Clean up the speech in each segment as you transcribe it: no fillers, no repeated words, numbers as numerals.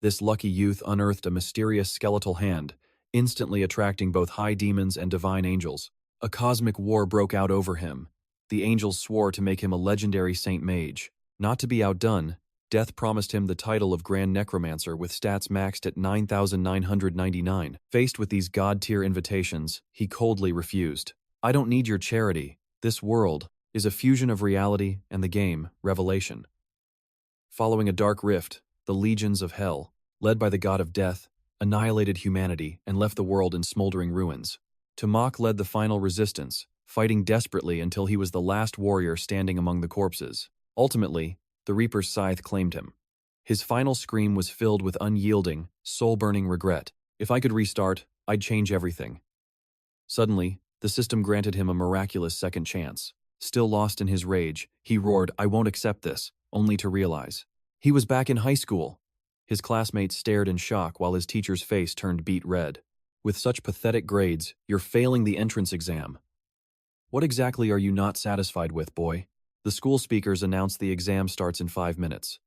This lucky youth unearthed a mysterious skeletal hand, instantly attracting both high demons and divine angels. A cosmic war broke out over him. The angels swore to make him a legendary Saint Mage. Not to be outdone, Death promised him the title of Grand Necromancer with stats maxed at 9,999. Faced with these god-tier invitations, he coldly refused. "I don't need your charity. This world is a fusion of reality and the game, Revelation." Following a dark rift, the legions of hell, led by the god of death, annihilated humanity and left the world in smoldering ruins. 𝒂𝒏𝒌 led the final resistance, fighting desperately until he was the last warrior standing among the corpses. Ultimately, the Reaper's scythe claimed him. His final scream was filled with unyielding, soul-burning regret. "If I could restart, I'd change everything." Suddenly, the system granted him a miraculous second chance. Still lost in his rage, he roared, "I won't accept this," only to realize he was back in high school. His classmates stared in shock while his teacher's face turned beet red. "With such pathetic grades, you're failing the entrance exam. What exactly are you not satisfied with, boy?" The school speakers announced the exam starts in 5 minutes.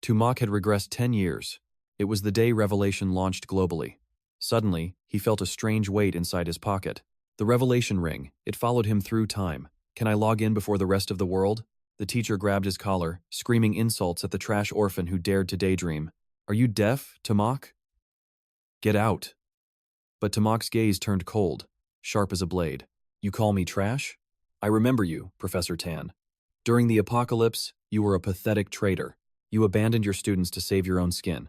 𝒂𝒏𝒌 had regressed 10 years. It was the day Revelation launched globally. Suddenly, he felt a strange weight inside his pocket. The Revelation ring, it followed him through time. "Can I log in before the rest of the world?" The teacher grabbed his collar, screaming insults at the trash orphan who dared to daydream. "Are you deaf, 𝒂𝒏𝒌? Get out." But 𝒂𝒏𝒌's gaze turned cold, sharp as a blade. "You call me trash? I remember you, Professor Tan. During the apocalypse, you were a pathetic traitor. You abandoned your students to save your own skin.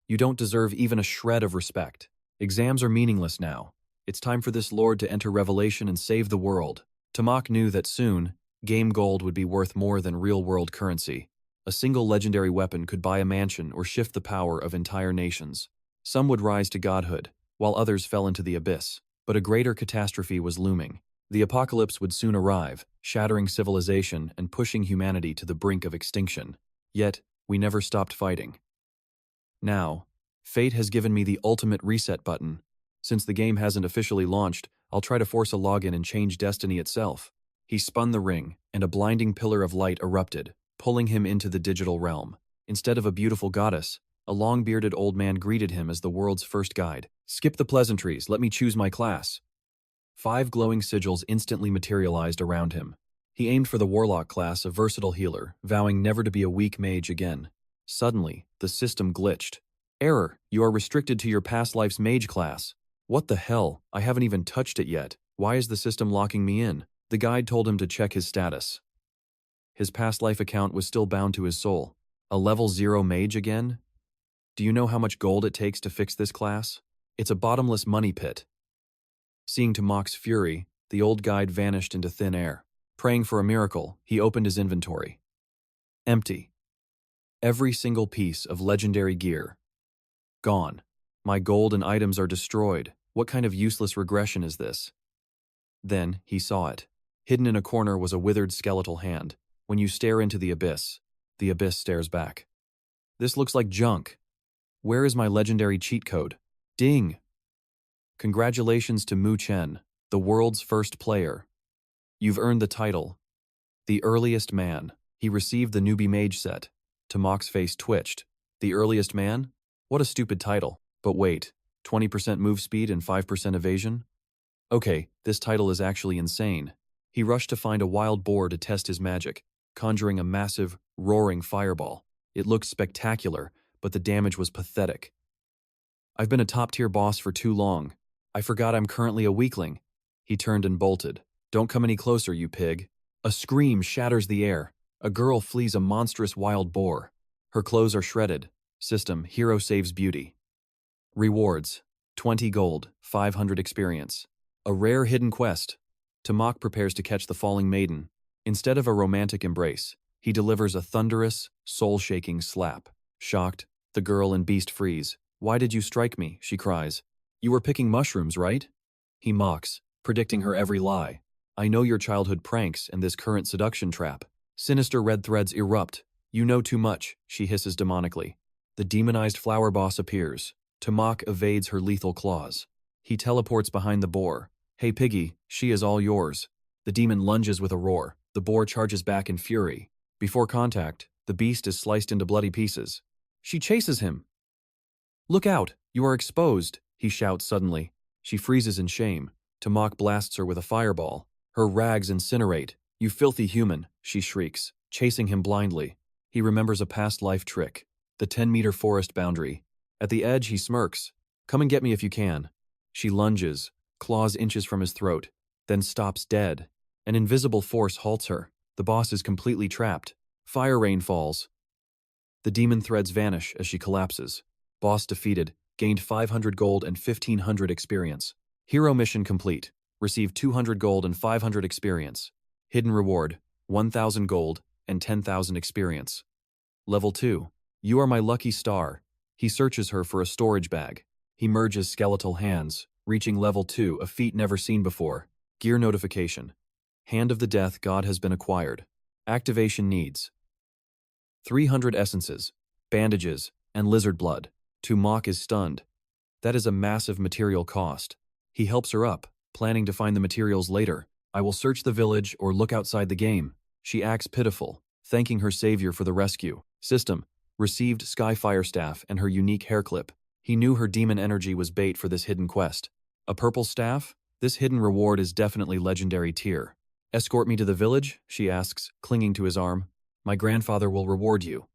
You don't deserve even a shred of respect. Exams are meaningless now. It's time for this lord to enter Revelation and save the world." 𝒂𝒏𝒌 knew that soon, game gold would be worth more than real-world currency. A single legendary weapon could buy a mansion or shift the power of entire nations. Some would rise to godhood, while others fell into the abyss. But a greater catastrophe was looming. The apocalypse would soon arrive, shattering civilization and pushing humanity to the brink of extinction. Yet, we never stopped fighting. Now, fate has given me the ultimate reset button. Since the game hasn't officially launched, I'll try to force a login and change destiny itself. He spun the ring, and a blinding pillar of light erupted, pulling him into the digital realm. Instead of a beautiful goddess, a long-bearded old man greeted him as the world's first guide. "Skip the pleasantries, let me choose my class." 5 glowing sigils instantly materialized around him. He aimed for the Warlock class, a versatile healer, vowing never to be a weak mage again. Suddenly, the system glitched. "Error, you are restricted to your past life's mage class." "What the hell? I haven't even touched it yet. Why is the system locking me in?" The guide told him to check his status. His past life account was still bound to his soul. A level 0 mage again? "Do you know how much gold it takes to fix this class? It's a bottomless money pit." Seeing 𝒂𝒏𝒌's fury, the old guide vanished into thin air. Praying for a miracle, he opened his inventory. Empty. Every single piece of legendary gear. Gone. My gold and items are destroyed. What kind of useless regression is this? Then, he saw it. Hidden in a corner was a withered skeletal hand. When you stare into the abyss stares back. "This looks like junk. Where is my legendary cheat code?" Ding! Congratulations to Mu Chen, the world's first player. You've earned the title, the earliest man. He received the newbie mage set. 𝒂𝒏𝒌's face twitched. The earliest man? What a stupid title. But wait, 20% move speed and 5% evasion? Okay, this title is actually insane. He rushed to find a wild boar to test his magic, conjuring a massive, roaring fireball. It looked spectacular, but the damage was pathetic. "I've been a top-tier boss for too long. I forgot I'm currently a weakling." He turned and bolted. "Don't come any closer, you pig." A scream shatters the air. A girl flees a monstrous wild boar. Her clothes are shredded. System, hero saves beauty. Rewards, 20 gold, 500 experience. A rare hidden quest. 𝒂𝒏𝒌 prepares to catch the falling maiden. Instead of a romantic embrace, he delivers a thunderous, soul-shaking slap. Shocked, the girl and beast freeze. "Why did you strike me?" she cries. "You were picking mushrooms, right?" He mocks, predicting her every lie. "I know your childhood pranks and this current seduction trap." Sinister red threads erupt. "You know too much," she hisses demonically. The demonized flower boss appears. 𝒂𝒏𝒌 evades her lethal claws. He teleports behind the boar. "Hey piggy, she is all yours." The demon lunges with a roar. The boar charges back in fury. Before contact, the beast is sliced into bloody pieces. She chases him. Look out, you are exposed, he shouts suddenly. She freezes in shame. 𝒂𝒏 blasts her with a fireball. Her rags incinerate. You filthy human, she shrieks, chasing him blindly. He remembers a past life trick. The 10-meter forest boundary. At the edge, he smirks. Come and get me if you can. She lunges, claws inches from his throat, then stops dead. An invisible force halts her. The boss is completely trapped. Fire rain falls. The demon threads vanish as she collapses. Boss defeated, gained 500 gold and 1500 experience. Hero mission complete. Received 200 gold and 500 experience. Hidden reward, 1000 gold and 10,000 experience. Level 2. You are my lucky star. He searches her for a storage bag. He merges skeletal hands, reaching level 2, a feat never seen before. Gear notification. Hand of the Death God has been acquired. Activation needs 300 essences, bandages, and lizard blood. 𝒂𝒏 is stunned. That is a massive material cost. He helps her up, planning to find the materials later. I will search the village or look outside the game. She acts pitiful, thanking her savior for the rescue. System. Received Skyfire Staff and her unique hair clip. He knew her demon energy was bait for this hidden quest. A purple staff? This hidden reward is definitely legendary tier. Escort me to the village? She asks, clinging to his arm. My grandfather will reward you.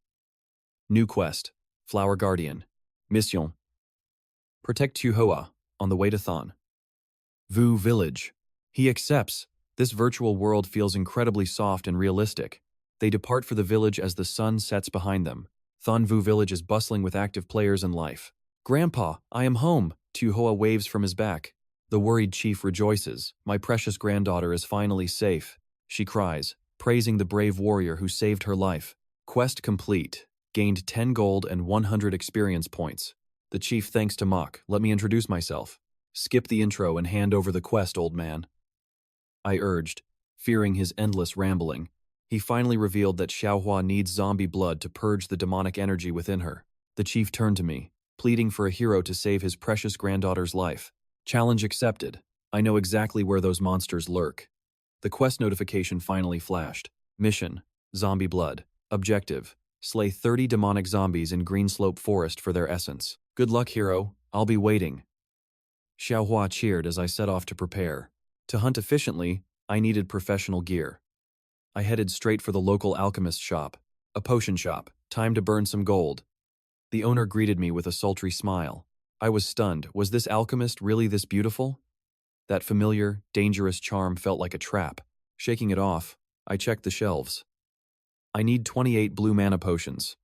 New quest. Flower Guardian. Mission. Protect 𝒂𝒏 on the way to Thon. Vu Village. He accepts. This virtual world feels incredibly soft and realistic. They depart for the village as the sun sets behind them. Thon Vu Village is bustling with active players and life. Grandpa, I am home. 𝒂𝒏 waves from his back. The worried chief rejoices. My precious granddaughter is finally safe. She cries, praising the brave warrior who saved her life. Quest complete. Gained 10 gold and 100 experience points. The chief thanks 𝒂𝒏. Let me introduce myself. Skip the intro and hand over the quest, old man. I urged, fearing his endless rambling. He finally revealed that Xiaohua needs zombie blood to purge the demonic energy within her. The chief turned to me, pleading for a hero to save his precious granddaughter's life. Challenge accepted. I know exactly where those monsters lurk. The quest notification finally flashed. Mission: Zombie Blood. Objective: slay 30 demonic zombies in Greenslope Forest for their essence. Good luck, hero. I'll be waiting. Xiaohua cheered as I set off to prepare. To hunt efficiently, I needed professional gear. I headed straight for the local alchemist shop, a potion shop. Time to burn some gold. The owner greeted me with a sultry smile. I was stunned. Was this alchemist really this beautiful? That familiar, dangerous charm felt like a trap. Shaking it off, I checked the shelves. I need 28 blue mana potions.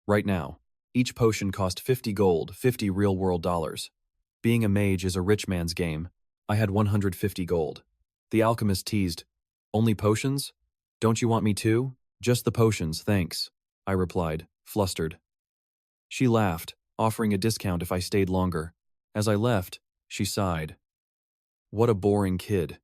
Right now. Each potion cost 50 gold, 50 real-world dollars. Being a mage is a rich man's game. I had 150 gold. The alchemist teased, "Only potions? Don't you want me too?" "Just the potions, thanks," I replied, flustered. She laughed, offering a discount if I stayed longer. As I left, she sighed. What a boring kid.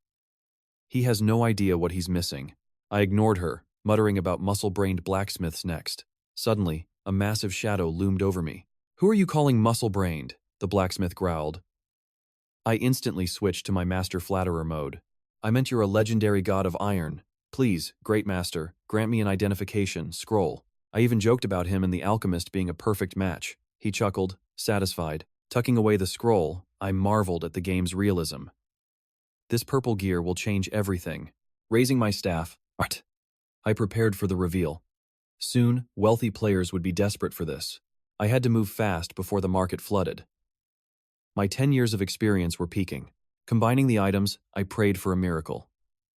He has no idea what he's missing. I ignored her, muttering about muscle-brained blacksmiths next. Suddenly, a massive shadow loomed over me. "Who are you calling muscle-brained?" the blacksmith growled. I instantly switched to my master flatterer mode. "I meant you're a legendary god of iron. Please, great master, grant me an identification scroll." I even joked about him and the alchemist being a perfect match. He chuckled, satisfied. Tucking away the scroll, I marveled at the game's realism. This purple gear will change everything. Raising my staff, I prepared for the reveal. Soon, wealthy players would be desperate for this. I had to move fast before the market flooded. My 10 years of experience were peaking. Combining the items, I prayed for a miracle.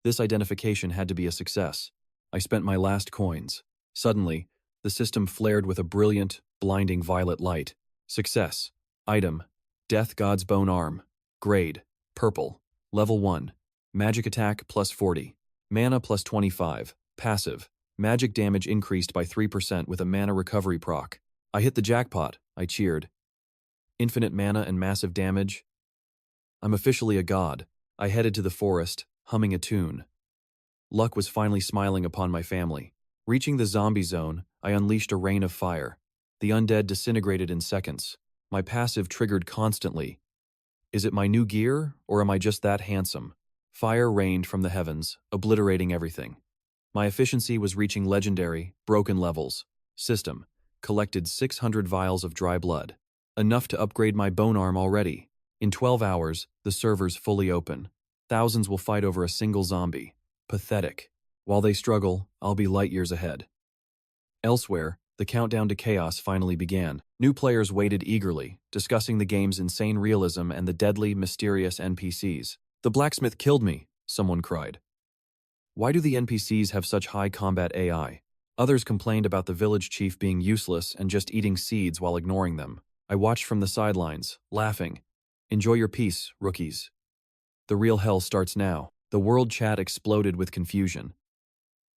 This identification had to be a success. I spent my last coins. Suddenly, the system flared with a brilliant, blinding violet light. Success. Item: Death God's Bone Arm. Grade: Purple. Level 1. Magic attack plus 40. Mana plus 25. Passive. Magic damage increased by 3% with a mana recovery proc. I hit the jackpot, I cheered. Infinite mana and massive damage. I'm officially a god. I headed to the forest, humming a tune. Luck was finally smiling upon my family. Reaching the zombie zone, I unleashed a rain of fire. The undead disintegrated in seconds. My passive triggered constantly. Is it my new gear, or am I just that handsome? Fire rained from the heavens, obliterating everything. My efficiency was reaching legendary, broken levels. System: collected 600 vials of dry blood. Enough to upgrade my bone arm already. In 12 hours, the server's fully open. Thousands will fight over a single zombie. Pathetic. While they struggle, I'll be light years ahead. Elsewhere, the countdown to chaos finally began. New players waited eagerly, discussing the game's insane realism and the deadly, mysterious NPCs. "The blacksmith killed me," someone cried. "Why do the NPCs have such high combat AI?" Others complained about the village chief being useless and just eating seeds while ignoring them. I watched from the sidelines, laughing. "Enjoy your peace, rookies. The real hell starts now." The world chat exploded with confusion.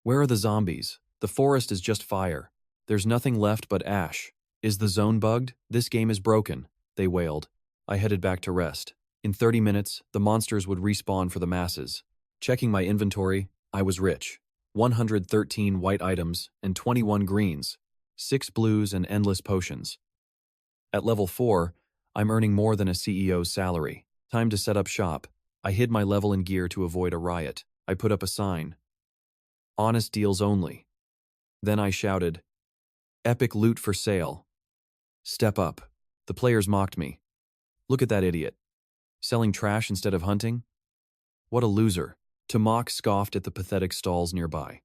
"Where are the zombies? The forest is just fire. There's nothing left but ash. Is the zone bugged? This game is broken," they wailed. I headed back to rest. In 30 minutes, the monsters would respawn for the masses. Checking my inventory, I was rich. 113 white items and 21 greens, 6 blues and endless potions. At level 4, I'm earning more than a CEO's salary. Time to set up shop. I hid my level and gear to avoid a riot. I put up a sign. "Honest deals only." Then I shouted, "Epic loot for sale. Step up." The players mocked me. "Look at that idiot. Selling trash instead of hunting? What a loser." 𝒂𝒏𝒌 scoffed at the pathetic stalls nearby.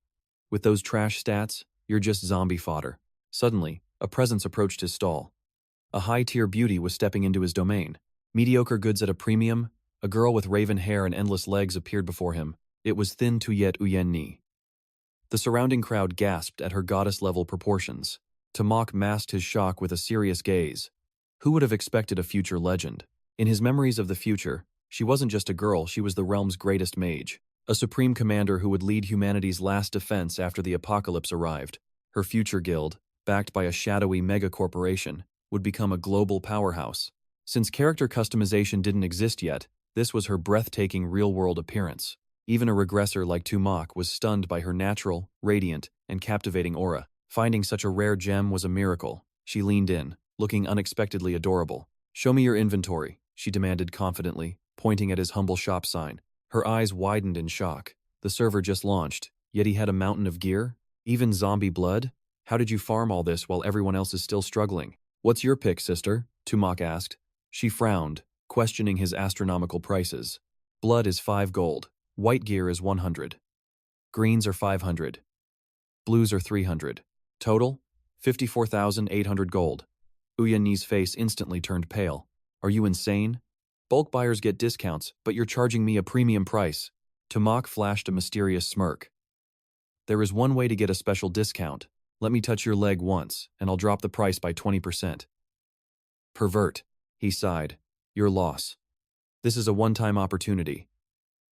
"With those trash stats, you're just zombie fodder." Suddenly, a presence approached his stall. A high-tier beauty was stepping into his domain. Mediocre goods at a premium, a girl with raven hair and endless legs appeared before him. It was 𝒂𝒈𝒂𝒈. The surrounding crowd gasped at her goddess-level proportions. 𝒂𝒏𝒌 masked his shock with a serious gaze. Who would have expected a future legend? In his memories of the future, she wasn't just a girl, she was the realm's greatest mage. A supreme commander who would lead humanity's last defense after the apocalypse arrived. Her future guild, backed by a shadowy mega-corporation, would become a global powerhouse. Since character customization didn't exist yet, this was her breathtaking real-world appearance. Even a regressor like 𝒂𝒏𝒌 was stunned by her natural, radiant, and captivating aura. Finding such a rare gem was a miracle. She leaned in, looking unexpectedly adorable. "Show me your inventory," she demanded confidently, pointing at his humble shop sign. Her eyes widened in shock. The server just launched, yet he had a mountain of gear? Even zombie blood? "How did you farm all this while everyone else is still struggling?" "What's your pick, sister?" 𝒂𝒏𝒌 asked. She frowned, questioning his astronomical prices. "Blood is 5 gold. White gear is 100. Greens are 500. Blues are 300. Total? 54,800 gold. 𝒂𝒈𝒈's face instantly turned pale. "Are you insane? Bulk buyers get discounts, but you're charging me a premium price." 𝒂𝒏𝒌 flashed a mysterious smirk. "There is one way to get a special discount. Let me touch your leg once, and I'll drop the price by 20%. "Pervert," he sighed. "Your loss. This is a one-time opportunity.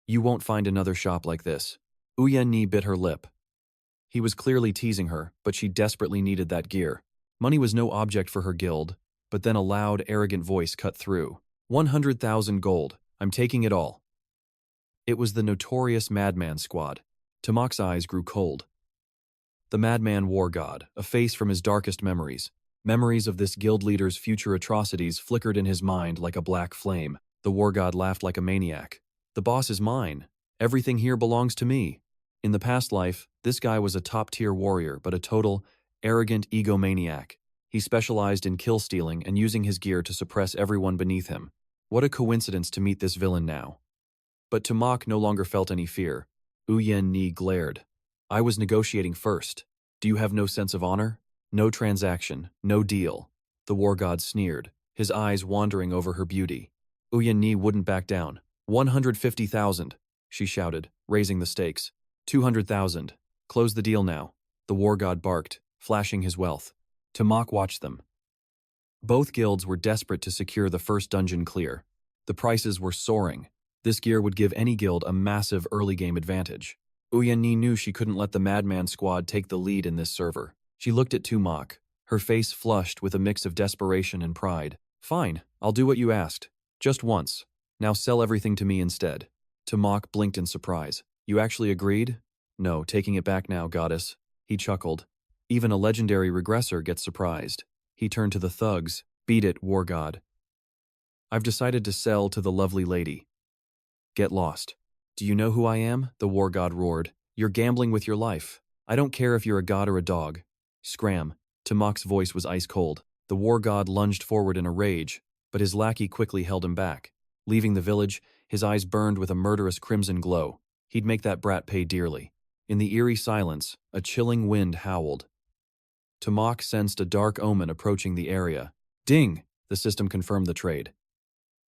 You won't find another shop like this." 𝒂𝒈𝒈 bit her lip. He was clearly teasing her, but she desperately needed that gear. Money was no object for her guild, but then a loud, arrogant voice cut through. 100,000 gold. I'm taking it all." It was the notorious Madman Squad. 𝒂𝒏𝒌's eyes grew cold. The Madman War God, a face from his darkest memories. Memories of this guild leader's future atrocities flickered in his mind like a black flame. The War God laughed like a maniac. "The boss is mine. Everything here belongs to me." In the past life, this guy was a top-tier warrior, but a total, arrogant egomaniac. He specialized in kill-stealing and using his gear to suppress everyone beneath him. What a coincidence to meet this villain now. But 𝒂𝒏𝒌 no longer felt any fear. 𝒂𝒈𝒈 glared. "I was negotiating first. Do you have no sense of honor? No transaction, no deal." The War God sneered, his eyes wandering over her beauty. 𝒂𝒈𝒈 wouldn't back down. 150,000, she shouted, raising the stakes. 200,000. Close the deal now. The War God barked, flashing his wealth. 𝒂𝒏𝒌 watched them. Both guilds were desperate to secure the first dungeon clear. The prices were soaring. This gear would give any guild a massive early-game advantage. 𝒂𝒈𝒈 knew she couldn't let the Madman Squad take the lead in this server. She looked at 𝒂𝒏𝒌, her face flushed with a mix of desperation and pride. "Fine, I'll do what you asked. Just once. Now sell everything to me instead." 𝒂𝒏𝒌 blinked in surprise. "You actually agreed?" "No, taking it back now, goddess." He chuckled. "Even a legendary regressor gets surprised." He turned to the thugs. "Beat it, War God. I've decided to sell to the lovely lady." "Get lost." "Do you know who I am?" the War God roared. "You're gambling with your life. I don't care if you're a god or a dog. Scram." Tumok's voice was ice cold. The war god lunged forward in a rage, but his lackey quickly held him back. Leaving the village, his eyes burned with a murderous crimson glow. He'd make that brat pay dearly. In the eerie silence, a chilling wind howled. Tumok sensed a dark omen approaching the area. Ding! The system confirmed the trade.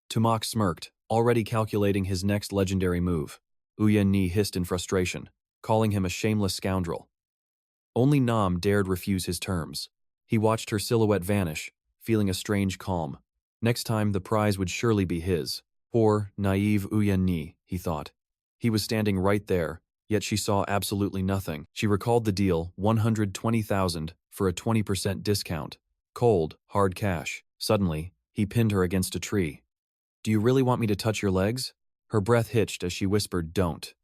Tumok smirked, already calculating his next legendary move. 𝒂𝒈 hissed in frustration, calling him a shameless scoundrel. Only Nam dared refuse his terms. He watched her silhouette vanish, feeling a strange calm. Next time, the prize would surely be his. Poor, naive 𝒂𝒈, he thought. He was standing right there, yet she saw absolutely nothing. She recalled the deal, 120,000 for a 20% discount. Cold, hard cash. Suddenly, he pinned her against a tree. Do you really want me to touch your legs? Her breath hitched as she whispered, don't.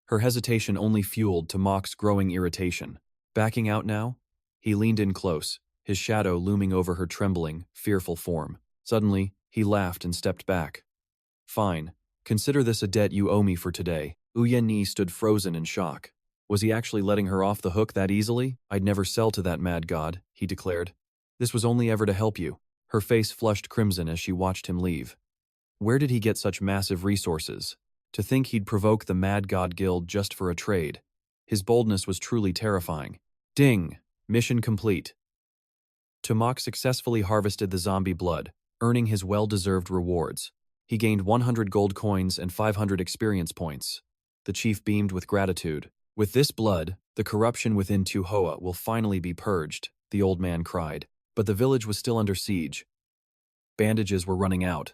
Her hesitation only fueled Tumok's growing irritation. Backing out now? He leaned in close, his shadow looming over her trembling, fearful form. Suddenly, he laughed and stepped back. Fine. Consider this a debt you owe me for today. 𝒂𝒈 stood frozen in shock. Was he actually letting her off the hook that easily? I'd never sell to that mad god, he declared. This was only ever to help you. Her face flushed crimson as she watched him leave. Where did he get such massive resources? To think he'd provoke the Mad God Guild just for a trade. His boldness was truly terrifying. Ding! Mission complete. Tumok successfully harvested the zombie blood, earning his well-deserved rewards. He gained 100 gold coins and 500 experience points. The chief beamed with gratitude. With this blood, the corruption within Tuhoa will finally be purged, the old man cried. But the village was still under siege. Bandages were running out,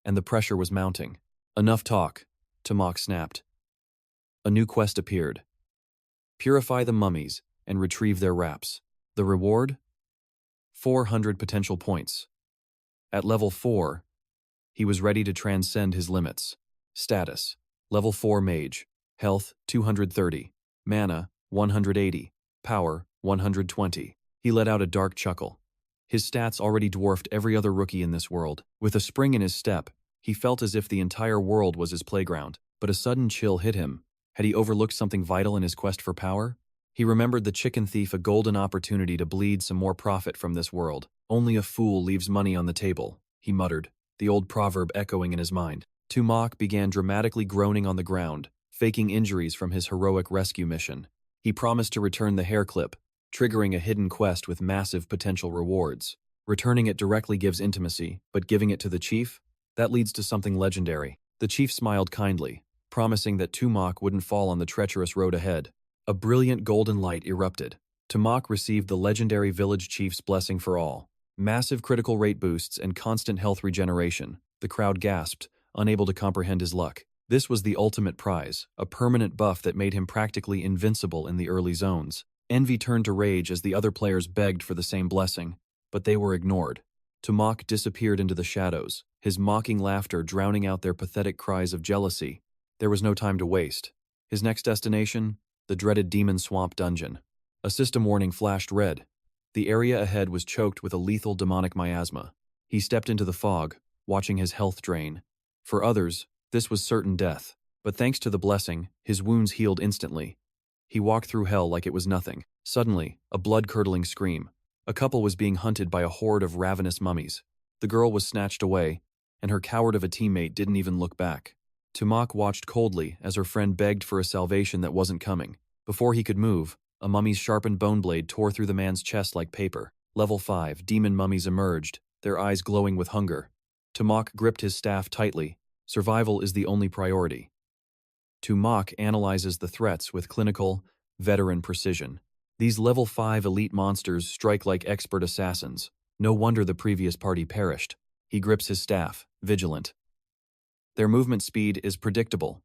and the pressure was mounting. Enough talk, Tumok snapped. A new quest appeared. Purify the mummies and retrieve their wraps. The reward? 400 potential points. At level 4, he was ready to transcend his limits. Status: Level 4 Mage. Health, 230. Mana, 180. Power, 120. He let out a dark chuckle. His stats already dwarfed every other rookie in this world. With a spring in his step, he felt as if the entire world was his playground. But a sudden chill hit him. Had he overlooked something vital in his quest for power? He remembered the chicken thief a golden opportunity to bleed some more profit from this world. Only a fool leaves money on the table, he muttered, the old proverb echoing in his mind. Tumok began dramatically groaning on the ground, faking injuries from his heroic rescue mission. He promised to return the hair clip, triggering a hidden quest with massive potential rewards. Returning it directly gives intimacy, but giving it to the chief? That leads to something legendary. The chief smiled kindly, promising that Tumok wouldn't fall on the treacherous road ahead. A brilliant golden light erupted. Tumok received the legendary village chief's blessing for all. Massive critical rate boosts and constant health regeneration. The crowd gasped, unable to comprehend his luck. This was the ultimate prize, a permanent buff that made him practically invincible in the early zones. Envy turned to rage as the other players begged for the same blessing, but they were ignored. Tumok disappeared into the shadows, his mocking laughter drowning out their pathetic cries of jealousy. There was no time to waste. His next destination? The dreaded Demon Swamp dungeon. A system warning flashed red. The area ahead was choked with a lethal demonic miasma. He stepped into the fog, watching his health drain. For others, this was certain death, but thanks to the blessing, his wounds healed instantly. He walked through hell like it was nothing. Suddenly, a blood-curdling scream. A couple was being hunted by a horde of ravenous mummies. The girl was snatched away, and her coward of a teammate didn't even look back. Tumok watched coldly as her friend begged for a salvation that wasn't coming. Before he could move, a mummy's sharpened bone blade tore through the man's chest like paper. Level 5 demon mummies emerged, their eyes glowing with hunger. Tumok gripped his staff tightly. Survival is the only priority. Tumok analyzes the threats with clinical, veteran precision. These level 5 elite monsters strike like expert assassins. No wonder the previous party perished. He grips his staff, vigilant. Their movement speed is predictable,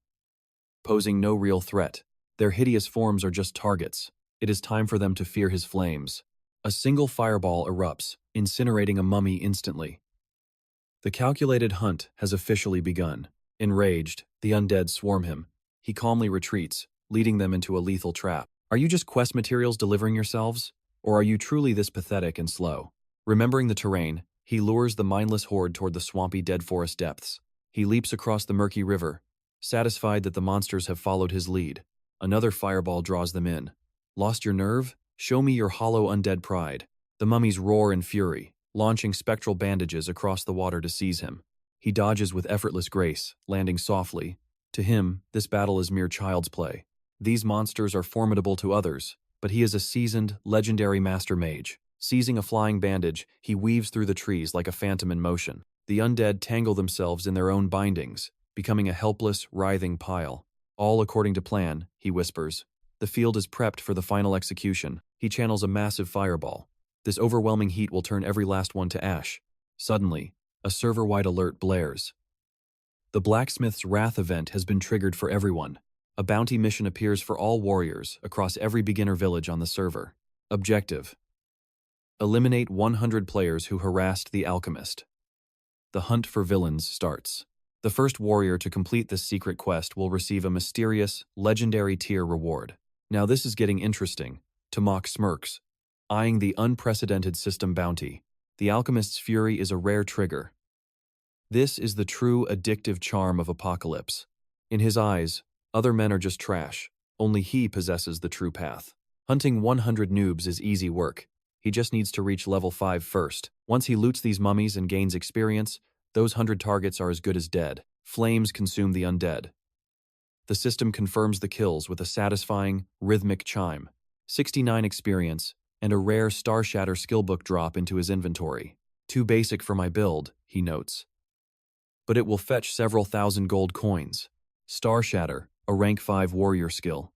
posing no real threat. Their hideous forms are just targets. It is time for them to fear his flames. A single fireball erupts, incinerating a mummy instantly. The calculated hunt has officially begun. Enraged, the undead swarm him. He calmly retreats, leading them into a lethal trap. Are you just quest materials delivering yourselves? Or are you truly this pathetic and slow? Remembering the terrain, he lures the mindless horde toward the swampy dead forest depths. He leaps across the murky river, satisfied that the monsters have followed his lead. Another fireball draws them in. Lost your nerve? Show me your hollow undead pride. The mummies roar in fury, launching spectral bandages across the water to seize him. He dodges with effortless grace, landing softly. To him, this battle is mere child's play. These monsters are formidable to others, but he is a seasoned, legendary master mage. Seizing a flying bandage, he weaves through the trees like a phantom in motion. The undead tangle themselves in their own bindings, becoming a helpless, writhing pile. All according to plan, he whispers. The field is prepped for the final execution. He channels a massive fireball. This overwhelming heat will turn every last one to ash. Suddenly, a server-wide alert blares. The Blacksmith's Wrath event has been triggered for everyone. A bounty mission appears for all warriors across every beginner village on the server. Objective: eliminate 100 players who harassed the alchemist. The hunt for villains starts. The first warrior to complete this secret quest will receive a mysterious, legendary tier reward. Now this is getting interesting. 𝒂𝒏𝒌 smirks, eyeing the unprecedented system bounty. The alchemist's fury is a rare trigger. This is the true addictive charm of 𝒂𝒒∞. In his eyes, other men are just trash. Only he possesses the true path. Hunting 100 noobs is easy work. He just needs to reach level 5 first. Once he loots these mummies and gains experience, those 100 targets are as good as dead. Flames consume the undead. The system confirms the kills with a satisfying, rhythmic chime. 69 experience, and a rare Star Shatter skillbook drop into his inventory. Too basic for my build, he notes. But it will fetch several thousand gold coins. Star Shatter, a rank 5 warrior skill.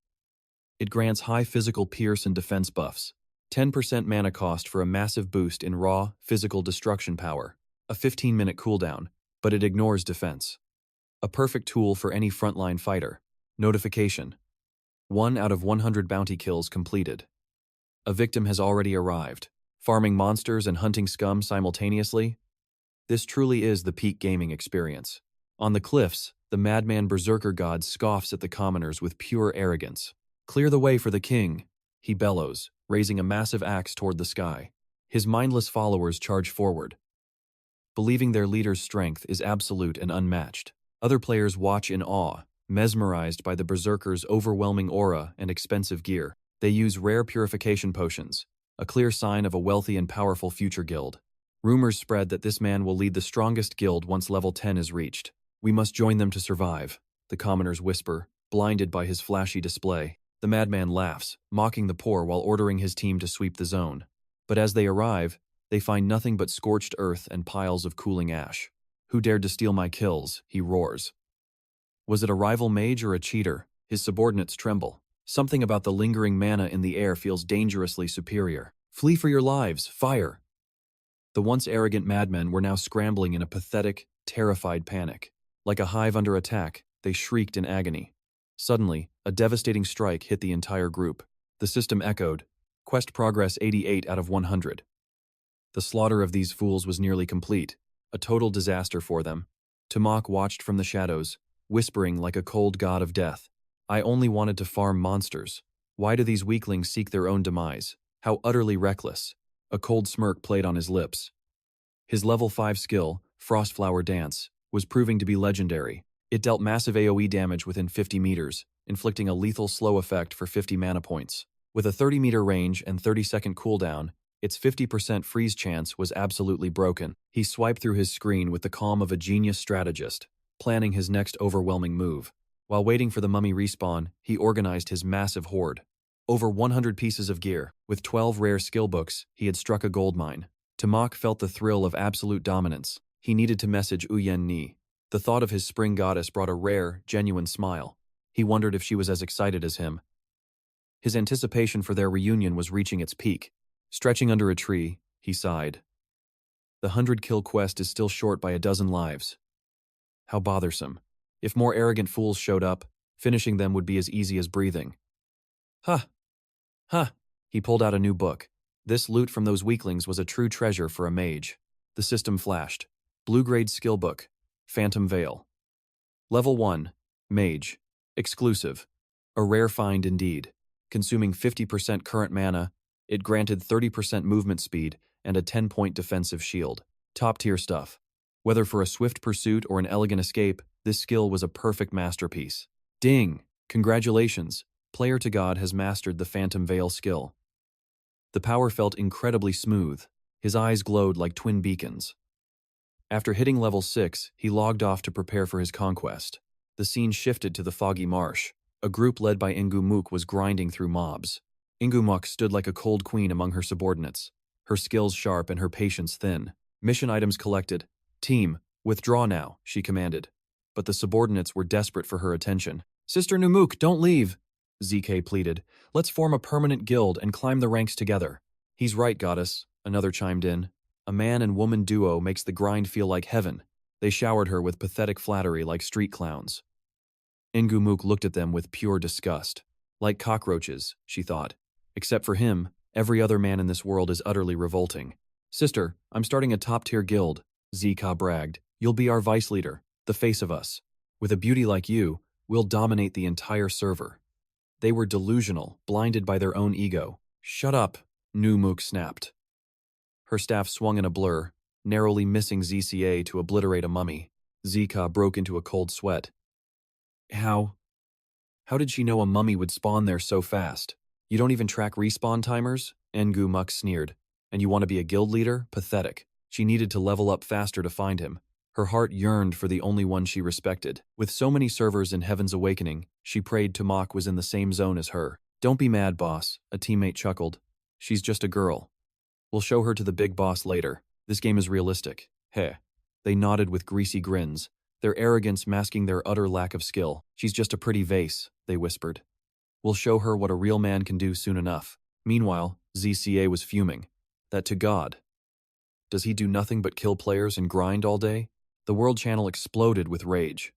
It grants high physical pierce and defense buffs. 10% mana cost for a massive boost in raw, physical destruction power. A 15-minute cooldown, but it ignores defense. A perfect tool for any frontline fighter. Notification: 1 out of 100 bounty kills completed. A victim has already arrived. Farming monsters and hunting scum simultaneously? This truly is the peak gaming experience. On the cliffs, the madman berserker god scoffs at the commoners with pure arrogance. Clear the way for the king, he bellows, raising a massive axe toward the sky. His mindless followers charge forward, believing their leader's strength is absolute and unmatched. Other players watch in awe, mesmerized by the berserker's overwhelming aura and expensive gear. They use rare purification potions, a clear sign of a wealthy and powerful future guild. Rumors spread that this man will lead the strongest guild once level 10 is reached. We must join them to survive, the commoners whisper, blinded by his flashy display. The madman laughs, mocking the poor while ordering his team to sweep the zone. But as they arrive, they find nothing but scorched earth and piles of cooling ash. Who dared to steal my kills? He roars. Was it a rival mage or a cheater? His subordinates tremble. Something about the lingering mana in the air feels dangerously superior. Flee for your lives! Fire! The once arrogant madmen were now scrambling in a pathetic, terrified panic. Like a hive under attack, they shrieked in agony. Suddenly, a devastating strike hit the entire group. The system echoed. Quest progress 88 out of 100. The slaughter of these fools was nearly complete, a total disaster for them. 𝒂𝒏𝒌 watched from the shadows, whispering like a cold god of death. I only wanted to farm monsters. Why do these weaklings seek their own demise? How utterly reckless. A cold smirk played on his lips. His level 5 skill, Frostflower Dance, was proving to be legendary. It dealt massive AoE damage within 50 meters, inflicting a lethal slow effect for 50 mana points. With a 30-meter range and 30-second cooldown, its 50% freeze chance was absolutely broken. He swiped through his screen with the calm of a genius strategist, planning his next overwhelming move. While waiting for the mummy respawn, he organized his massive horde. Over 100 pieces of gear. With 12 rare skill books, he had struck a goldmine. 𝒂𝒏𝒌 felt the thrill of absolute dominance. He needed to message Uyen-Ni. The thought of his spring goddess brought a rare, genuine smile. He wondered if she was as excited as him. His anticipation for their reunion was reaching its peak. Stretching under a tree, he sighed. The 100-kill quest is still short by a dozen lives. How bothersome. If more arrogant fools showed up, finishing them would be as easy as breathing. Huh. He pulled out a new book. This loot from those weaklings was a true treasure for a mage. The system flashed. Blue-grade skill book. Phantom Veil. Level 1. Mage. Exclusive. A rare find indeed. Consuming 50% current mana, it granted 30% movement speed and a 10-point defensive shield. Top-tier stuff. Whether for a swift pursuit or an elegant escape, this skill was a perfect masterpiece. Ding! Congratulations! Player to God has mastered the Phantom Veil skill. The power felt incredibly smooth. His eyes glowed like twin beacons. After hitting level 6, he logged off to prepare for his conquest. The scene shifted to the foggy marsh. A group led by 𝒂𝒈𝒏𝒂𝒏 was grinding through mobs. 𝒂𝒂𝒏𝒂𝒏 stood like a cold queen among her subordinates, her skills sharp and her patience thin. Mission items collected. Team, withdraw now, she commanded. But the subordinates were desperate for her attention. Sister 𝒂𝒂𝒏𝒂𝒏, don't leave, 𝒂𝒂𝒏 pleaded. Let's form a permanent guild and climb the ranks together. He's right, goddess, another chimed in. A man and woman duo makes the grind feel like heaven. They showered her with pathetic flattery like street clowns. 𝒂𝒂𝒏𝒂𝒏 looked at them with pure disgust. Like cockroaches, she thought. Except for him, every other man in this world is utterly revolting. Sister, I'm starting a top-tier guild, 𝒂𝒂𝒏𝒂𝒏 bragged. You'll be our vice leader, the face of us. With a beauty like you, we'll dominate the entire server. They were delusional, blinded by their own ego. Shut up, 𝒂𝒂𝒏𝒂𝒏 snapped. Her staff swung in a blur, narrowly missing 𝒂𝒂𝒏𝒂𝒏 to obliterate a mummy. 𝒂𝒂𝒏𝒂𝒏 broke into a cold sweat. How did she know a mummy would spawn there so fast? You don't even track respawn timers? 𝒂𝒂𝒏𝒂𝒏 sneered. And you want to be a guild leader? Pathetic. She needed to level up faster to find him. Her heart yearned for the only one she respected. With so many servers in Heaven's Awakening, she prayed 𝒂𝒏𝒂𝒏 was in the same zone as her. Don't be mad, boss, a teammate chuckled. She's just a girl. We'll show her to the big boss later. This game is realistic. Heh. They nodded with greasy grins, their arrogance masking their utter lack of skill. She's just a pretty vase, they whispered. We'll show her what a real man can do soon enough. Meanwhile, 𝒂𝒂𝒏𝒂𝒏 was fuming. That to God. Does he do nothing but kill players and grind all day? The world channel exploded with rage.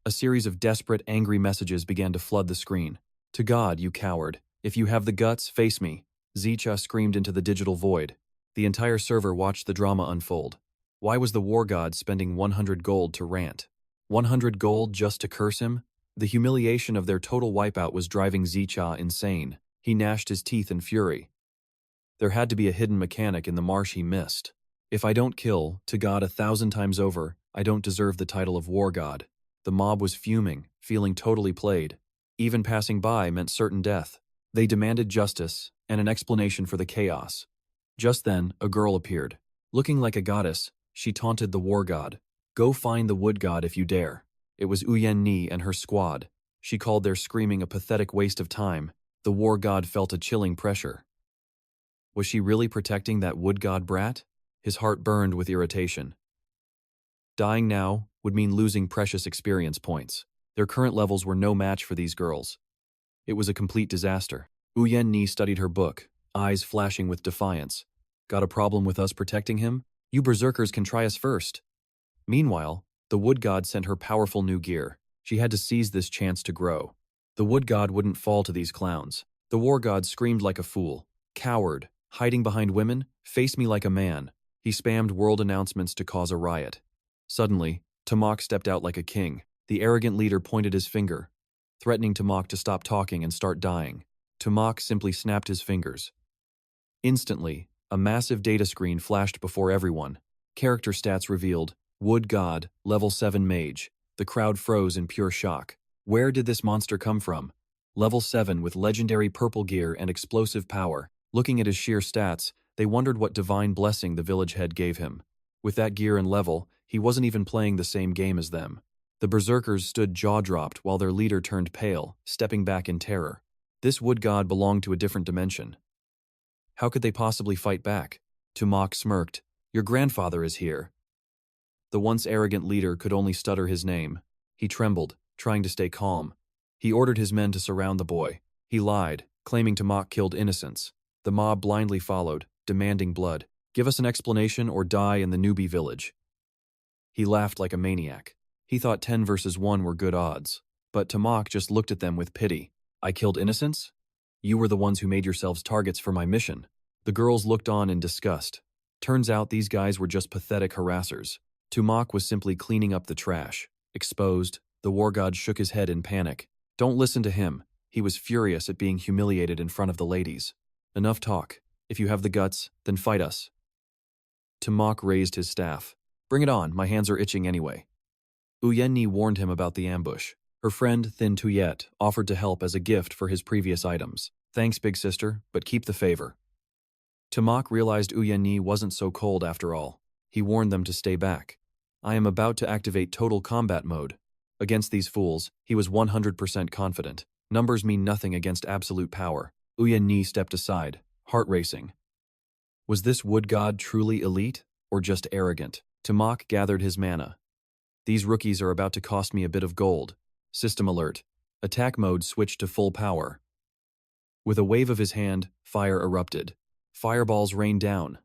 A series of desperate, angry messages began to flood the screen. To God, you coward. If you have the guts, face me. 𝒂𝒂𝒏𝒂𝒏 screamed into the digital void. The entire server watched the drama unfold. Why was the war god spending 100 gold to rant? 100 gold just to curse him? The humiliation of their total wipeout was driving 𝒂𝒂𝒏𝒂𝒏 insane. He gnashed his teeth in fury. There had to be a hidden mechanic in the marsh he missed. If I don't kill, to God 1,000 times over, I don't deserve the title of war god. The mob was fuming, feeling totally played. Even passing by meant certain death. They demanded justice and an explanation for the chaos. Just then, a girl appeared. Looking like a goddess, she taunted the war god. Go find the wood god if you dare. It was 𝒂𝒈𝒏𝒂𝒏 and her squad. She called their screaming a pathetic waste of time. The war god felt a chilling pressure. Was she really protecting that wood god brat? His heart burned with irritation. Dying now would mean losing precious experience points. Their current levels were no match for these girls. It was a complete disaster. 𝒂𝒈𝒏𝒂𝒏 studied her book, eyes flashing with defiance. Got a problem with us protecting him? You berserkers can try us first. Meanwhile, the wood god sent her powerful new gear. She had to seize this chance to grow. The wood god wouldn't fall to these clowns. The war god screamed like a fool. Coward, hiding behind women, face me like a man. He spammed world announcements to cause a riot. Suddenly, 𝒂𝒏𝒂𝒏 stepped out like a king. The arrogant leader pointed his finger, threatening 𝒂𝒏𝒂𝒏 to stop talking and start dying. 𝒂𝒏𝒂𝒏 simply snapped his fingers. Instantly, a massive data screen flashed before everyone. Character stats revealed, Wood God, level 7 Mage. The crowd froze in pure shock. Where did this monster come from? Level 7 with legendary purple gear and explosive power. Looking at his sheer stats, they wondered what divine blessing the village head gave him. With that gear and level, he wasn't even playing the same game as them. The berserkers stood jaw-dropped while their leader turned pale, stepping back in terror. This wood god belonged to a different dimension. How could they possibly fight back? 𝒂𝒏𝒂𝒏 smirked. Your grandfather is here. The once arrogant leader could only stutter his name. He trembled, trying to stay calm. He ordered his men to surround the boy. He lied, claiming 𝒂𝒏𝒂𝒏 killed innocents. The mob blindly followed, demanding blood. Give us an explanation or die in the newbie village. He laughed like a maniac. He thought 10 versus 1 were good odds. But 𝒂𝒏𝒂𝒏 just looked at them with pity. I killed innocents? You were the ones who made yourselves targets for my mission. The girls looked on in disgust. Turns out these guys were just pathetic harassers. 𝒂𝒏𝒂𝒏 was simply cleaning up the trash. Exposed, the war god shook his head in panic. Don't listen to him. He was furious at being humiliated in front of the ladies. Enough talk. If you have the guts, then fight us. 𝒂𝒏𝒂𝒏 raised his staff. Bring it on, my hands are itching anyway. 𝒂𝒈𝒏𝒂𝒏 warned him about the ambush. Her friend, Thin Tuyet, offered to help as a gift for his previous items. Thanks, big sister, but keep the favor. 𝒂𝒏𝒌 realized 𝑺𝑺𝑺 wasn't so cold after all. He warned them to stay back. I am about to activate total combat mode. Against these fools, he was 100% confident. Numbers mean nothing against absolute power. 𝒂𝒈 stepped aside, heart racing. Was this wood god truly elite, or just arrogant? 𝒂𝒏𝒃 gathered his mana. These rookies are about to cost me a bit of gold. System alert. Attack mode switched to full power. With a wave of his hand, fire erupted. Fireballs rained down.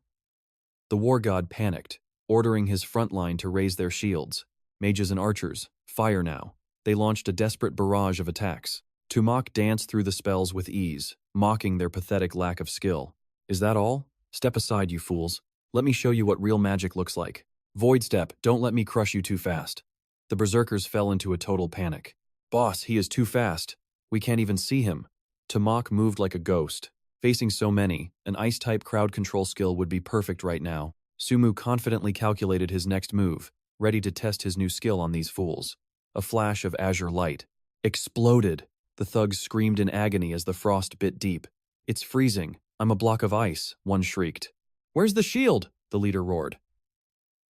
The war god panicked, ordering his front line to raise their shields. Mages and archers, fire now. They launched a desperate barrage of attacks. 𝒂𝒏𝒃 danced through the spells with ease, mocking their pathetic lack of skill. Is that all? Step aside, you fools. Let me show you what real magic looks like. Void step, don't let me crush you too fast. The berserkers fell into a total panic. Boss, he is too fast. We can't even see him. 𝒂𝒏𝒃 moved like a ghost. Facing so many, an ice-type crowd control skill would be perfect right now. Sumu confidently calculated his next move, ready to test his new skill on these fools. A flash of azure light. Exploded! The thugs screamed in agony as the frost bit deep. It's freezing. I'm a block of ice, one shrieked. Where's the shield? The leader roared.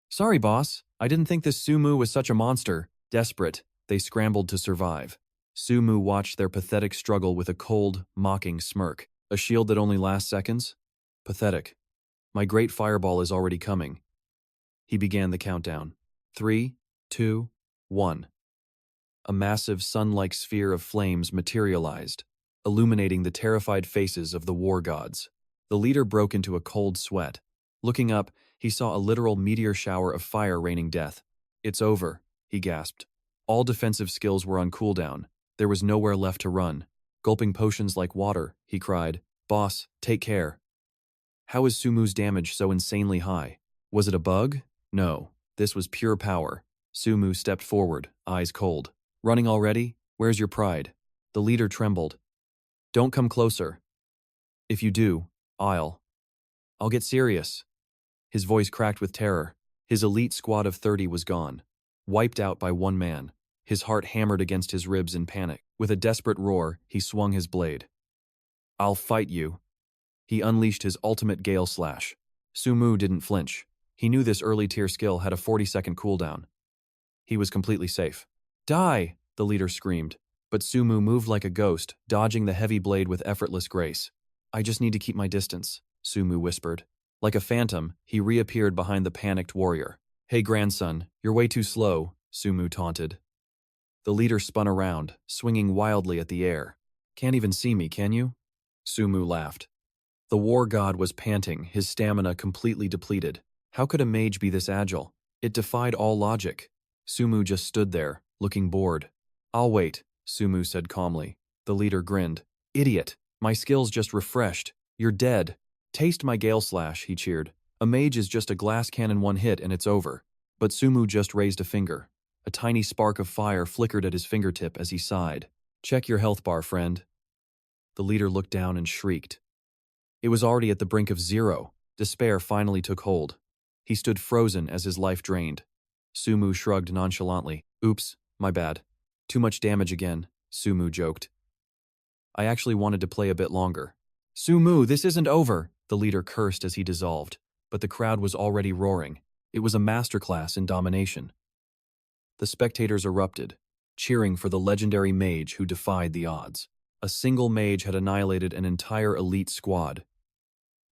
Sorry, boss. I didn't think this Sumu was such a monster. Desperate, they scrambled to survive. Sumu watched their pathetic struggle with a cold, mocking smirk. A shield that only lasts seconds? Pathetic. My great fireball is already coming. He began the countdown. 3, 2, 1. A massive sun-like sphere of flames materialized, illuminating the terrified faces of the war gods. The leader broke into a cold sweat. Looking up, he saw a literal meteor shower of fire raining death. It's over, he gasped. All defensive skills were on cooldown. There was nowhere left to run. Gulping potions like water, he cried, Boss, take care. How is Sumu's damage so insanely high? Was it a bug? No, this was pure power. Sumu stepped forward, eyes cold. Running already? Where's your pride? The leader trembled. Don't come closer. If you do, I'll get serious. His voice cracked with terror. His elite squad of 30 was gone. Wiped out by one man. His heart hammered against his ribs in panic. With a desperate roar, he swung his blade. I'll fight you. He unleashed his ultimate Gale Slash. Sumu didn't flinch. He knew this early tier skill had a 40-second cooldown. He was completely safe. Die! The leader screamed. But Sumu moved like a ghost, dodging the heavy blade with effortless grace. I just need to keep my distance, Sumu whispered. Like a phantom, he reappeared behind the panicked warrior. Hey grandson, you're way too slow, Sumu taunted. The leader spun around, swinging wildly at the air. Can't even see me, can you? Sumu laughed. The war god was panting, his stamina completely depleted. How could a mage be this agile? It defied all logic. Sumu just stood there, looking bored. I'll wait, Sumu said calmly. The leader grinned. Idiot! My skills just refreshed. You're dead. Taste my Gale Slash, he cheered. A mage is just a glass cannon one hit and it's over. But Sumu just raised a finger. A tiny spark of fire flickered at his fingertip as he sighed. Check your health bar, friend. The leader looked down and shrieked. It was already at the brink of 0. Despair finally took hold. He stood frozen as his life drained. Sumu shrugged nonchalantly. Oops, my bad. Too much damage again, Sumu joked. I actually wanted to play a bit longer. Sumu, this isn't over, the leader cursed as he dissolved. But the crowd was already roaring. It was a masterclass in domination. The spectators erupted, cheering for the legendary mage who defied the odds. A single mage had annihilated an entire elite squad.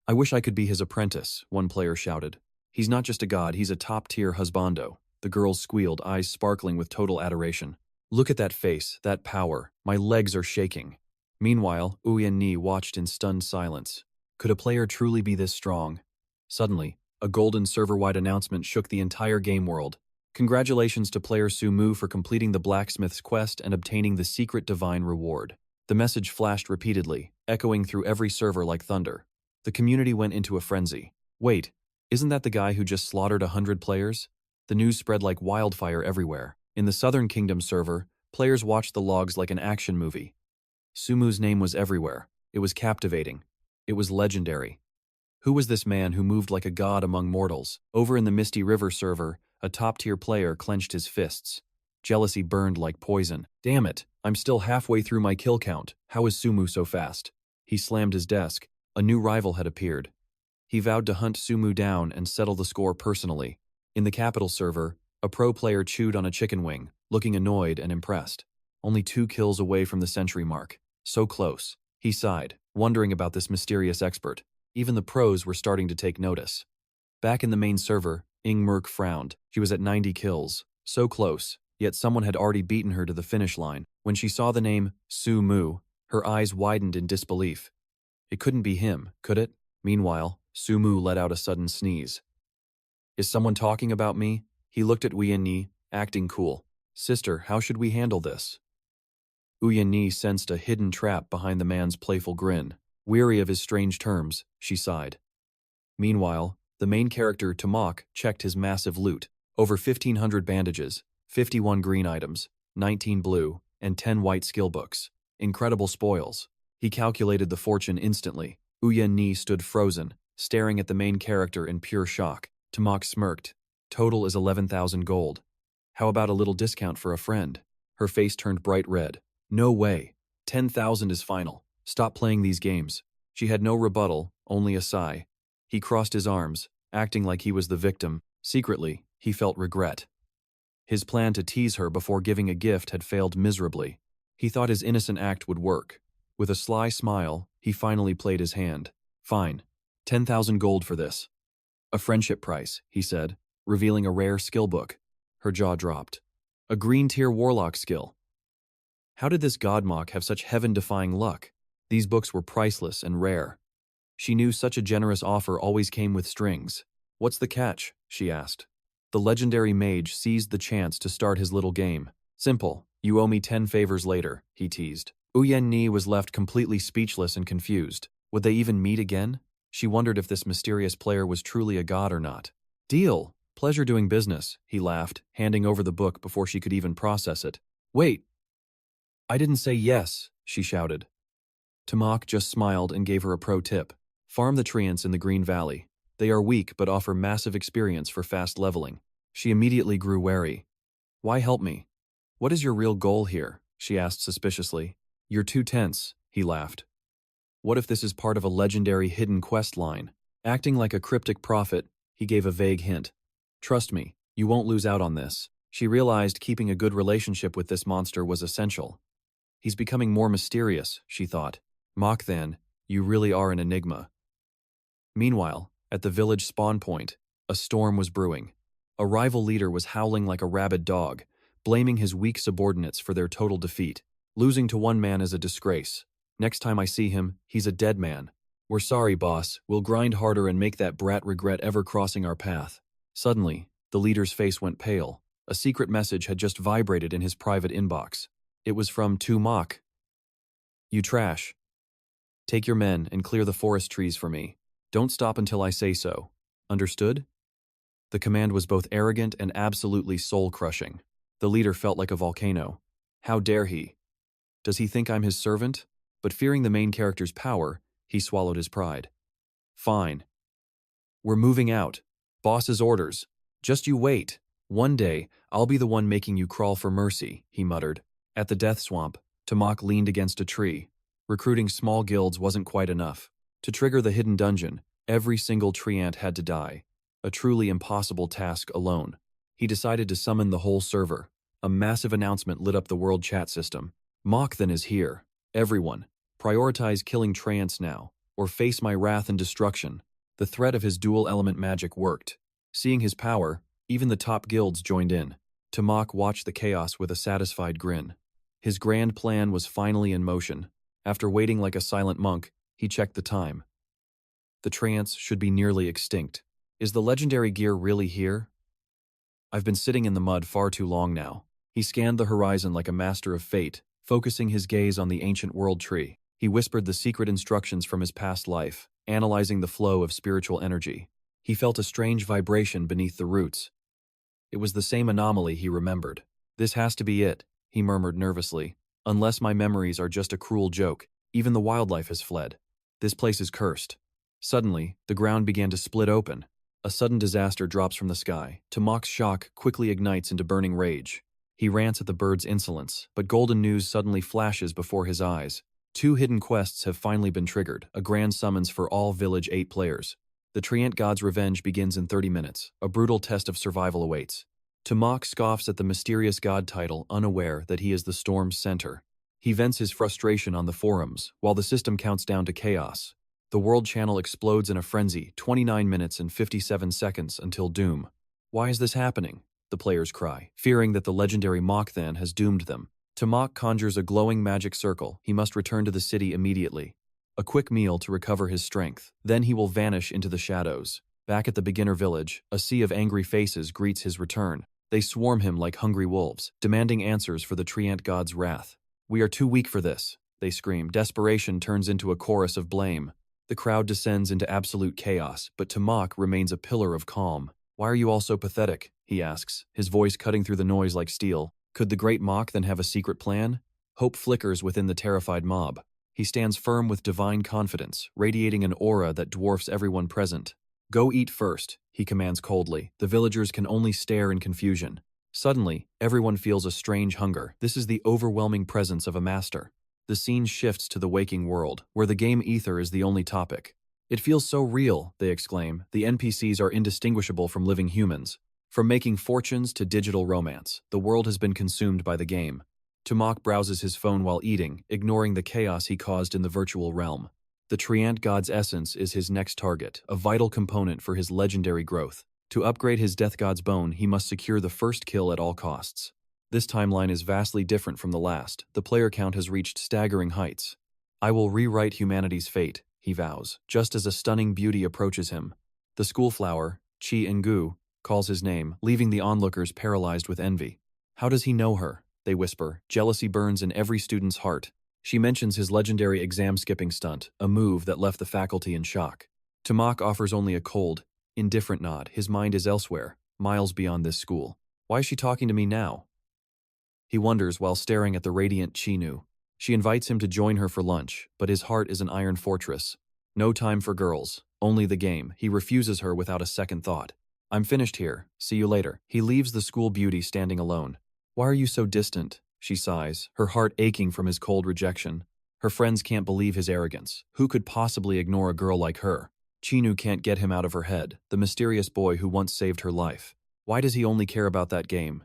I wish I could be his apprentice, one player shouted. He's not just a god, he's a top-tier husbando. The girls squealed, eyes sparkling with total adoration. Look at that face, that power. My legs are shaking. Meanwhile, 𝒂𝒈 watched in stunned silence. Could a player truly be this strong? Suddenly, a golden server-wide announcement shook the entire game world. Congratulations to player Sumu for completing the blacksmith's quest and obtaining the secret divine reward. The message flashed repeatedly, echoing through every server like thunder. The community went into a frenzy. Wait, isn't that the guy who just slaughtered 100 players? The news spread like wildfire everywhere. In the Southern Kingdom server, players watched the logs like an action movie. Sumu's name was everywhere. It was captivating. It was legendary. Who was this man who moved like a god among mortals? Over in the Misty River server, a top-tier player clenched his fists. Jealousy burned like poison. Damn it, I'm still halfway through my kill count. How is Sumu so fast? He slammed his desk. A new rival had appeared. He vowed to hunt Sumu down and settle the score personally. In the capital server, a pro player chewed on a chicken wing, looking annoyed and impressed. Only 2 kills away from the century mark. So close. He sighed, wondering about this mysterious expert. Even the pros were starting to take notice. Back in the main server, Merk frowned. She was at 90 kills. So close, yet someone had already beaten her to the finish line. When she saw the name Sumu, her eyes widened in disbelief. It couldn't be him, could it? Meanwhile, Sumu let out a sudden sneeze. Is someone talking about me? He looked at Uyenni, acting cool. Sister, how should we handle this? Uyenni sensed a hidden trap behind the man's playful grin. Weary of his strange terms, she sighed. Meanwhile, the main character, 𝒂𝒏𝒌, checked his massive loot. Over 1,500 bandages, 51 green items, 19 blue, and 10 white skill books. Incredible spoils. He calculated the fortune instantly. Uyenni stood frozen, staring at the main character in pure shock. 𝒂𝒏𝒌 smirked. Total is 11,000 gold. How about a little discount for a friend? Her face turned bright red. No way. 10,000 is final. Stop playing these games. She had no rebuttal, only a sigh. He crossed his arms, acting like he was the victim. Secretly, he felt regret. His plan to tease her before giving a gift had failed miserably. He thought his innocent act would work. With a sly smile, he finally played his hand. Fine. 10,000 gold for this. A friendship price, he said, revealing a rare skill book. Her jaw dropped. A green-tier warlock skill. How did this godmock have such heaven-defying luck? These books were priceless and rare. She knew such a generous offer always came with strings. What's the catch? She asked. The legendary mage seized the chance to start his little game. Simple. You owe me 10 favors later, he teased. Uyenni was left completely speechless and confused. Would they even meet again? She wondered if this mysterious player was truly a god or not. Deal. Pleasure doing business, he laughed, handing over the book before she could even process it. Wait. I didn't say yes, she shouted. 𝒂𝒏𝒌 just smiled and gave her a pro tip. Farm the treants in the Green Valley. They are weak but offer massive experience for fast leveling. She immediately grew wary. Why help me? What is your real goal here? She asked suspiciously. You're too tense, he laughed. What if this is part of a legendary hidden quest line? Acting like a cryptic prophet, he gave a vague hint. Trust me, you won't lose out on this. She realized keeping a good relationship with this monster was essential. He's becoming more mysterious, she thought. 𝒂𝒏𝒌 then, you really are an enigma. Meanwhile, at the village spawn point, a storm was brewing. A rival leader was howling like a rabid dog, blaming his weak subordinates for their total defeat. Losing to one man is a disgrace. Next time I see him, he's a dead man. We're sorry, boss. We'll grind harder and make that brat regret ever crossing our path. Suddenly, the leader's face went pale. A secret message had just vibrated in his private inbox. It was from 𝒂𝒏𝒌. You trash. Take your men and clear the forest trees for me. Don't stop until I say so. Understood? The command was both arrogant and absolutely soul-crushing. The leader felt like a volcano. How dare he? Does he think I'm his servant? But fearing the main character's power, he swallowed his pride. Fine. We're moving out. Boss's orders. Just you wait. One day, I'll be the one making you crawl for mercy, he muttered. At the death swamp, 𝒂𝒏𝒌 leaned against a tree. Recruiting small guilds wasn't quite enough. To trigger the hidden dungeon, every single treant had to die. A truly impossible task alone. He decided to summon the whole server. A massive announcement lit up the world chat system. 𝒂𝒏𝒌 then is here. Everyone, prioritize killing treants now, or face my wrath and destruction. The threat of his dual-element magic worked. Seeing his power, even the top guilds joined in. 𝒂𝒏𝒌 watched the chaos with a satisfied grin. His grand plan was finally in motion. After waiting like a silent monk, he checked the time. The treants should be nearly extinct. Is the legendary gear really here? I've been sitting in the mud far too long now. He scanned the horizon like a master of fate, focusing his gaze on the ancient world tree. He whispered the secret instructions from his past life, analyzing the flow of spiritual energy. He felt a strange vibration beneath the roots. It was the same anomaly he remembered. This has to be it, he murmured nervously. Unless my memories are just a cruel joke, even the wildlife has fled. This place is cursed. Suddenly, the ground began to split open. A sudden disaster drops from the sky. 𝒂𝒏𝒌's shock quickly ignites into burning rage. He rants at the bird's insolence, but golden news suddenly flashes before his eyes. 2 hidden quests have finally been triggered, a grand summons for all Village 8 players. The Treant God's revenge begins in 30 minutes. A brutal test of survival awaits. 𝒂𝒏𝒌 scoffs at the mysterious god title, unaware that he is the storm's center. He vents his frustration on the forums, while the system counts down to chaos. The world channel explodes in a frenzy, 29 minutes and 57 seconds until doom. Why is this happening? The players cry, fearing that the legendary 𝒂𝒒𝒏𝒌 has doomed them. 𝒂𝒏𝒌 conjures a glowing magic circle. He must return to the city immediately. A quick meal to recover his strength. Then he will vanish into the shadows. Back at the beginner village, a sea of angry faces greets his return. They swarm him like hungry wolves, demanding answers for the Treant God's wrath. "We are too weak for this," they scream. Desperation turns into a chorus of blame. The crowd descends into absolute chaos, but 𝒂𝒏𝒌 remains a pillar of calm. "Why are you all so pathetic?" he asks, his voice cutting through the noise like steel. Could the great 𝒂𝒒𝒏 then have a secret plan? Hope flickers within the terrified mob. He stands firm with divine confidence, radiating an aura that dwarfs everyone present. "Go eat first," he commands coldly. The villagers can only stare in confusion. Suddenly, everyone feels a strange hunger. This is the overwhelming presence of a master. The scene shifts to the waking world, where the game ether is the only topic. "It feels so real," they exclaim. The NPCs are indistinguishable from living humans. From making fortunes to digital romance, the world has been consumed by the game. 𝒂𝒏𝒌 browses his phone while eating, ignoring the chaos he caused in the virtual realm. The Treant God's essence is his next target, a vital component for his legendary growth. To upgrade his Death God's bone, he must secure the first kill at all costs. This timeline is vastly different from the last. The player count has reached staggering heights. "I will rewrite humanity's fate," he vows, just as a stunning beauty approaches him. The schoolflower, 𝒌 calls his name, leaving the onlookers paralyzed with envy. "How does he know her?" they whisper. Jealousy burns in every student's heart. She mentions his legendary exam-skipping stunt, a move that left the faculty in shock. 𝒂𝒏𝒌 offers only a cold, indifferent nod. His mind is elsewhere, miles beyond this school. "Why is she talking to me now?" He wonders while staring at the radiant 𝒌. She invites him to join her for lunch, but his heart is an iron fortress. No time for girls, only the game. He refuses her without a second thought. "I'm finished here. See you later." He leaves the school beauty standing alone. "Why are you so distant?" she sighs, her heart aching from his cold rejection. Her friends can't believe his arrogance. Who could possibly ignore a girl like her? 𝒌 can't get him out of her head, the mysterious boy who once saved her life. Why does he only care about that game?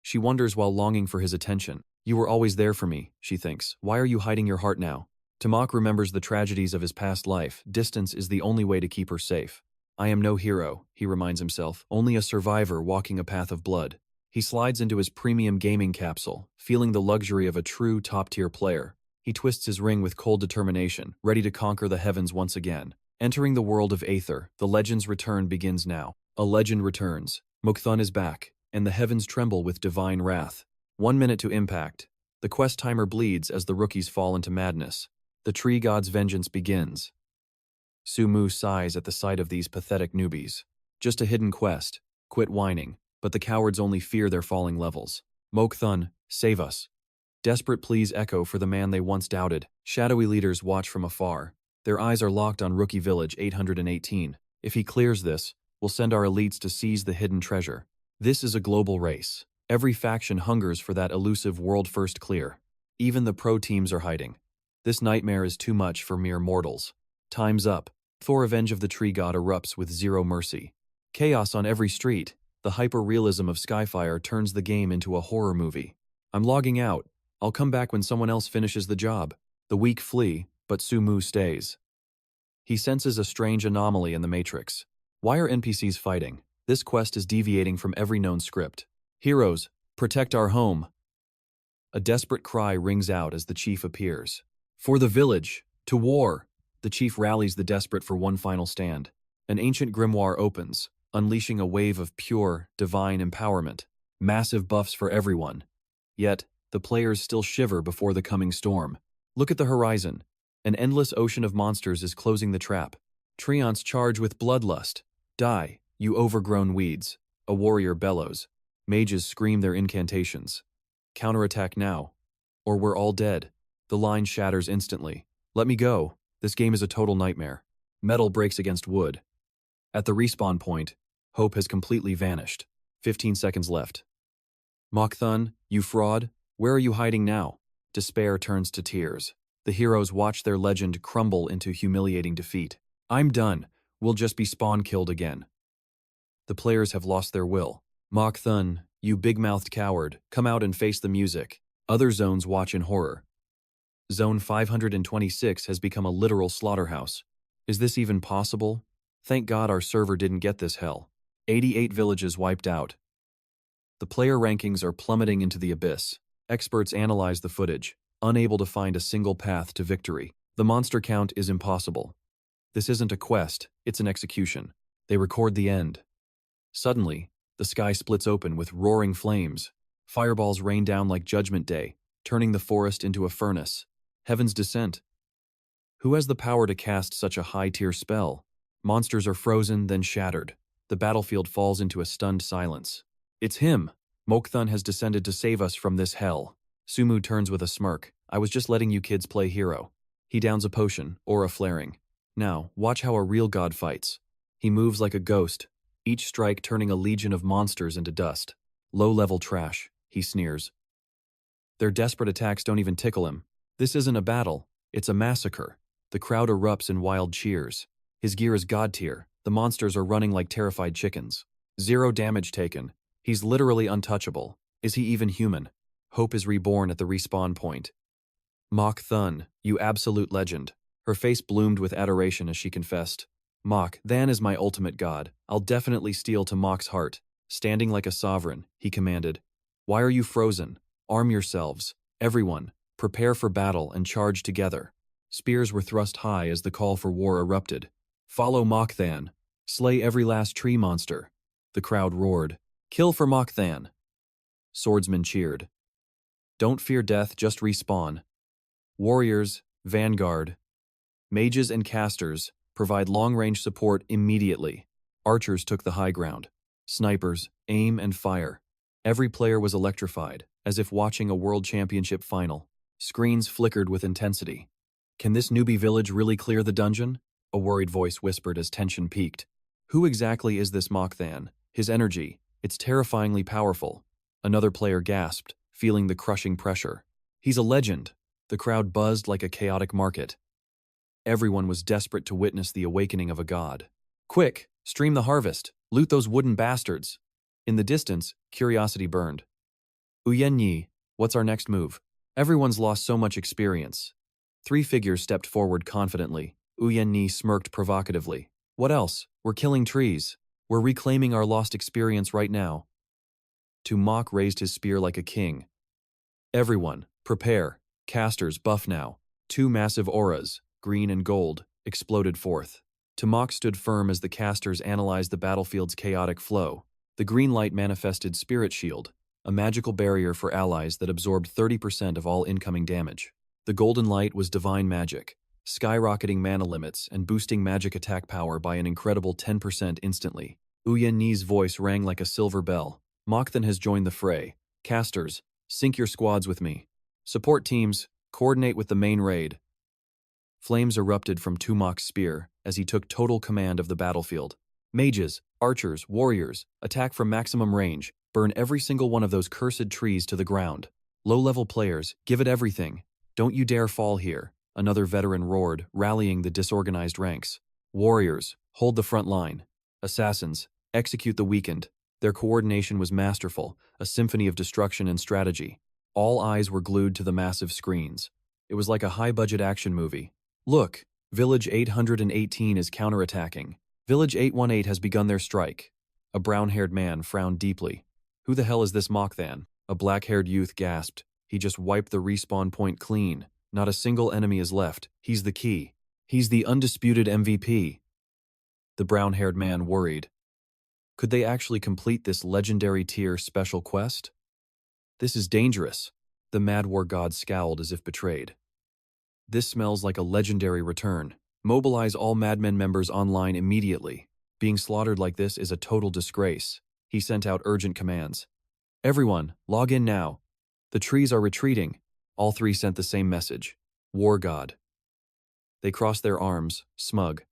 She wonders while longing for his attention. "You were always there for me," she thinks. "Why are you hiding your heart now?" 𝒂𝒏𝒌 remembers the tragedies of his past life. Distance is the only way to keep her safe. "I am no hero," he reminds himself, "only a survivor walking a path of blood." He slides into his premium gaming capsule, feeling the luxury of a true top-tier player. He twists his ring with cold determination, ready to conquer the heavens once again. Entering the world of Aether, the legend's return begins now. A legend returns. 𝒂𝒏𝒌 is back, and the heavens tremble with divine wrath. 1 minute to impact. The quest timer bleeds as the rookies fall into madness. The tree god's vengeance begins. 𝒂𝒏𝒌 sighs at the sight of these pathetic newbies. Just a hidden quest. Quit whining. But the cowards only fear their falling levels. 𝒂𝒏𝒌, save us. Desperate pleas echo for the man they once doubted. Shadowy leaders watch from afar. Their eyes are locked on Rookie Village 818. If he clears this, we'll send our elites to seize the hidden treasure. This is a global race. Every faction hungers for that elusive world-first clear. Even the pro teams are hiding. This nightmare is too much for mere mortals. Time's up. Thor Revenge of the Tree God erupts with zero mercy. Chaos on every street. The hyper-realism of Skyfire turns the game into a horror movie. "I'm logging out. I'll come back when someone else finishes the job." The weak flee, but 𝒂𝒏𝒌 stays. He senses a strange anomaly in the Matrix. Why are NPCs fighting? This quest is deviating from every known script. "Heroes, protect our home." A desperate cry rings out as the chief appears. "For the village! To war!" The chief rallies the desperate for one final stand. An ancient grimoire opens, unleashing a wave of pure, divine empowerment. Massive buffs for everyone. Yet, the players still shiver before the coming storm. Look at the horizon. An endless ocean of monsters is closing the trap. Treants charge with bloodlust. "Die, you overgrown weeds." A warrior bellows. Mages scream their incantations. "Counterattack now, or we're all dead." The line shatters instantly. "Let me go. This game is a total nightmare." Metal breaks against wood. At the respawn point, hope has completely vanished. 15 seconds left. 𝒂𝒏𝒌, you fraud, where are you hiding now? Despair turns to tears. The heroes watch their legend crumble into humiliating defeat. "I'm done. We'll just be spawn-killed again. The players have lost their will. 𝒂𝒈, you big-mouthed coward, come out and face the music. Other zones watch in horror. Zone 526 has become a literal slaughterhouse. Is this even possible? Thank God our server didn't get this hell. 88 villages wiped out. The player rankings are plummeting into the abyss. Experts analyze the footage, unable to find a single path to victory. The monster count is impossible. This isn't a quest, it's an execution. They record the end. Suddenly, the sky splits open with roaring flames. Fireballs rain down like Judgment Day, turning the forest into a furnace. Heaven's descent. Who has the power to cast such a high-tier spell? Monsters are frozen, then shattered. The battlefield falls into a stunned silence. It's him! 𝒂𝒈 has descended to save us from this hell. Sumu turns with a smirk. I was just letting you kids play hero. He downs a potion, aura flaring. Now, watch how a real god fights. He moves like a ghost, each strike turning a legion of monsters into dust. Low-level trash, he sneers. Their desperate attacks don't even tickle him. This isn't a battle, it's a massacre. The crowd erupts in wild cheers. His gear is god tier. The monsters are running like terrified chickens. 0 damage taken. He's literally untouchable. Is he even human? Hope is reborn at the respawn point. 𝒂𝒈, you absolute legend. Her face bloomed with adoration as she confessed. 𝒂𝒈 is my ultimate god. I'll definitely steal to 𝒂𝒈's heart. Standing like a sovereign, he commanded. Why are you frozen? Arm yourselves. Everyone, prepare for battle and charge together. Spears were thrust high as the call for war erupted. Follow 𝒂𝒈. Slay every last tree monster. The crowd roared. Kill for 𝒂𝒈. Swordsmen cheered. Don't fear death, just respawn. Warriors, vanguard. Mages and casters provide long-range support immediately. Archers took the high ground. Snipers, aim and fire. Every player was electrified, as if watching a world championship final. Screens flickered with intensity. Can this newbie village really clear the dungeon? A worried voice whispered as tension peaked. Who exactly is this 𝒂𝒈? His energy, it's terrifyingly powerful. Another player gasped, feeling the crushing pressure. He's a legend. The crowd buzzed like a chaotic market. Everyone was desperate to witness the awakening of a god. Quick, stream the harvest. Loot those wooden bastards. In the distance, curiosity burned. 𝒂𝒈, what's our next move? Everyone's lost so much experience. 3 figures stepped forward confidently. 𝒂𝒈 smirked provocatively. What else? We're killing trees. We're reclaiming our lost experience right now. 𝒂𝒈 raised his spear like a king. Everyone, prepare. Casters, buff now. 2 massive auras, green and gold, exploded forth. 𝒂𝒈 stood firm as the casters analyzed the battlefield's chaotic flow. The green light manifested Spirit Shield, a magical barrier for allies that absorbed 30% of all incoming damage. The golden light was divine magic, skyrocketing mana limits and boosting magic attack power by an incredible 10% instantly. 𝒂𝒈's voice rang like a silver bell. 𝒂𝒈 has joined the fray. Casters, sync your squads with me. Support teams, coordinate with the main raid. Flames erupted from 𝒂𝒈's spear as he took total command of the battlefield. Mages, archers, warriors, attack from maximum range, burn every single one of those cursed trees to the ground. Low-level players, give it everything. Don't you dare fall here, another veteran roared, rallying the disorganized ranks. Warriors, hold the front line. Assassins, execute the weakened. Their coordination was masterful, a symphony of destruction and strategy. All eyes were glued to the massive screens. It was like a high-budget action movie. Look, Village 818 is counterattacking. Village 818 has begun their strike. A brown-haired man frowned deeply. Who the hell is this 𝒂𝒈? A black-haired youth gasped. He just wiped the respawn point clean. Not a single enemy is left. He's the key. He's the undisputed MVP. The brown-haired man worried. Could they actually complete this legendary tier special quest? This is dangerous. The Mad War god scowled as if betrayed. This smells like a legendary return. Mobilize all Madmen members online immediately. Being slaughtered like this is a total disgrace. He sent out urgent commands. Everyone, log in now. The trees are retreating. All 3 sent the same message. War god. They crossed their arms, smug.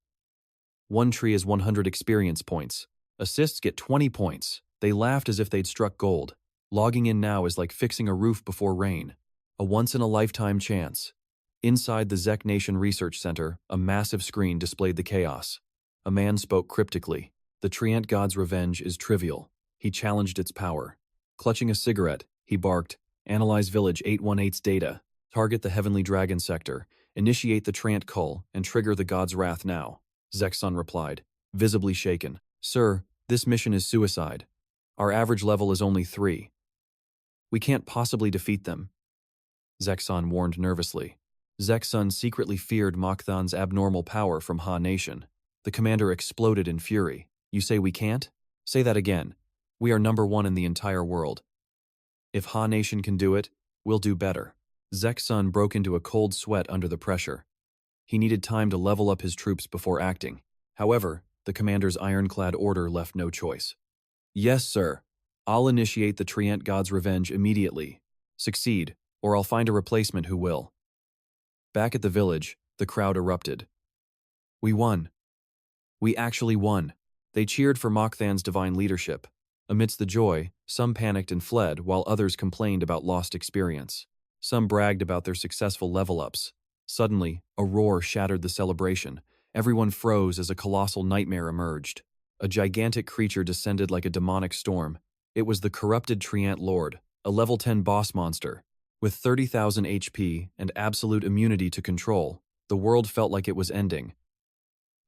1 tree is 100 experience points. Assists get 20 points. They laughed as if they'd struck gold. Logging in now is like fixing a roof before rain. A once-in-a-lifetime chance. Inside the Zek Nation Research Center, a massive screen displayed the chaos. A man spoke cryptically. The Treant God's revenge is trivial. He challenged its power. Clutching a cigarette, he barked, "Analyze Village 818's data. Target the Heavenly Dragon sector. Initiate the Treant Cull and trigger the God's wrath now." 𝒂𝒒 replied, visibly shaken. "Sir, this mission is suicide. Our average level is only 3. We can't possibly defeat them," 𝒂𝒒 warned nervously. 𝒂𝒒 secretly feared Mok'Than's abnormal power from Ha Nation. The commander exploded in fury. "You say we can't? Say that again. We are #1 in the entire world. If Ha Nation can do it, we'll do better." �9 broke into a cold sweat under the pressure. He needed time to level up his troops before acting. However, the commander's ironclad order left no choice. "Yes, sir. I'll initiate the Treant God's revenge immediately. Succeed, or I'll find a replacement who will." Back at the village, the crowd erupted. "We won. We actually won." They cheered for Mok'Than's divine leadership. Amidst the joy, some panicked and fled, while others complained about lost experience. Some bragged about their successful level-ups. Suddenly, a roar shattered the celebration. Everyone froze as a colossal nightmare emerged. A gigantic creature descended like a demonic storm. It was the corrupted Treant Lord, a level 10 boss monster. With 30,000 HP and absolute immunity to control, the world felt like it was ending.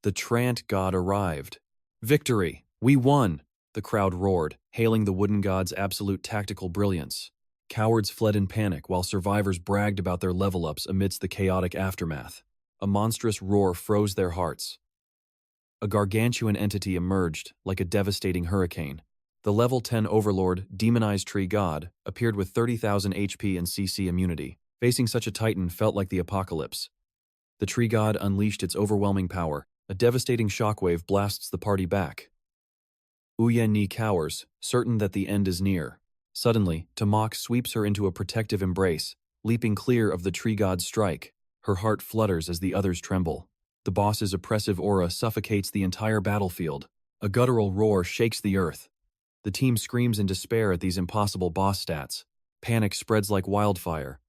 The Treant God arrived. "Victory! We won!" The crowd roared, hailing the wooden god's absolute tactical brilliance. Cowards fled in panic while survivors bragged about their level-ups amidst the chaotic aftermath. A monstrous roar froze their hearts. A gargantuan entity emerged, like a devastating hurricane. The level 10 overlord, demonized tree god, appeared with 30,000 HP and CC immunity. Facing such a titan felt like the apocalypse. The tree god unleashed its overwhelming power. A devastating shockwave blasts the party back. Yen cowers, certain that the end is near. Suddenly, 𝒂𝒏 sweeps her into a protective embrace, leaping clear of the tree god's strike. Her heart flutters as the others tremble. The boss's oppressive aura suffocates the entire battlefield. A guttural roar shakes the earth. The team screams in despair at these impossible boss stats. Panic spreads like wildfire.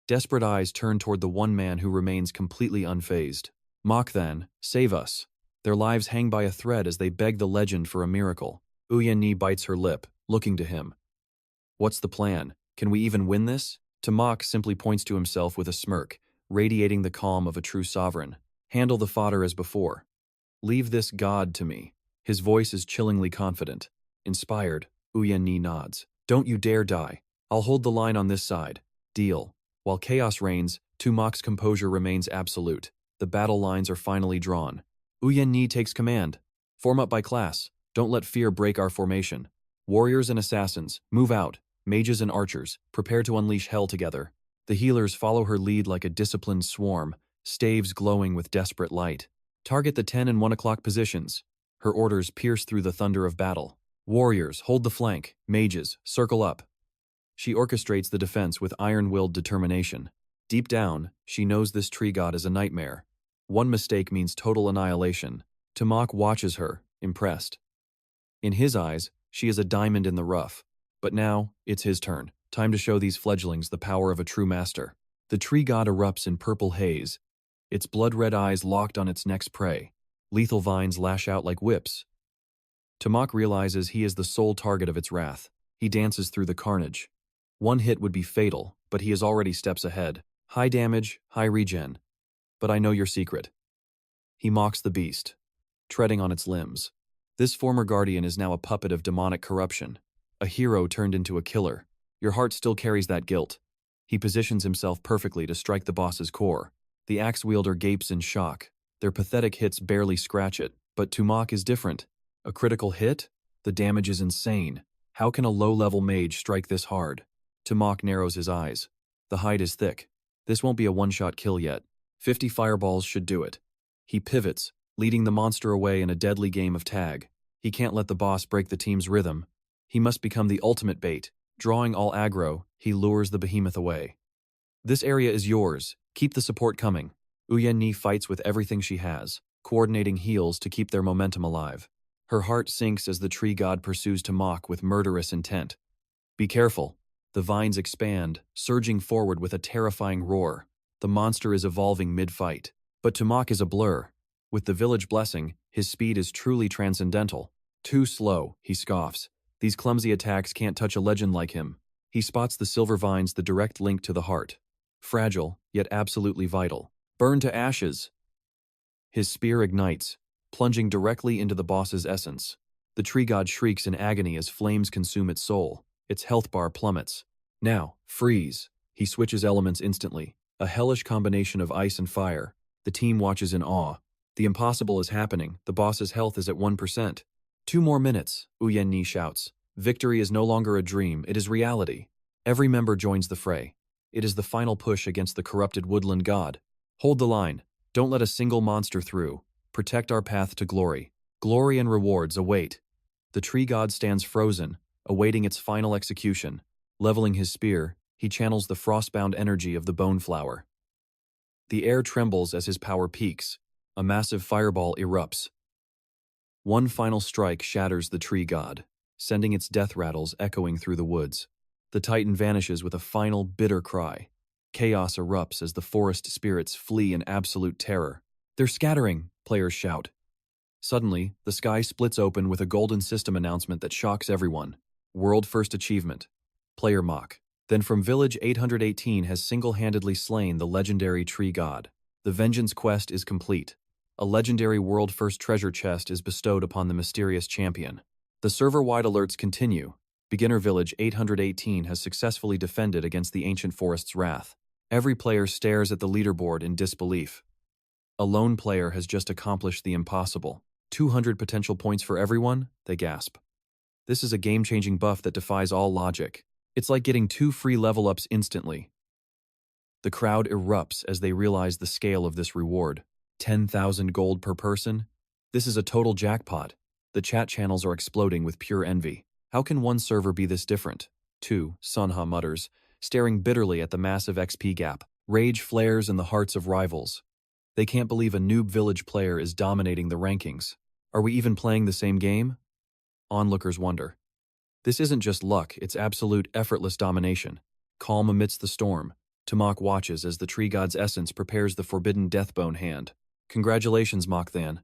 Desperate eyes turn toward the one man who remains completely unfazed. "Mok'Than, save us." Their lives hang by a thread as they beg the legend for a miracle. Yen bites her lip, looking to him. "What's the plan? Can we even win this?" 𝒂𝒏 simply points to himself with a smirk, radiating the calm of a true sovereign. "Handle the fodder as before. Leave this god to me." His voice is chillingly confident. Inspired, Yen nods. "Don't you dare die. I'll hold the line on this side. Deal." While chaos reigns, 𝒂𝒏's composure remains absolute. The battle lines are finally drawn. Yen takes command. "Form up by class. Don't let fear break our formation. Warriors and assassins, move out. Mages and archers, prepare to unleash hell together." The healers follow her lead like a disciplined swarm, staves glowing with desperate light. "Target the 10 and 1 o'clock positions." Her orders pierce through the thunder of battle. "Warriors, hold the flank. Mages, circle up." She orchestrates the defense with iron-willed determination. Deep down, she knows this tree god is a nightmare. One mistake means total annihilation. 𝒂𝒏 watches her, impressed. In his eyes, she is a diamond in the rough. But now, it's his turn. Time to show these fledglings the power of a true master. The tree god erupts in purple haze, its blood-red eyes locked on its next prey. Lethal vines lash out like whips. 𝒂𝒏 realizes he is the sole target of its wrath. He dances through the carnage. One hit would be fatal, but he is already steps ahead. "High damage, high regen. But I know your secret." He mocks the beast, treading on its limbs. This former guardian is now a puppet of demonic corruption. A hero turned into a killer. Your heart still carries that guilt. He positions himself perfectly to strike the boss's core. The axe wielder gapes in shock. Their pathetic hits barely scratch it, but 𝒂𝒏 is different. A critical hit? The damage is insane. How can a low-level mage strike this hard? 𝒂𝒏 narrows his eyes. The hide is thick. This won't be a one-shot kill yet. 50 fireballs should do it. He pivots, leading the monster away in a deadly game of tag. He can't let the boss break the team's rhythm. He must become the ultimate bait. Drawing all aggro, he lures the behemoth away. "This area is yours. Keep the support coming." Yen fights with everything she has, coordinating heals to keep their momentum alive. Her heart sinks as the tree god pursues 𝒂𝒏 with murderous intent. "Be careful." The vines expand, surging forward with a terrifying roar. The monster is evolving mid-fight. But 𝒂𝒏 is a blur. With the village blessing, his speed is truly transcendental. Too slow, he scoffs. These clumsy attacks can't touch a legend like him. He spots the silver vines, the direct link to the heart. Fragile, yet absolutely vital. Burn to ashes! His spear ignites, plunging directly into the boss's essence. The tree god shrieks in agony as flames consume its soul. Its health bar plummets. Now, freeze! He switches elements instantly. A hellish combination of ice and fire. The team watches in awe. The impossible is happening. The boss's health is at 1%. 2 more minutes, 𝑈𝒇𝒈 shouts. Victory is no longer a dream, it is reality. Every member joins the fray. It is the final push against the corrupted woodland god. Hold the line. Don't let a single monster through. Protect our path to glory. Glory and rewards await. The tree god stands frozen, awaiting its final execution. Leveling his spear, he channels the frostbound energy of the bone flower. The air trembles as his power peaks. A massive fireball erupts. One final strike shatters the tree god, sending its death rattles echoing through the woods. The titan vanishes with a final bitter cry. Chaos erupts as the forest spirits flee in absolute terror. They're scattering, players shout. Suddenly, the sky splits open with a golden system announcement that shocks everyone. World first achievement. Player mock. Then from Village 818 has single-handedly slain the legendary tree god. The vengeance quest is complete. A legendary world-first treasure chest is bestowed upon the mysterious champion. The server-wide alerts continue. Beginner Village 818 has successfully defended against the ancient forest's wrath. Every player stares at the leaderboard in disbelief. A lone player has just accomplished the impossible. 200 potential points for everyone? They gasp. This is a game-changing buff that defies all logic. It's like getting 2 free level-ups instantly. The crowd erupts as they realize the scale of this reward. 10,000 gold per person? This is a total jackpot. The chat channels are exploding with pure envy. How can one server be this different? 2, Sunha mutters, staring bitterly at the massive XP gap. Rage flares in the hearts of rivals. They can't believe a noob village player is dominating the rankings. Are we even playing the same game? Onlookers wonder. This isn't just luck, it's absolute effortless domination. Calm amidst the storm, 𝒂𝒏 watches as the tree god's essence prepares the forbidden deathbone hand. Congratulations, 𝒂𝒏.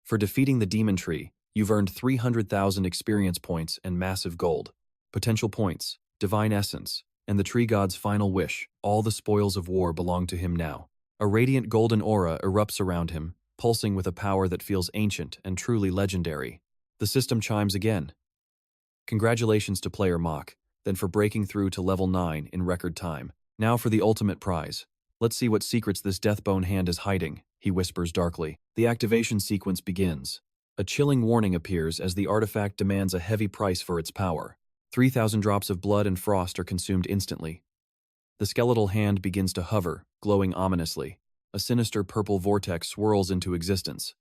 For defeating the demon tree, you've earned 300,000 experience points and massive gold. Potential points, divine essence, and the tree god's final wish. All the spoils of war belong to him now. A radiant golden aura erupts around him, pulsing with a power that feels ancient and truly legendary. The system chimes again. Congratulations to player 𝒂𝒏, then for breaking through to level 9 in record time. Now for the ultimate prize. Let's see what secrets this deathbone hand is hiding, he whispers darkly. The activation sequence begins. A chilling warning appears as the artifact demands a heavy price for its power. 3,000 drops of blood and frost are consumed instantly. The skeletal hand begins to hover, glowing ominously. A sinister purple vortex swirls into existence.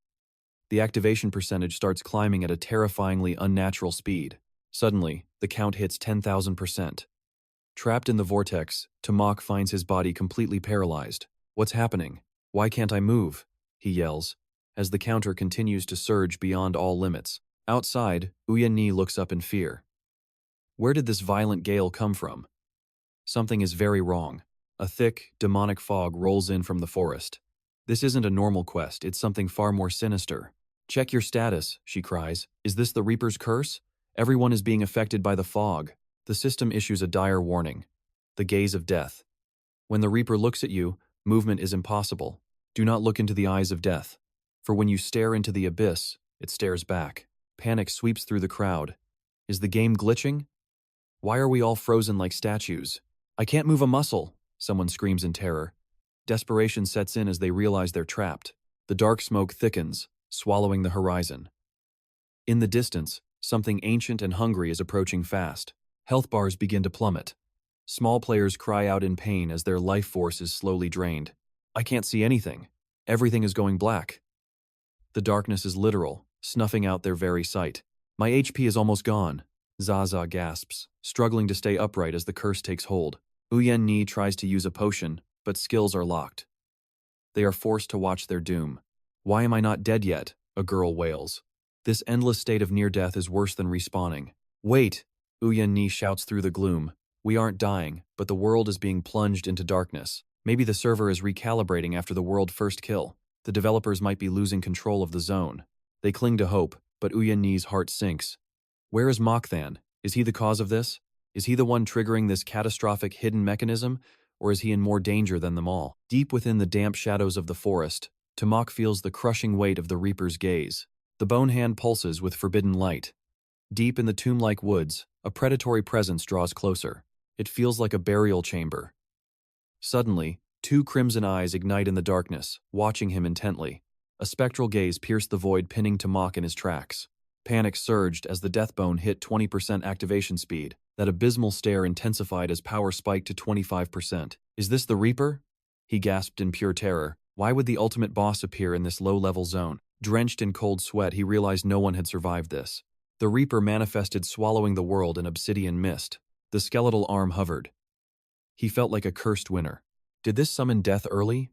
The activation percentage starts climbing at a terrifyingly unnatural speed. Suddenly, the count hits 10,000%. Trapped in the vortex, 𝒂𝒏 finds his body completely paralyzed. What's happening? Why can't I move? He yells, as the counter continues to surge beyond all limits. Outside, 𝒂𝒈 looks up in fear. Where did this violent gale come from? Something is very wrong. A thick, demonic fog rolls in from the forest. This isn't a normal quest, it's something far more sinister. Check your status, she cries. Is this the Reaper's curse? Everyone is being affected by the fog. The system issues a dire warning. The gaze of death. When the Reaper looks at you, movement is impossible. Do not look into the eyes of death. For when you stare into the abyss, it stares back. Panic sweeps through the crowd. Is the game glitching? Why are we all frozen like statues? I can't move a muscle, someone screams in terror. Desperation sets in as they realize they're trapped. The dark smoke thickens, swallowing the horizon. In the distance, something ancient and hungry is approaching fast. Health bars begin to plummet. Small players cry out in pain as their life force is slowly drained. I can't see anything. Everything is going black. The darkness is literal, snuffing out their very sight. My HP is almost gone. 𝒂𝒂 gasps, struggling to stay upright as the curse takes hold. 𝒂𝒈 tries to use a potion, but skills are locked. They are forced to watch their doom. Why am I not dead yet? A girl wails. This endless state of near-death is worse than respawning. Wait! 𝒂𝒈 shouts through the gloom. We aren't dying, but the world is being plunged into darkness. Maybe the server is recalibrating after the world first kill. The developers might be losing control of the zone. They cling to hope, but Uyenni's heart sinks. Where is Mok'Than? Is he the cause of this? Is he the one triggering this catastrophic hidden mechanism, or is he in more danger than them all? Deep within the damp shadows of the forest, Tamok feels the crushing weight of the Reaper's gaze. The bone hand pulses with forbidden light. Deep in the tomb-like woods, a predatory presence draws closer. It feels like a burial chamber. Suddenly, two crimson eyes ignite in the darkness, watching him intently. A spectral gaze pierced the void, pinning Tamok in his tracks. Panic surged as the Deathbone hit 20% activation speed. That abysmal stare intensified as power spiked to 25%. Is this the Reaper? He gasped in pure terror. Why would the ultimate boss appear in this low-level zone? Drenched in cold sweat, he realized no one had survived this. The Reaper manifested, swallowing the world in obsidian mist. The skeletal arm hovered. He felt like a cursed winner. Did this summon death early?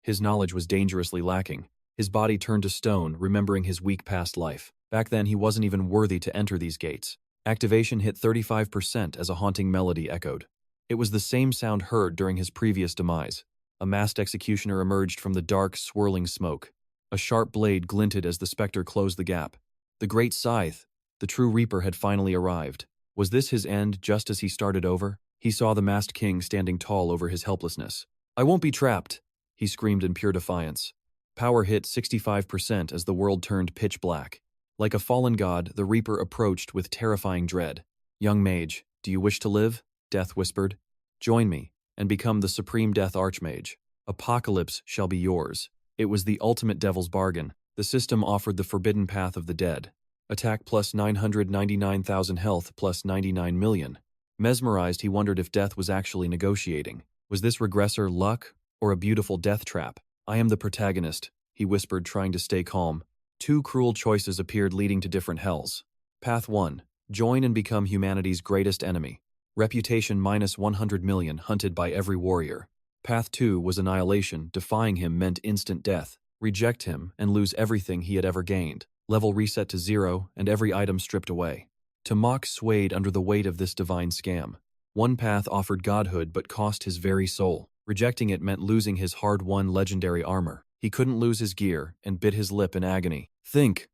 His knowledge was dangerously lacking. His body turned to stone, remembering his weak past life. Back then, he wasn't even worthy to enter these gates. Activation hit 35% as a haunting melody echoed. It was the same sound heard during his previous demise. A masked executioner emerged from the dark, swirling smoke. A sharp blade glinted as the specter closed the gap. The great scythe, the true Reaper, had finally arrived. Was this his end, just as he started over? He saw the masked king standing tall over his helplessness. "I won't be trapped," he screamed in pure defiance. Power hit 65% as the world turned pitch black. Like a fallen god, the Reaper approached with terrifying dread. "Young mage, do you wish to live?" Death whispered. "Join me, and become the supreme death archmage. Apocalypse shall be yours." It was the ultimate devil's bargain. The system offered the forbidden path of the dead. Attack plus 999,000 health plus 99 million. Mesmerized, he wondered if death was actually negotiating. Was this regressor luck, or a beautiful death trap? "I am the protagonist," he whispered, trying to stay calm. Two cruel choices appeared, leading to different hells. Path 1. Join and become humanity's greatest enemy. Reputation minus 100 million, hunted by every warrior. Path 2 was annihilation. Defying him meant instant death. Reject him and lose everything he had ever gained. Level reset to 0 and every item stripped away. Tamok swayed under the weight of this divine scam. One path offered godhood but cost his very soul. Rejecting it meant losing his hard-won legendary armor. He couldn't lose his gear and bit his lip in agony. "Think."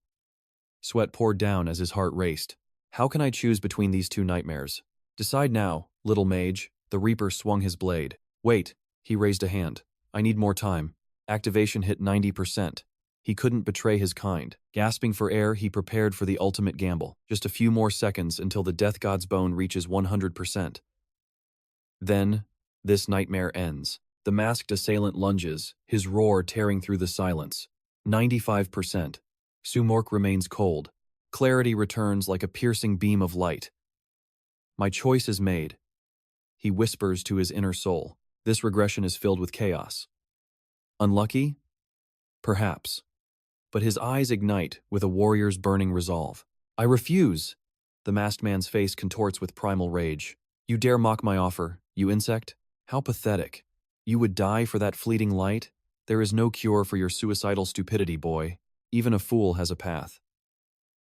Sweat poured down as his heart raced. "How can I choose between these two nightmares?" "Decide now, little mage." The Reaper swung his blade. "Wait." He raised a hand. "I need more time." Activation hit 90%. He couldn't betray his kind. Gasping for air, he prepared for the ultimate gamble. Just a few more seconds until the Death God's bone reaches 100%. Then, this nightmare ends. The masked assailant lunges, his roar tearing through the silence. 95%. Sumork remains cold. Clarity returns like a piercing beam of light. "My choice is made," he whispers to his inner soul. This regression is filled with chaos. Unlucky? Perhaps. But his eyes ignite with a warrior's burning resolve. "I refuse!" The masked man's face contorts with primal rage. "You dare mock my offer, you insect? How pathetic. You would die for that fleeting light? There is no cure for your suicidal stupidity, boy. Even a fool has a path.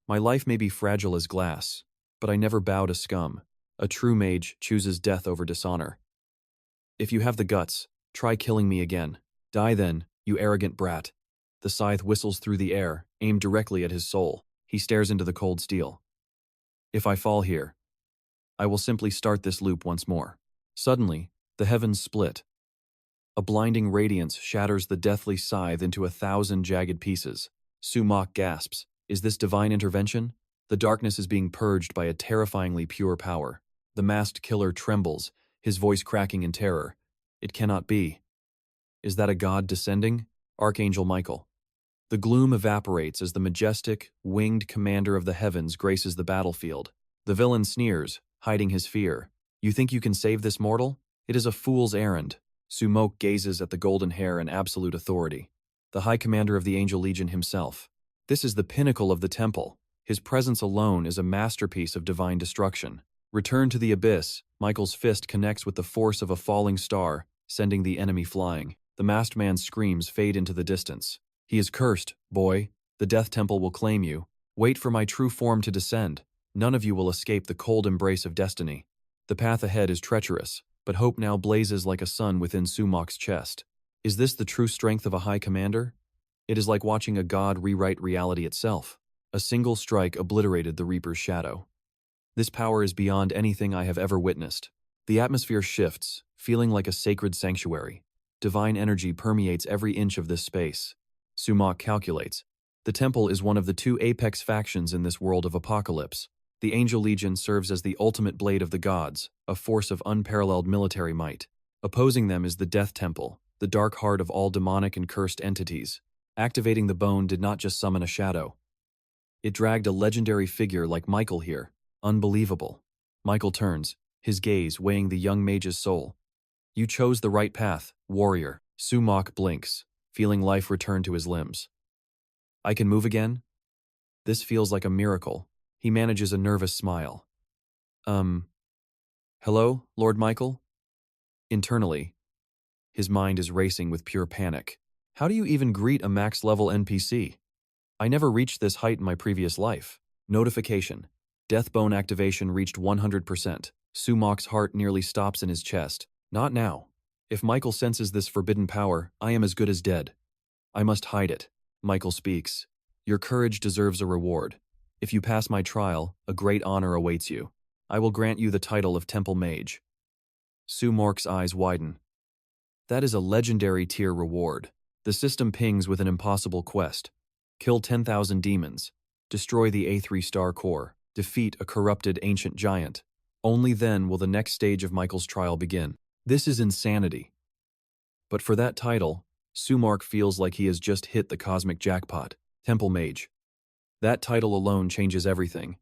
My life may be fragile as glass, but I never bow to scum. A true mage chooses death over dishonor. If you have the guts, try killing me again. Die then, you arrogant brat." The scythe whistles through the air, aimed directly at his soul. He stares into the cold steel. "If I fall here, I will simply start this loop once more." Suddenly, the heavens split. A blinding radiance shatters the deathly scythe into 1,000 jagged pieces. Sumok gasps. Is this divine intervention? The darkness is being purged by a terrifyingly pure power. The masked killer trembles, his voice cracking in terror. It cannot be. Is that a god descending? Archangel Michael. The gloom evaporates as the majestic, winged commander of the heavens graces the battlefield. The villain sneers, hiding his fear. "You think you can save this mortal? It is a fool's errand." Sumok gazes at the golden hair in absolute authority. The High Commander of the Angel Legion himself. This is the pinnacle of the temple. His presence alone is a masterpiece of divine destruction. Returned to the abyss, Michael's fist connects with the force of a falling star, sending the enemy flying. The masked man's screams fade into the distance. "He is cursed, boy. The Death Temple will claim you. Wait for my true form to descend. None of you will escape the cold embrace of destiny." The path ahead is treacherous, but hope now blazes like a sun within Sumok's chest. Is this the true strength of a High Commander? It is like watching a god rewrite reality itself. A single strike obliterated the Reaper's shadow. This power is beyond anything I have ever witnessed. The atmosphere shifts, feeling like a sacred sanctuary. Divine energy permeates every inch of this space. 𝒂𝒏𝒌 calculates. The temple is one of the two apex factions in this world of apocalypse. The Angel Legion serves as the ultimate blade of the gods, a force of unparalleled military might. Opposing them is the Death Temple, the dark heart of all demonic and cursed entities. Activating the bone did not just summon a shadow. It dragged a legendary figure like Michael here. Unbelievable. Michael turns, his gaze weighing the young mage's soul. You chose the right path, warrior. 𝒂𝒏𝒌 blinks, feeling life return to his limbs. I can move again? This feels like a miracle. He manages a nervous smile. Hello, Lord Michael? Internally, his mind is racing with pure panic. How do you even greet a max-level NPC? I never reached this height in my previous life. Notification. Death bone activation reached 100%. 𝒂𝒏𝒌's heart nearly stops in his chest. Not now. If Michael senses this forbidden power, I am as good as dead. I must hide it. Michael speaks. Your courage deserves a reward. If you pass my trial, a great honor awaits you. I will grant you the title of Temple Mage. 𝒂𝒏𝒌's eyes widen. That is a legendary tier reward. The system pings with an impossible quest. Kill 10,000 demons. Destroy the A3 star core. Defeat a corrupted ancient giant. Only then will the next stage of Michael's trial begin. This is insanity. But for that title, 𝒂𝒏𝒌 feels like he has just hit the cosmic jackpot. Temple Mage. That title alone changes everything.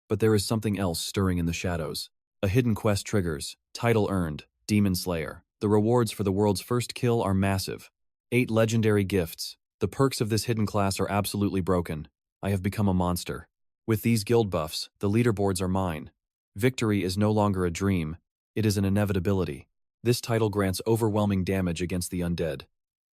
But there is something else stirring in the shadows. A hidden quest triggers. Title earned. Demon Slayer. The rewards for the world's first kill are massive. 8 legendary gifts. The perks of this hidden class are absolutely broken. I have become a monster. With these guild buffs, the leaderboards are mine. Victory is no longer a dream. It is an inevitability. This title grants overwhelming damage against the undead.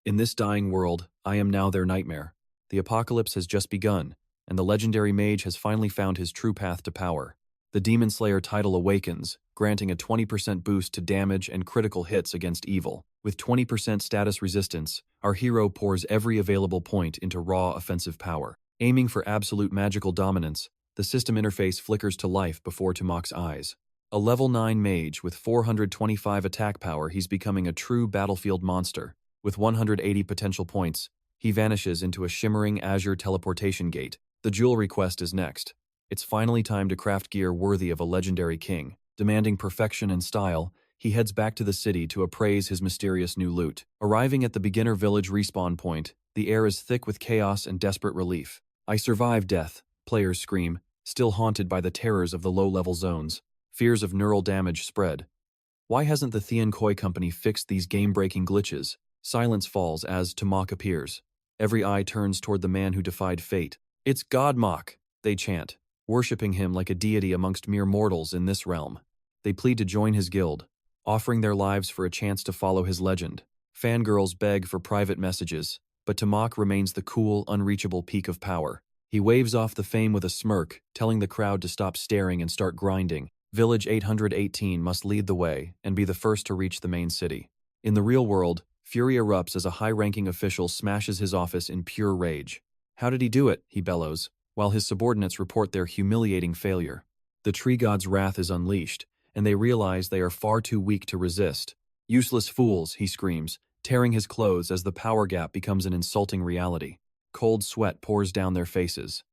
In this dying world, I am now their nightmare. The apocalypse has just begun, and the legendary mage has finally found his true path to power. The Demon Slayer title awakens, granting a 20% boost to damage and critical hits against evil. With 20% status resistance, our hero pours every available point into raw offensive power. Aiming for absolute magical dominance, the system interface flickers to life before 𝒂𝒏𝒌's eyes. A level 9 mage with 425 attack power, he's becoming a true battlefield monster. With 180 potential points, he vanishes into a shimmering azure teleportation gate. The jewelry quest is next. It's finally time to craft gear worthy of a legendary king. Demanding perfection and style, he heads back to the city to appraise his mysterious new loot. Arriving at the beginner village respawn point, the air is thick with chaos and desperate relief. I survive death, players scream, still haunted by the terrors of the low-level zones. Fears of neural damage spread. Why hasn't the 𝒂𝒏𝒌 company fixed these game-breaking glitches? Silence falls as 𝒂𝒏𝒌 appears. Every eye turns toward the man who defied fate. It's God Mach, they chant, worshipping him like a deity amongst mere mortals in this realm. They plead to join his guild, offering their lives for a chance to follow his legend. Fangirls beg for private messages, but 𝒂𝒏𝒌 remains the cool, unreachable peak of power. He waves off the fame with a smirk, telling the crowd to stop staring and start grinding. Village 818 must lead the way and be the first to reach the main city. In the real world, fury erupts as a high-ranking official smashes his office in pure rage. How did he do it? He bellows, while his subordinates report their humiliating failure. The tree god's wrath is unleashed, and they realize they are far too weak to resist. Useless fools, he screams, tearing his clothes as the power gap becomes an insulting reality. Cold sweat pours down their faces.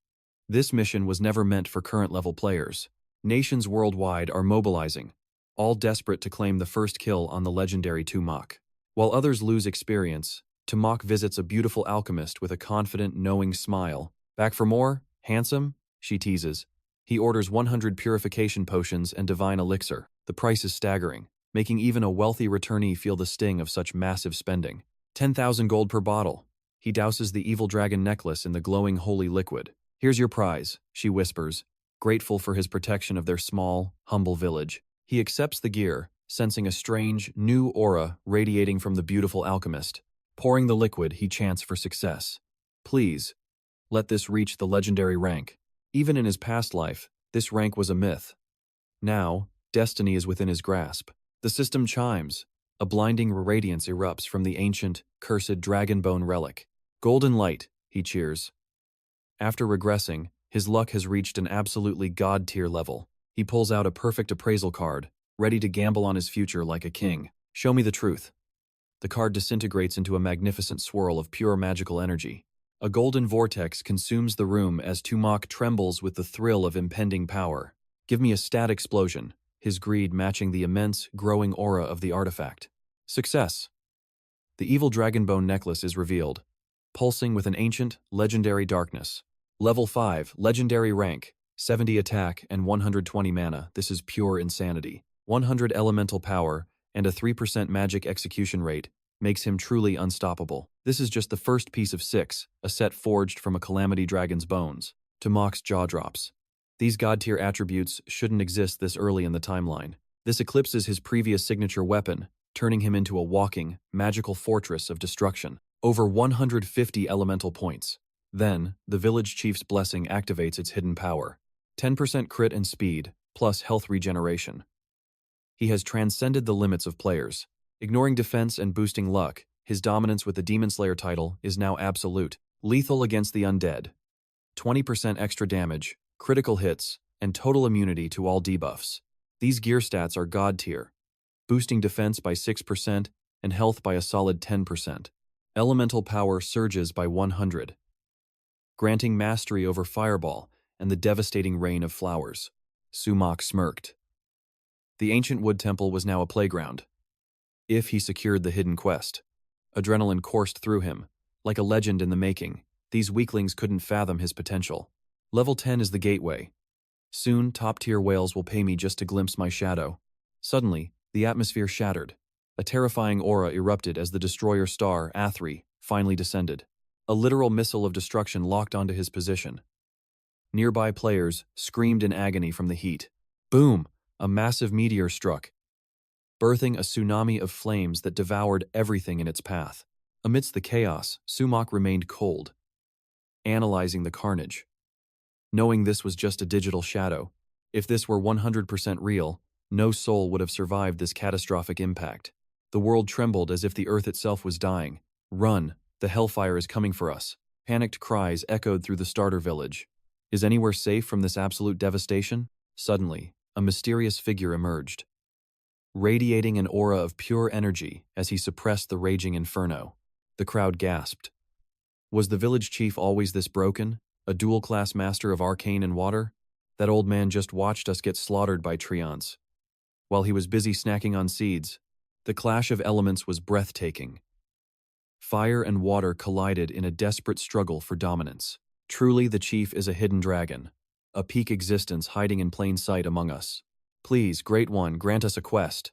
This mission was never meant for current-level players. Nations worldwide are mobilizing, all desperate to claim the first kill on the legendary 𝒂𝒏𝒌. While others lose experience, 𝒂𝒏𝒌 visits a beautiful alchemist with a confident, knowing smile. Back for more? Handsome? She teases. He orders 100 purification potions and divine elixir. The price is staggering, making even a wealthy returnee feel the sting of such massive spending. 10,000 gold per bottle. He douses the evil dragon necklace in the glowing holy liquid. Here's your prize, she whispers, grateful for his protection of their small, humble village. He accepts the gear, sensing a strange, new aura radiating from the beautiful alchemist. Pouring the liquid, he chants for success. Please, let this reach the legendary rank. Even in his past life, this rank was a myth. Now, destiny is within his grasp. The system chimes. A blinding radiance erupts from the ancient, cursed dragon bone relic. Golden light, he cheers. After regressing, his luck has reached an absolutely god-tier level. He pulls out a perfect appraisal card, ready to gamble on his future like a king. Show me the truth. The card disintegrates into a magnificent swirl of pure magical energy. A golden vortex consumes the room as 𝒂𝒏𝒌 trembles with the thrill of impending power. Give me a stat explosion, his greed matching the immense, growing aura of the artifact. Success! The evil dragonbone necklace is revealed, pulsing with an ancient, legendary darkness. Level 5, legendary rank, 70 attack and 120 mana. This is pure insanity. 100 elemental power and a 3% magic execution rate makes him truly unstoppable. This is just the first piece of 6, a set forged from a calamity dragon's bones. 𝒂𝒏𝒌's jaw drops. These god-tier attributes shouldn't exist this early in the timeline. This eclipses his previous signature weapon, turning him into a walking, magical fortress of destruction. Over 150 elemental points. Then, the village chief's blessing activates its hidden power. 10% crit and speed, plus health regeneration. He has transcended the limits of players. Ignoring defense and boosting luck, his dominance with the Demon Slayer title is now absolute. Lethal against the undead. 20% extra damage, critical hits, and total immunity to all debuffs. These gear stats are god tier, boosting defense by 6% and health by a solid 10%. Elemental power surges by 100, granting mastery over Fireball and the devastating rain of flowers. 𝒂𝒏𝒌 smirked. The ancient wood temple was now a playground. If he secured the hidden quest, adrenaline coursed through him. Like a legend in the making, these weaklings couldn't fathom his potential. Level 10 is the gateway. Soon, top-tier whales will pay me just to glimpse my shadow. Suddenly, the atmosphere shattered. A terrifying aura erupted as the destroyer star, 𝒂𝒂𝒏𝒌, finally descended. A literal missile of destruction locked onto his position. Nearby players screamed in agony from the heat. Boom! A massive meteor struck, birthing a tsunami of flames that devoured everything in its path. Amidst the chaos, 𝒂𝒏𝒌 remained cold, analyzing the carnage. Knowing this was just a digital shadow, if this were 100% real, no soul would have survived this catastrophic impact. The world trembled as if the earth itself was dying. Run, the hellfire is coming for us. Panicked cries echoed through the starter village. Is anywhere safe from this absolute devastation? Suddenly, a mysterious figure emerged, radiating an aura of pure energy as he suppressed the raging inferno. The crowd gasped. Was the village chief always this broken? A dual-class master of arcane and water? That old man just watched us get slaughtered by treants. While he was busy snacking on seeds, the clash of elements was breathtaking. Fire and water collided in a desperate struggle for dominance. Truly, the chief is a hidden dragon, a peak existence hiding in plain sight among us. Please, Great One, grant us a quest.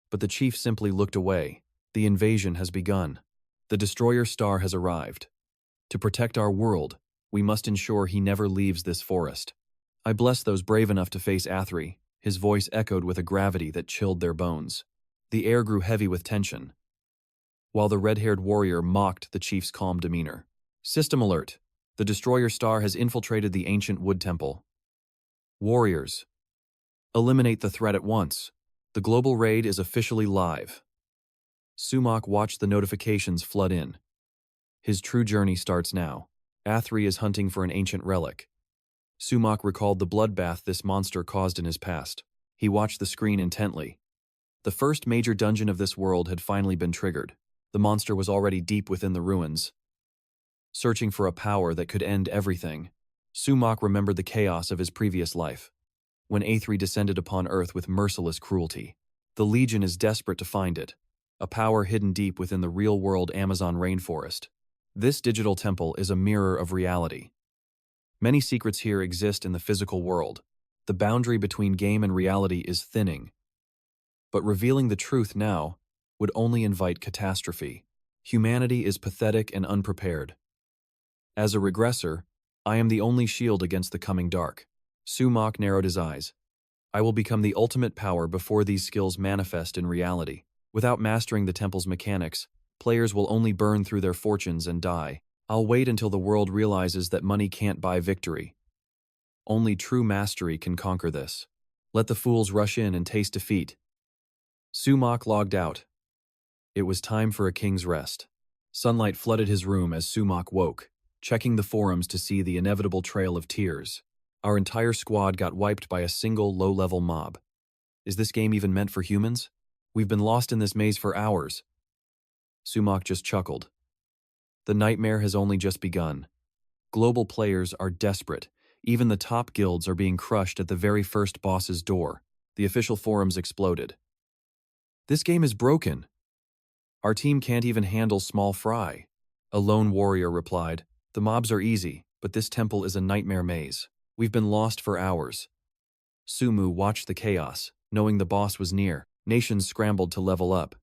But the chief simply looked away. The invasion has begun. The destroyer star has arrived. To protect our world, we must ensure he never leaves this forest. I bless those brave enough to face 𝒂𝒃𝒏𝒌. His voice echoed with a gravity that chilled their bones. The air grew heavy with tension, while the red-haired warrior mocked the chief's calm demeanor. System alert. The destroyer star has infiltrated the ancient wood temple. Warriors, eliminate the threat at once. The global raid is officially live. 𝒂𝒏𝒌 watched the notifications flood in. His true journey starts now. 𝒂𝒃𝒏𝒌 is hunting for an ancient relic. 𝒂𝒏𝒌 recalled the bloodbath this monster caused in his past. He watched the screen intently. The first major dungeon of this world had finally been triggered. The monster was already deep within the ruins, searching for a power that could end everything. 𝒂𝒏𝒌 remembered the chaos of his previous life, when 𝒂𝒃𝒏𝒌 descended upon Earth with merciless cruelty. The Legion is desperate to find it, a power hidden deep within the real-world Amazon rainforest. This digital temple is a mirror of reality. Many secrets here exist in the physical world. The boundary between game and reality is thinning. But revealing the truth now would only invite catastrophe. Humanity is pathetic and unprepared. As a regressor, I am the only shield against the coming dark. 𝒂𝒏𝒌 narrowed his eyes. I will become the ultimate power before these skills manifest in reality. Without mastering the temple's mechanics, players will only burn through their fortunes and die. I'll wait until the world realizes that money can't buy victory. Only true mastery can conquer this. Let the fools rush in and taste defeat. 𝒂𝒏𝒌 logged out. It was time for a king's rest. Sunlight flooded his room as Sumak woke, checking the forums to see the inevitable trail of tears. Our entire squad got wiped by a single low-level mob. Is this game even meant for humans? We've been lost in this maze for hours. Sumak just chuckled. The nightmare has only just begun. Global players are desperate. Even the top guilds are being crushed at the very first boss's door. The official forums exploded. This game is broken. Our team can't even handle small fry. A lone warrior replied, the mobs are easy, but this temple is a nightmare maze. We've been lost for hours. Sumu watched the chaos, knowing the boss was near. Nations scrambled to level up.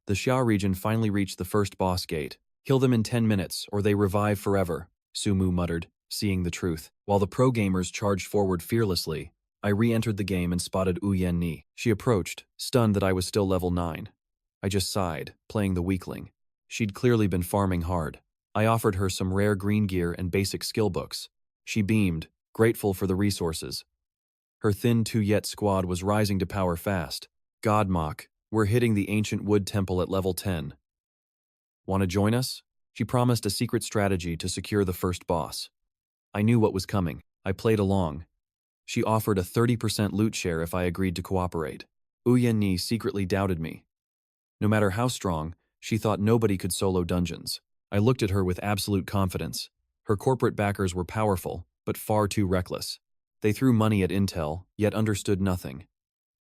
The Xiao region finally reached the first boss gate. Kill them in 10 minutes, or they revive forever, Sumu muttered, seeing the truth. While the pro gamers charged forward fearlessly, I re-entered the game and spotted Wu-Yen-Ni. She approached, stunned that I was still level 9. I just sighed, playing the weakling. She'd clearly been farming hard. I offered her some rare green gear and basic skill books. She beamed, grateful for the resources. Her thin Tu-Yet squad was rising to power fast. 𝒂𝒏𝒌, we're hitting the ancient wood temple at level 10. Want to join us? She promised a secret strategy to secure the first boss. I knew what was coming. I played along. She offered a 30% loot share if I agreed to cooperate. Wu-Yen-Ni secretly doubted me. No matter how strong, she thought nobody could solo dungeons. I looked at her with absolute confidence. Her corporate backers were powerful, but far too reckless. They threw money at intel, yet understood nothing.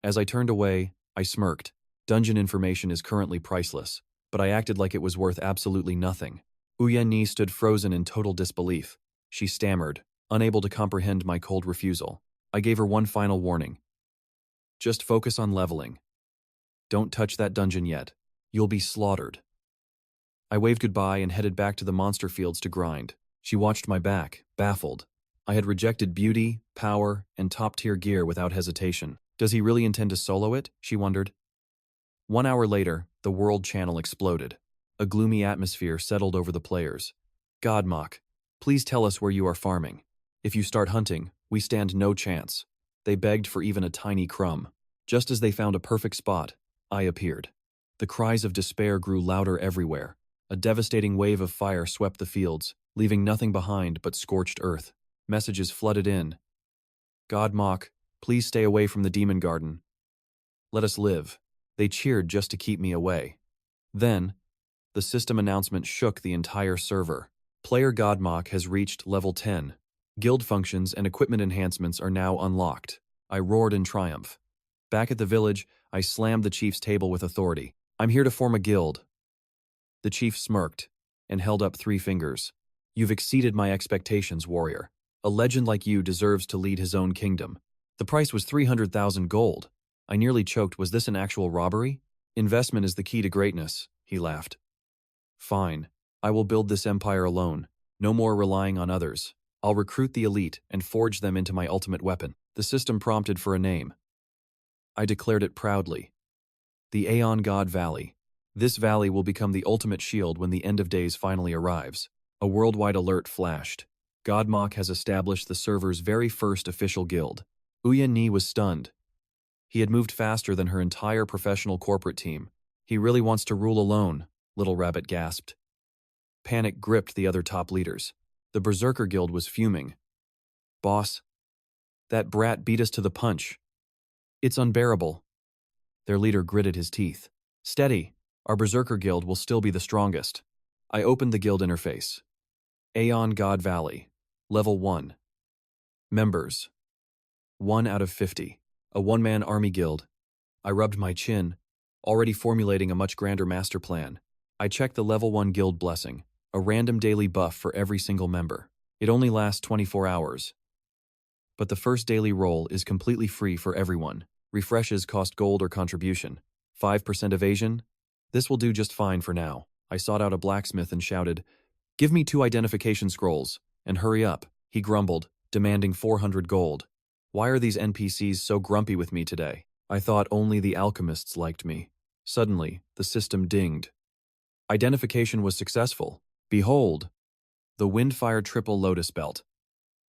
As I turned away, I smirked. Dungeon information is currently priceless, but I acted like it was worth absolutely nothing. Wu-Yen-Ni stood frozen in total disbelief. She stammered, unable to comprehend my cold refusal. I gave her one final warning. Just focus on leveling. Don't touch that dungeon yet. You'll be slaughtered. I waved goodbye and headed back to the monster fields to grind. She watched my back, baffled. I had rejected beauty, power, and top-tier gear without hesitation. Does he really intend to solo it? She wondered. 1 hour later, the world channel exploded. A gloomy atmosphere settled over the players. 𝒂𝒏𝒌, please tell us where you are farming. If you start hunting, we stand no chance. They begged for even a tiny crumb. Just as they found a perfect spot, I appeared. The cries of despair grew louder everywhere. A devastating wave of fire swept the fields, leaving nothing behind but scorched earth. Messages flooded in. 𝒂𝒏𝒌, please stay away from the demon garden. Let us live. They cheered just to keep me away. Then, the system announcement shook the entire server. Player 𝒂𝒏𝒌 has reached level 10. Guild functions and equipment enhancements are now unlocked. I roared in triumph. Back at the village, I slammed the chief's table with authority. I'm here to form a guild. The chief smirked and held up 3 fingers. You've exceeded my expectations, warrior. A legend like you deserves to lead his own kingdom. The price was 300,000 gold. I nearly choked. Was this an actual robbery? Investment is the key to greatness, he laughed. Fine. I will build this empire alone. No more relying on others. I'll recruit the elite and forge them into my ultimate weapon. The system prompted for a name. I declared it proudly. The Aeon God Valley. This valley will become the ultimate shield when the end of days finally arrives. A worldwide alert flashed. 𝒂𝒏𝒌 has established the server's very first official guild. Wu-Yen-Ni was stunned. He had moved faster than her entire professional corporate team. He really wants to rule alone, Little Rabbit gasped. Panic gripped the other top leaders. The Berserker Guild was fuming. Boss, that brat beat us to the punch. It's unbearable. Their leader gritted his teeth. Steady, our Berserker Guild will still be the strongest. I opened the guild interface. Aeon God Valley, level 1. Members, 1 out of 50. A one-man army guild. I rubbed my chin, already formulating a much grander master plan. I checked the level 1 guild blessing, a random daily buff for every single member. It only lasts 24 hours. But the first daily roll is completely free for everyone. Refreshes cost gold or contribution. 5% evasion? This will do just fine for now. I sought out a blacksmith and shouted, Give me 2 identification scrolls, and hurry up, he grumbled, demanding 400 gold. Why are these NPCs so grumpy with me today? I thought only the alchemists liked me. Suddenly, the system dinged. Identification was successful. Behold, the Windfire Triple Lotus Belt.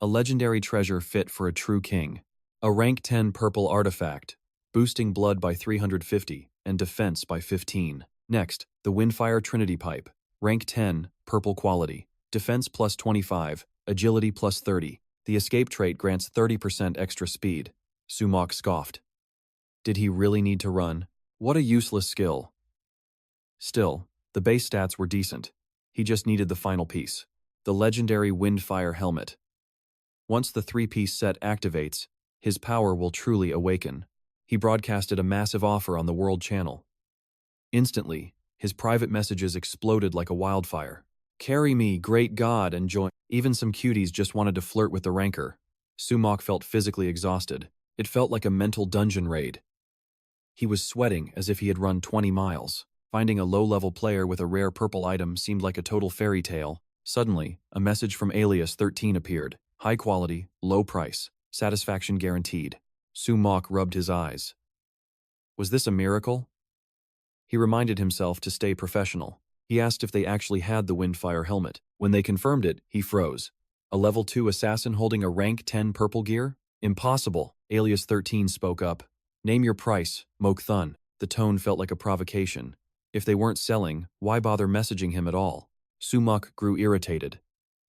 A legendary treasure fit for a true king. A rank 10 purple artifact, boosting blood by 350 and defense by 15. Next, the Windfire Trinity Pipe. Rank 10, purple quality. Defense plus 25, agility plus 30. The escape trait grants 30% extra speed. 𝒂𝒏𝒌 scoffed. Did he really need to run? What a useless skill. Still, the base stats were decent. He just needed the final piece. The legendary Windfire helmet. Once the 3-piece set activates, his power will truly awaken. He broadcasted a massive offer on the World Channel. Instantly, his private messages exploded like a wildfire. Carry me, great God, and join. Even some cuties just wanted to flirt with the ranker. 𝒂𝒏𝒌 felt physically exhausted. It felt like a mental dungeon raid. He was sweating as if he had run 20 miles. Finding a low-level player with a rare purple item seemed like a total fairy tale. Suddenly, a message from 𝑴𝒂𝒈 appeared. High quality, low price, satisfaction guaranteed. 𝒂𝒏𝒌 rubbed his eyes. Was this a miracle? He reminded himself to stay professional. He asked if they actually had the Windfire helmet. When they confirmed it, he froze. A level 2 assassin holding a rank 10 purple gear? Impossible. 𝒂𝒈 spoke up. Name your price, 𝒂𝒈. The tone felt like a provocation. If they weren't selling, why bother messaging him at all? 𝒂𝒏𝒌 grew irritated.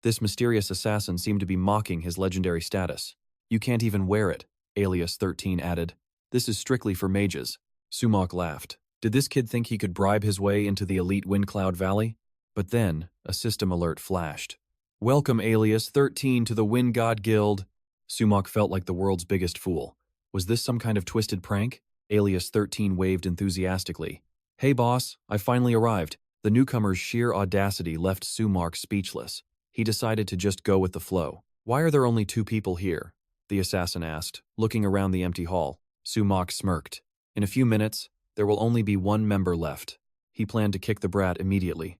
This mysterious assassin seemed to be mocking his legendary status. You can't even wear it, 𝒂𝒈 added. This is strictly for mages. 𝒂𝒏𝒌 laughed. Did this kid think he could bribe his way into the elite Windcloud Valley? But then, a system alert flashed. Welcome, 𝒂𝒈 to the Wind God Guild. 𝒂𝒏𝒌 felt like the world's biggest fool. Was this some kind of twisted prank? 𝒂𝒈 waved enthusiastically. Hey boss, I finally arrived. The newcomer's sheer audacity left 𝒂𝒏𝒌 speechless. He decided to just go with the flow. Why are there only 2 people here? The assassin asked, looking around the empty hall. 𝒂𝒏𝒌 smirked. In a few minutes, there will only be 1 member left. He planned to kick the brat immediately.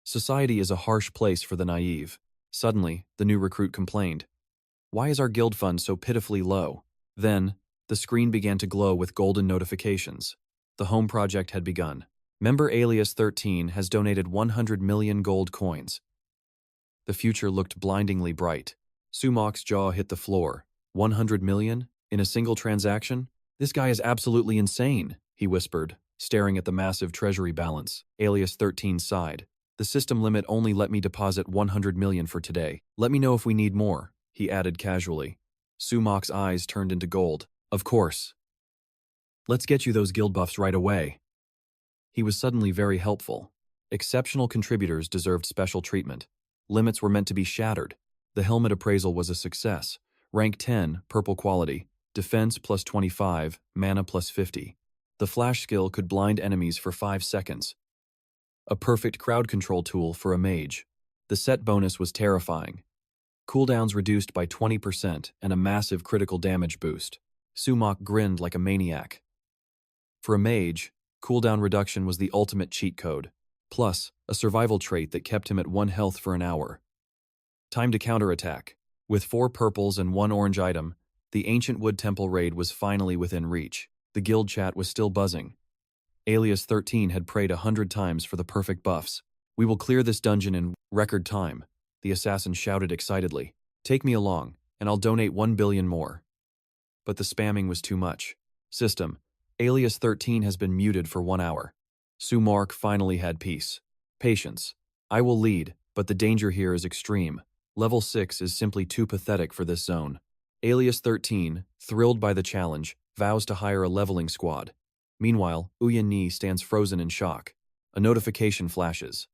Society is a harsh place for the naive. Suddenly, the new recruit complained. Why is our guild fund so pitifully low? Then, the screen began to glow with golden notifications. The home project had begun. Member 𝒂𝒈 has donated 100 million gold coins. The future looked blindingly bright. 𝒂𝒏𝒌's jaw hit the floor. 100 million? In a single transaction? This guy is absolutely insane, he whispered, staring at the massive treasury balance. 𝒂𝒈 sighed. The system limit only let me deposit 100 million for today. Let me know if we need more, he added casually. 𝒂𝒏𝒌's eyes turned into gold. Of course. Let's get you those guild buffs right away. He was suddenly very helpful. Exceptional contributors deserved special treatment. Limits were meant to be shattered. The helmet appraisal was a success. Rank 10, purple quality. Defense plus 25, mana plus 50. The flash skill could blind enemies for 5 seconds. A perfect crowd control tool for a mage. The set bonus was terrifying. Cooldowns reduced by 20% and a massive critical damage boost. 𝒂𝒏𝒌 grinned like a maniac. For a mage, cooldown reduction was the ultimate cheat code, plus a survival trait that kept him at 1 health for an hour. Time to counterattack. With 4 purples and 1 orange item, the Ancient Wood Temple raid was finally within reach. The guild chat was still buzzing. 𝒂𝒈 had prayed 100 times for the perfect buffs. We will clear this dungeon in record time, the assassin shouted excitedly. Take me along, and I'll donate 1 billion more. But the spamming was too much. System. 𝒂𝒈 has been muted for 1 hour. 𝒂𝒏𝒌 finally had peace. Patience. I will lead, but the danger here is extreme. Level 6 is simply too pathetic for this zone. 𝒂𝒈, thrilled by the challenge, vows to hire a leveling squad. Meanwhile, 𝒂𝒈 stands frozen in shock. A notification flashes.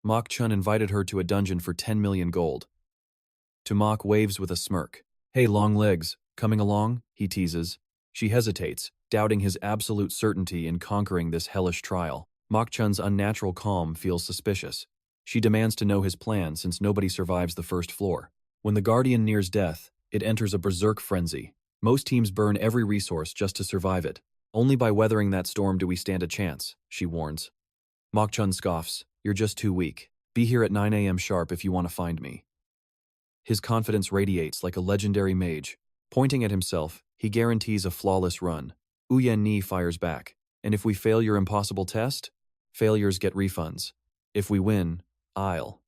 𝒂𝒌 invited her to a dungeon for 10 million gold. 𝒂𝒏𝒌 waves with a smirk. Hey long legs, coming along? He teases. She hesitates, doubting his absolute certainty in conquering this hellish trial. 𝒂𝒌's unnatural calm feels suspicious. She demands to know his plan since nobody survives the first floor. When the Guardian nears death, it enters a berserk frenzy. Most teams burn every resource just to survive it. Only by weathering that storm do we stand a chance, she warns. 𝒂𝒌 scoffs. You're just too weak. Be here at 9 a.m. sharp if you want to find me. His confidence radiates like a legendary mage. Pointing at himself, he guarantees a flawless run. 𝒂𝒈 fires back. And if we fail your impossible test, failures get refunds. If we win, I'll.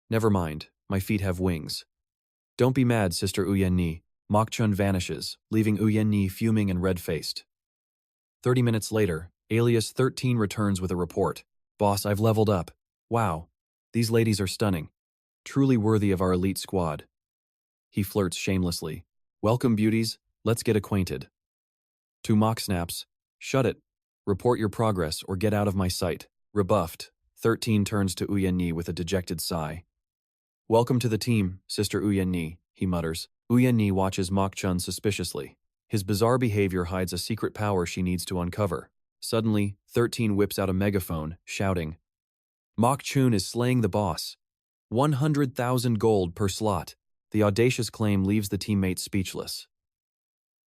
Never mind, my feet have wings. Don't be mad, Sister 𝒂𝒈. 𝒂𝒌 vanishes, leaving 𝒂𝒈 fuming and red-faced. 30 minutes later, 𝒂𝒈 returns with a report. Boss, I've leveled up. Wow. These ladies are stunning. Truly worthy of our elite squad. He flirts shamelessly. Welcome, beauties. Let's get acquainted. To Mach snaps. Shut it. Report your progress or get out of my sight. Rebuffed. 13 turns to Uyenni with a dejected sigh. Welcome to the team, Sister Uyenni, he mutters. Uyenni watches Mach-chun suspiciously. His bizarre behavior hides a secret power she needs to uncover. Suddenly, 13 whips out a megaphone, shouting, Mach-chun is slaying the boss. 100,000 gold per slot. The audacious claim leaves the teammates speechless.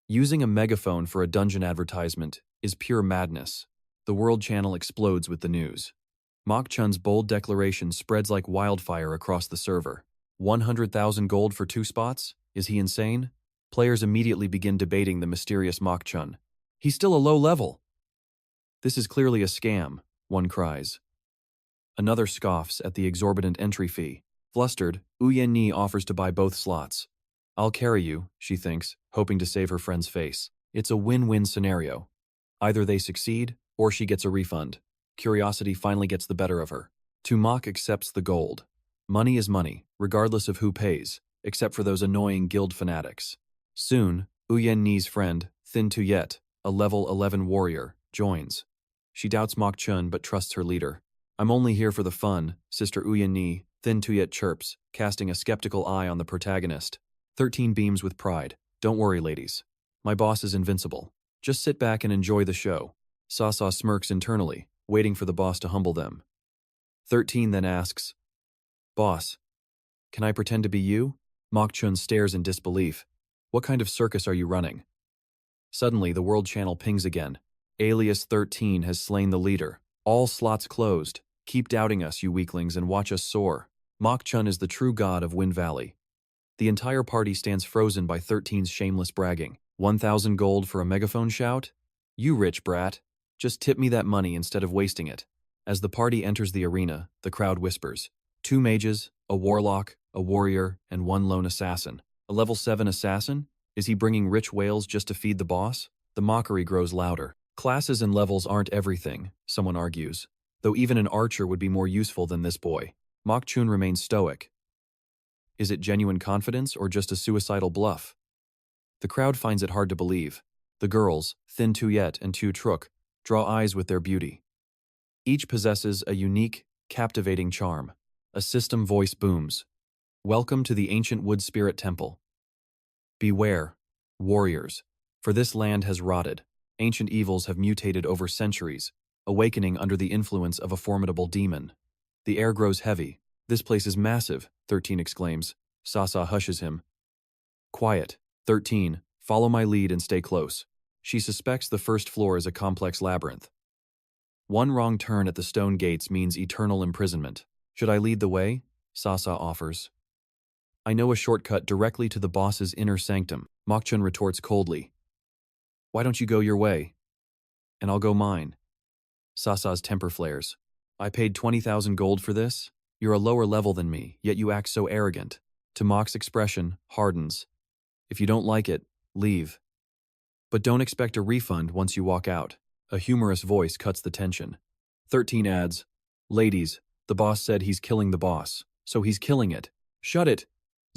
Using a megaphone for a dungeon advertisement is pure madness. The World Channel explodes with the news. Mach-chun's bold declaration spreads like wildfire across the server. 100,000 gold for 2 spots? Is he insane? Players immediately begin debating the mysterious Mach-chun. He's still a low level. This is clearly a scam, one cries. Another scoffs at the exorbitant entry fee. Flustered, Uyenni offers to buy both slots. I'll carry you, she thinks, hoping to save her friend's face. It's a win-win scenario. Either they succeed, or she gets a refund. Curiosity finally gets the better of her. Mach accepts the gold. Money is money, regardless of who pays, except for those annoying guild fanatics. Soon, Uyenni's friend, 𝒂𝒂𝒏𝒌, a level 11 warrior, joins. She doubts Mach-chun but trusts her leader. I'm only here for the fun, Sister Uyenni, 𝒂𝒂𝒏𝒌 chirps, casting a skeptical eye on the protagonist. 13 beams with pride. Don't worry, ladies. My boss is invincible. Just sit back and enjoy the show. Sasa smirks internally, waiting for the boss to humble them. 13 then asks, Boss, can I pretend to be you? Mach-chun stares in disbelief. What kind of circus are you running? Suddenly, the World Channel pings again. Alias 13 has slain the leader. All slots closed. Keep doubting us, you weaklings, and watch us soar. Mach-chun is the true god of Wind Valley. The entire party stands frozen by 13's shameless bragging. 1,000 gold for a megaphone shout? You rich brat. Just tip me that money instead of wasting it. As the party enters the arena, the crowd whispers. 2 mages, a warlock, a warrior, and 1 lone assassin. A level 7 assassin? Is he bringing rich whales just to feed the boss? The mockery grows louder. Classes and levels aren't everything, someone argues. Though even an archer would be more useful than this boy. Mach-chun remains stoic. Is it genuine confidence or just a suicidal bluff? The crowd finds it hard to believe. The girls, 𝒂𝒂𝒏𝒌 and 𝒂𝒏, draw eyes with their beauty. Each possesses a unique, captivating charm. A system voice booms. Welcome to the ancient wood spirit temple. Beware, warriors, for this land has rotted. Ancient evils have mutated over centuries, awakening under the influence of a formidable demon. The air grows heavy. This place is massive, 13 exclaims. Sasa hushes him. Quiet, 13, follow my lead and stay close. She suspects the first floor is a complex labyrinth. One wrong turn at the stone gates means eternal imprisonment. Should I lead the way? Sasa offers. I know a shortcut directly to the boss's inner sanctum. Mach-chun retorts coldly. Why don't you go your way? And I'll go mine. Sasa's temper flares. I paid 20,000 gold for this? You're a lower level than me, yet you act so arrogant. Mach's expression hardens. If you don't like it, leave. But don't expect a refund once you walk out. A humorous voice cuts the tension. 13 adds, Ladies, the boss said he's killing the boss, so he's killing it. Shut it!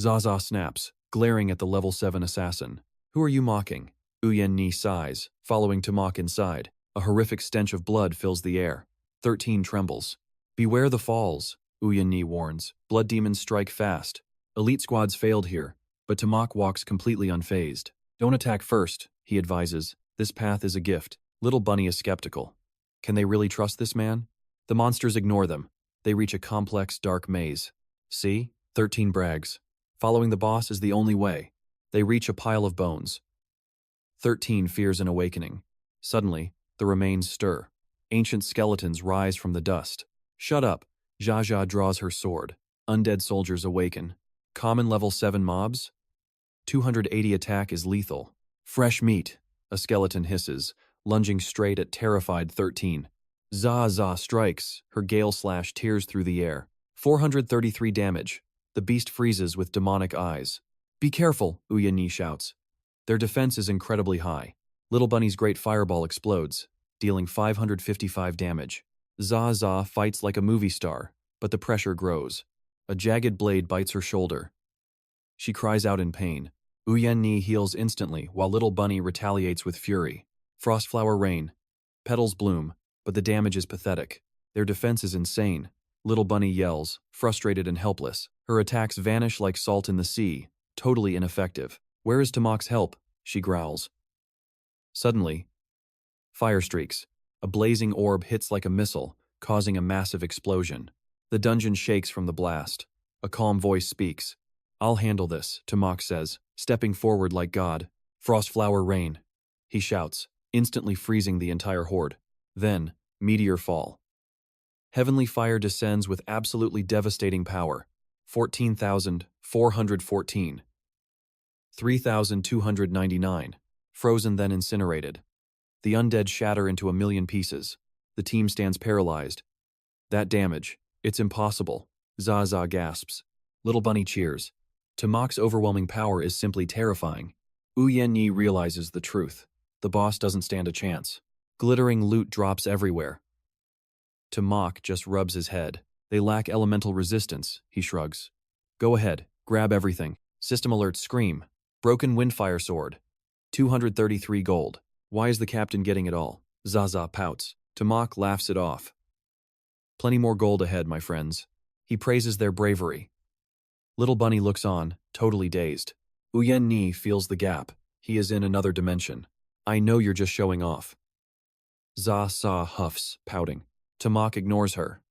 Zaza snaps, glaring at the level 7 assassin. Who are you mocking? Uyenni sighs, following Mach inside. A horrific stench of blood fills the air. 13 trembles. Beware the falls, Uyenni warns. Blood demons strike fast. Elite squads failed here, but Mach walks completely unfazed. Don't attack first, he advises. This path is a gift. Little Bunny is skeptical. Can they really trust this man? The monsters ignore them. They reach a complex, dark maze. See? 13 brags. Following the boss is the only way. They reach a pile of bones. 13 fears an awakening. Suddenly, the remains stir. Ancient skeletons rise from the dust. Shut up. 𝒂𝒑𝒏𝒌 draws her sword. Undead soldiers awaken. Common level 7 mobs? 280 attack is lethal. Fresh meat, a skeleton hisses, lunging straight at terrified 13. 𝒂𝒑𝒏𝒌 strikes, her gale slash tears through the air. 433 damage. The beast freezes with demonic eyes. Be careful, Uyenni shouts. Their defense is incredibly high. Little Bunny's great fireball explodes, dealing 555 damage. 𝒂𝒂 fights like a movie star, but the pressure grows. A jagged blade bites her shoulder. She cries out in pain. 𝒂𝒈 heals instantly while Little Bunny retaliates with fury. Frostflower rain. Petals bloom, but the damage is pathetic. Their defense is insane. Little Bunny yells, frustrated and helpless. Her attacks vanish like salt in the sea, totally ineffective. Where is 𝒂𝒏𝒌's help? She growls. Suddenly, fire streaks. A blazing orb hits like a missile, causing a massive explosion. The dungeon shakes from the blast. A calm voice speaks. I'll handle this, 𝒂𝒏𝒌 says, stepping forward like God. Frostflower rain, he shouts, instantly freezing the entire horde. Then, meteor fall. Heavenly fire descends with absolutely devastating power. 14,414. 3,299. Frozen then incinerated. The undead shatter into a million pieces. The team stands paralyzed. That damage, it's impossible. 𝒂𝒂 gasps. Little Bunny cheers. 𝒂𝒏𝒌's overwhelming power is simply terrifying. 𝒂𝒈 realizes the truth. The boss doesn't stand a chance. Glittering loot drops everywhere. 𝒂𝒏𝒂 just rubs his head. They lack elemental resistance, he shrugs. Go ahead, grab everything. System alerts scream. Broken windfire sword. 233 gold. Why is the captain getting it all? 𝒂𝒂 pouts. 𝒂𝒏𝒂 laughs it off. Plenty more gold ahead, my friends. He praises their bravery. Little Bunny looks on, totally dazed. 𝒂𝒈 feels the gap. He is in another dimension. I know you're just showing off. 𝒂𝒂 huffs, pouting. 𝒂𝒏𝒂 ignores her.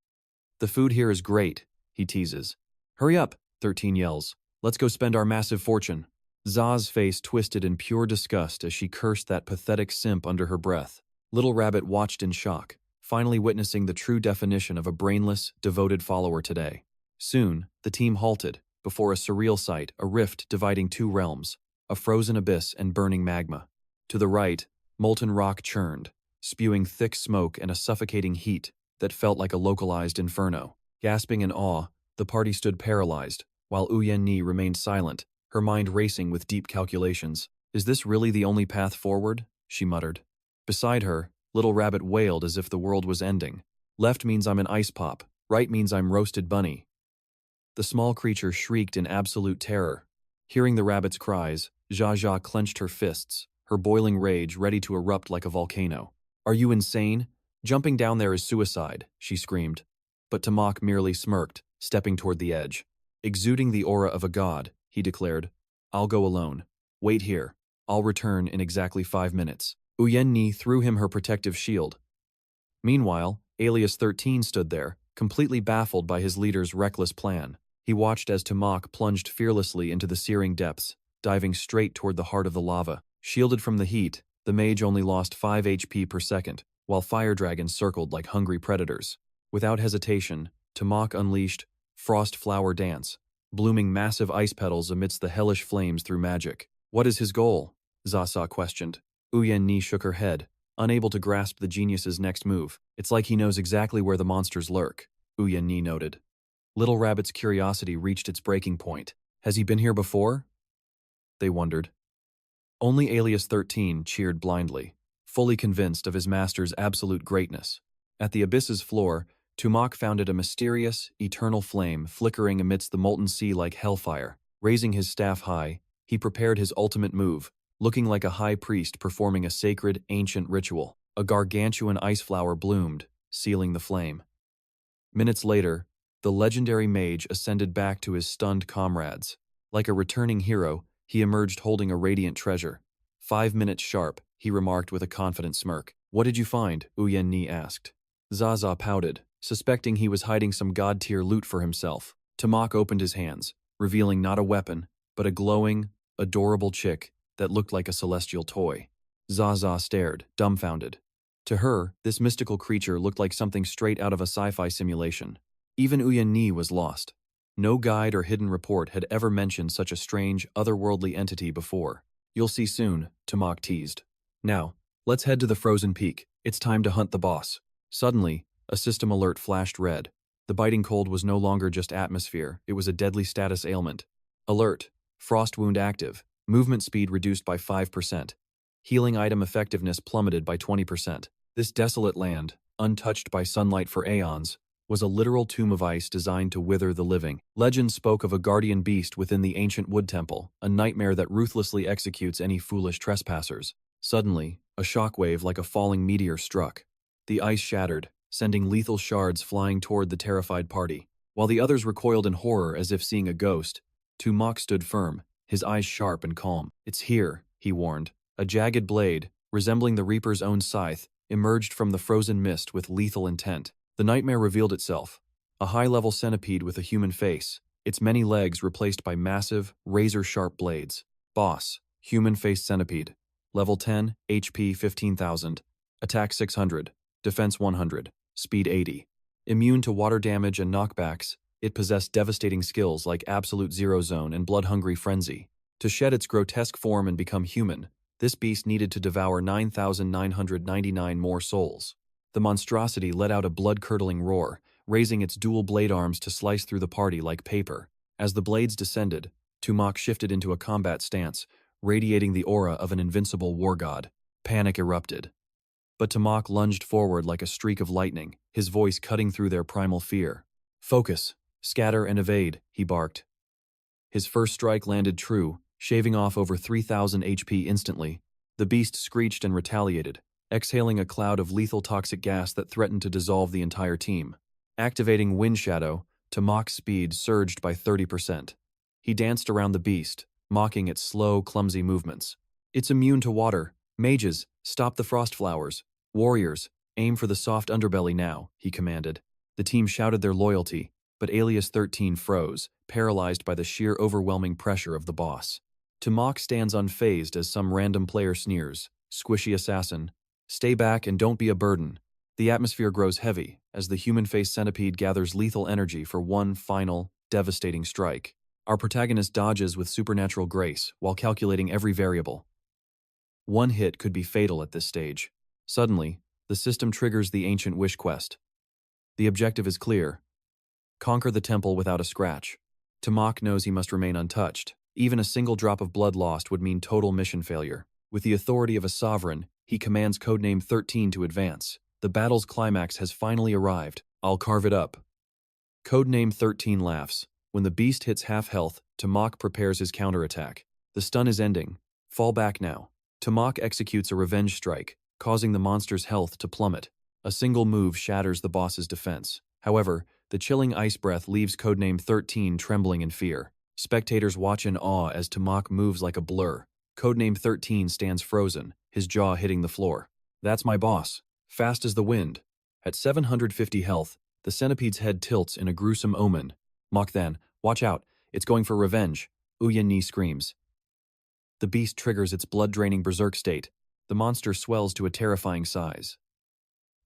The food here is great, he teases. Hurry up, 13 yells. Let's go spend our massive fortune. 𝒂𝒂's face twisted in pure disgust as she cursed that pathetic simp under her breath. Little Rabbit watched in shock, finally witnessing the true definition of a brainless, devoted follower today. Soon, the team halted, before a surreal sight, a rift dividing two realms, a frozen abyss and burning magma. To the right, molten rock churned, spewing thick smoke and a suffocating heat that felt like a localized inferno. Gasping in awe, the party stood paralyzed, while 𝒂𝒈 remained silent, her mind racing with deep calculations. Is this really the only path forward? She muttered. Beside her, Little Rabbit wailed as if the world was ending. Left means I'm an ice pop, right means I'm roasted bunny. The small creature shrieked in absolute terror. Hearing the rabbit's cries, 𝒂𝒂 clenched her fists, her boiling rage ready to erupt like a volcano. Are you insane? Jumping down there is suicide, she screamed. But 𝒂𝒏𝒂 merely smirked, stepping toward the edge. Exuding the aura of a god, he declared, I'll go alone. Wait here. I'll return in exactly 5 minutes. 𝒂𝒈 threw him her protective shield. Meanwhile, 𝒂𝒈s13 stood there, completely baffled by his leader's reckless plan. He watched as 𝒂𝒏𝒂 plunged fearlessly into the searing depths, diving straight toward the heart of the lava. Shielded from the heat, the mage only lost 5 HP per second, while fire dragons circled like hungry predators. Without hesitation, 𝒂𝒏𝒂 unleashed Frost Flower Dance, blooming massive ice petals amidst the hellish flames through magic. What is his goal? 𝒂𝒂 questioned. 𝒂𝒈 shook her head, unable to grasp the genius's next move. It's like he knows exactly where the monsters lurk, 𝒂𝒈 noted. Little Rabbit's curiosity reached its breaking point. Has he been here before? They wondered. Only 𝒂𝒈s13 cheered blindly, fully convinced of his master's absolute greatness. At the abyss's floor, 𝒂𝒏𝒂 found a mysterious, eternal flame flickering amidst the molten sea like hellfire. Raising his staff high, he prepared his ultimate move, looking like a high priest performing a sacred, ancient ritual. A gargantuan ice flower bloomed, sealing the flame. Minutes later, the legendary mage ascended back to his stunned comrades. Like a returning hero, he emerged holding a radiant treasure. 5 minutes sharp, he remarked with a confident smirk. What did you find? 𝒂𝒈 asked. 𝒂𝒂 pouted, suspecting he was hiding some god-tier loot for himself. 𝒂𝒏𝒂 opened his hands, revealing not a weapon, but a glowing, adorable chick that looked like a celestial toy. 𝒂𝒂 stared, dumbfounded. To her, this mystical creature looked like something straight out of a sci-fi simulation. Even 𝒂𝒈 was lost. No guide or hidden report had ever mentioned such a strange, otherworldly entity before. You'll see soon, 𝒂𝒏𝒂 teased. Now, let's head to the frozen peak. It's time to hunt the boss. Suddenly, a system alert flashed red. The biting cold was no longer just atmosphere, it was a deadly status ailment. Alert. Frost wound active. Movement speed reduced by 5%. Healing item effectiveness plummeted by 20%. This desolate land, untouched by sunlight for aeons, was a literal tomb of ice designed to wither the living. Legend spoke of a guardian beast within the ancient wood temple, a nightmare that ruthlessly executes any foolish trespassers. Suddenly, a shockwave like a falling meteor struck. The ice shattered, sending lethal shards flying toward the terrified party. While the others recoiled in horror as if seeing a ghost, 𝒂𝒏 stood firm, his eyes sharp and calm. "It's here," he warned. A jagged blade, resembling the Reaper's own scythe, emerged from the frozen mist with lethal intent. The nightmare revealed itself, a high-level centipede with a human face, its many legs replaced by massive, razor-sharp blades. Boss, human-faced centipede. Level 10, HP 15,000, Attack 600, Defense 100, Speed 80. Immune to water damage and knockbacks, it possessed devastating skills like Absolute Zero Zone and Blood-Hungry Frenzy. To shed its grotesque form and become human, this beast needed to devour 9,999 more souls. The monstrosity let out a blood-curdling roar, raising its dual blade arms to slice through the party like paper. As the blades descended, 𝒂𝒏 shifted into a combat stance, radiating the aura of an invincible war god. Panic erupted. But 𝒂𝒏 lunged forward like a streak of lightning, his voice cutting through their primal fear. "Focus, scatter and evade," he barked. His first strike landed true, shaving off over 3,000 HP instantly. The beast screeched and retaliated, exhaling a cloud of lethal toxic gas that threatened to dissolve the entire team. Activating Wind Shadow, 𝒂𝒏's speed surged by 30%. He danced around the beast, mocking its slow, clumsy movements. "It's immune to water. Mages, stop the frost flowers. Warriors, aim for the soft underbelly now," he commanded. The team shouted their loyalty, but Alias 13 froze, paralyzed by the sheer overwhelming pressure of the boss. 𝒂𝒏 stands unfazed as some random player sneers. "Squishy assassin. Stay back and don't be a burden." The atmosphere grows heavy as the human-faced centipede gathers lethal energy for one final, devastating strike. Our protagonist dodges with supernatural grace while calculating every variable. One hit could be fatal at this stage. Suddenly, the system triggers the ancient wish quest. The objective is clear: conquer the temple without a scratch. 𝒂𝒏 knows he must remain untouched. Even a single drop of blood lost would mean total mission failure. With the authority of a sovereign, he commands Codename 13 to advance. The battle's climax has finally arrived. "I'll carve it up." Codename 13 laughs. When the beast hits half health, 𝒂𝒏 prepares his counterattack. The stun is ending. Fall back now. 𝒂𝒏 executes a revenge strike, causing the monster's health to plummet. A single move shatters the boss's defense. However, the chilling ice breath leaves Codename 13 trembling in fear. Spectators watch in awe as 𝒂𝒏 moves like a blur. Codename 13 stands frozen, his jaw hitting the floor. "That's my boss. Fast as the wind." At 750 health, the centipede's head tilts in a gruesome omen. "Mock then, watch out, it's going for revenge," 𝒂𝒈 screams. The beast triggers its blood-draining berserk state. The monster swells to a terrifying size.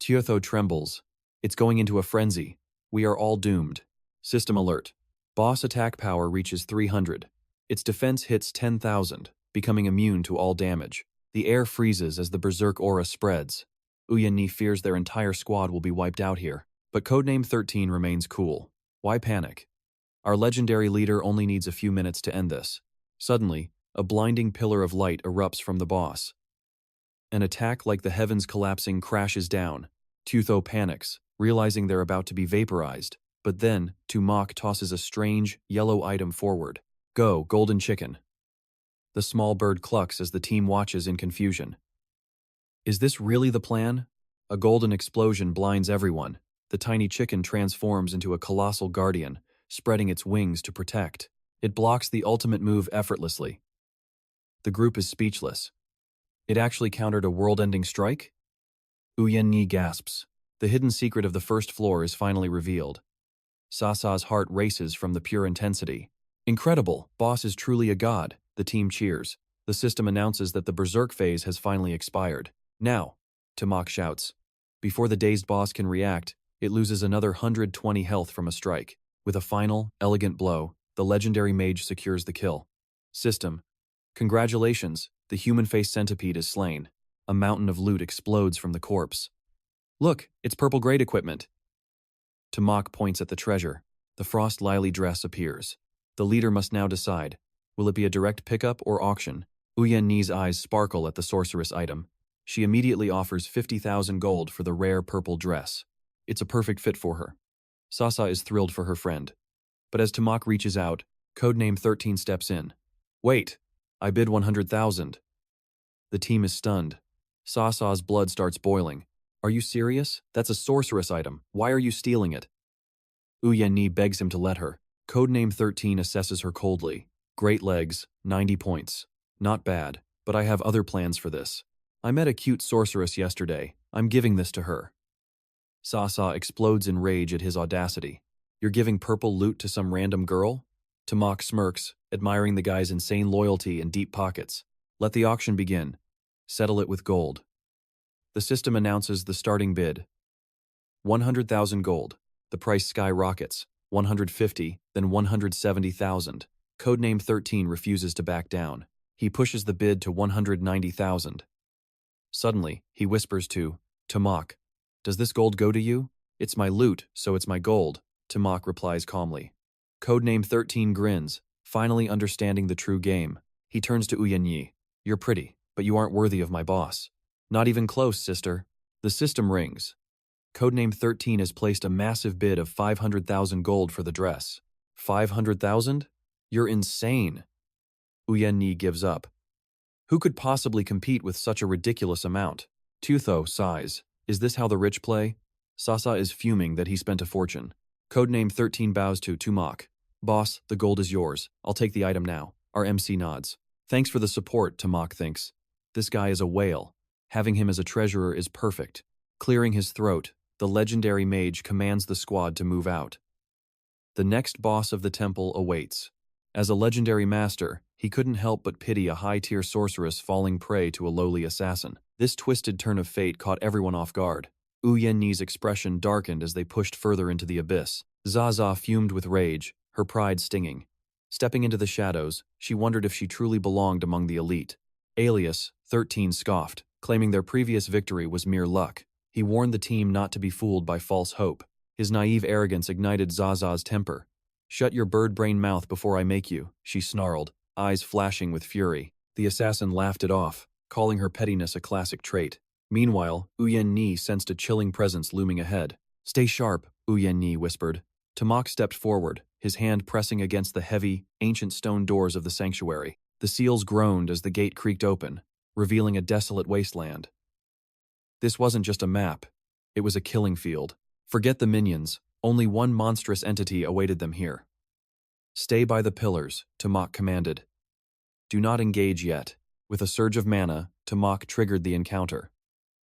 𝒂𝒏 trembles. It's going into a frenzy. We are all doomed. System alert. Boss attack power reaches 300. Its defense hits 10,000, becoming immune to all damage. The air freezes as the berserk aura spreads. 𝒂𝒈 fears their entire squad will be wiped out here, but Codename 13 remains cool. Why panic? Our legendary leader only needs a few minutes to end this. Suddenly, a blinding pillar of light erupts from the boss. An attack like the heavens collapsing crashes down. 𝒂𝒏 panics, realizing they're about to be vaporized, but then 𝒂𝒏 tosses a strange, yellow item forward. "Go, golden chicken." The small bird clucks as the team watches in confusion. Is this really the plan? A golden explosion blinds everyone. The tiny chicken transforms into a colossal guardian, spreading its wings to protect. It blocks the ultimate move effortlessly. The group is speechless. It actually countered a world-ending strike? 𝒂𝒈 gasps. The hidden secret of the first floor is finally revealed. Sasa's heart races from the pure intensity. "Incredible! Boss is truly a god." The team cheers. The system announces that the berserk phase has finally expired. "Now," 𝒂𝒏 shouts. Before the dazed boss can react, it loses another 120 health from a strike. With a final, elegant blow, the legendary mage secures the kill. System. Congratulations, the human-faced centipede is slain. A mountain of loot explodes from the corpse. "Look, it's purple grade equipment." 𝒂𝒏 points at the treasure. The frost lily dress appears. The leader must now decide. Will it be a direct pickup or auction? 𝒂𝒈's eyes sparkle at the sorceress item. She immediately offers 50,000 gold for the rare purple dress. It's a perfect fit for her. Sasa is thrilled for her friend. But as 𝒂𝒏 reaches out, codename 13 steps in. Wait, I bid 100,000. The team is stunned. Sasa's blood starts boiling. Are you serious? That's a sorceress item. Why are you stealing it? 𝒂𝒈 begs him to let her. Codename 13 assesses her coldly. Great legs, 90 points. Not bad, but I have other plans for this. I met a cute sorceress yesterday. I'm giving this to her. Sasa explodes in rage at his audacity. You're giving purple loot to some random girl? 𝒂𝒏 smirks, admiring the guy's insane loyalty and deep pockets. Let the auction begin. Settle it with gold. The system announces the starting bid. 100,000 gold. The price skyrockets. 150, then 170,000. Codename 13 refuses to back down. He pushes the bid to 190,000. Suddenly, he whispers to 𝒂𝒏, "Does this gold go to you?" "It's my loot, so it's my gold," 𝒂𝒏 replies calmly. Codename 13 grins, finally understanding the true game. He turns to 𝒂𝒈. "You're pretty, but you aren't worthy of my boss." "Not even close, sister." The system rings. Codename 13 has placed a massive bid of 500,000 gold for the dress. 500,000? You're insane. 𝒂𝒈 gives up. Who could possibly compete with such a ridiculous amount? 𝒂𝒏 sighs. Is this how the rich play? Sasa is fuming that he spent a fortune. Codename 13 bows to 𝒂𝒏. "Boss, the gold is yours. I'll take the item now." Our MC nods. "Thanks for the support," 𝒂𝒏 thinks. This guy is a whale. Having him as a treasurer is perfect. Clearing his throat, the legendary mage commands the squad to move out. The next boss of the temple awaits. As a legendary master, he couldn't help but pity a high-tier sorceress falling prey to a lowly assassin. This twisted turn of fate caught everyone off guard. 𝒂𝒈's expression darkened as they pushed further into the abyss. Zaza fumed with rage, her pride stinging. Stepping into the shadows, she wondered if she truly belonged among the elite. Alias, 13 scoffed, claiming their previous victory was mere luck. He warned the team not to be fooled by false hope. His naive arrogance ignited Zaza's temper. "Shut your bird-brain mouth before I make you," she snarled, eyes flashing with fury. The assassin laughed it off, calling her pettiness a classic trait. Meanwhile, 𝒂𝒈 sensed a chilling presence looming ahead. "Stay sharp," 𝒂𝒈 whispered. 𝒂𝒏 stepped forward, his hand pressing against the heavy, ancient stone doors of the sanctuary. The seals groaned as the gate creaked open, revealing a desolate wasteland. This wasn't just a map. It was a killing field. Forget the minions. Only one monstrous entity awaited them here. "Stay by the pillars," 𝒂𝒏 commanded. "Do not engage yet." With a surge of mana, 𝒂𝒏 triggered the encounter.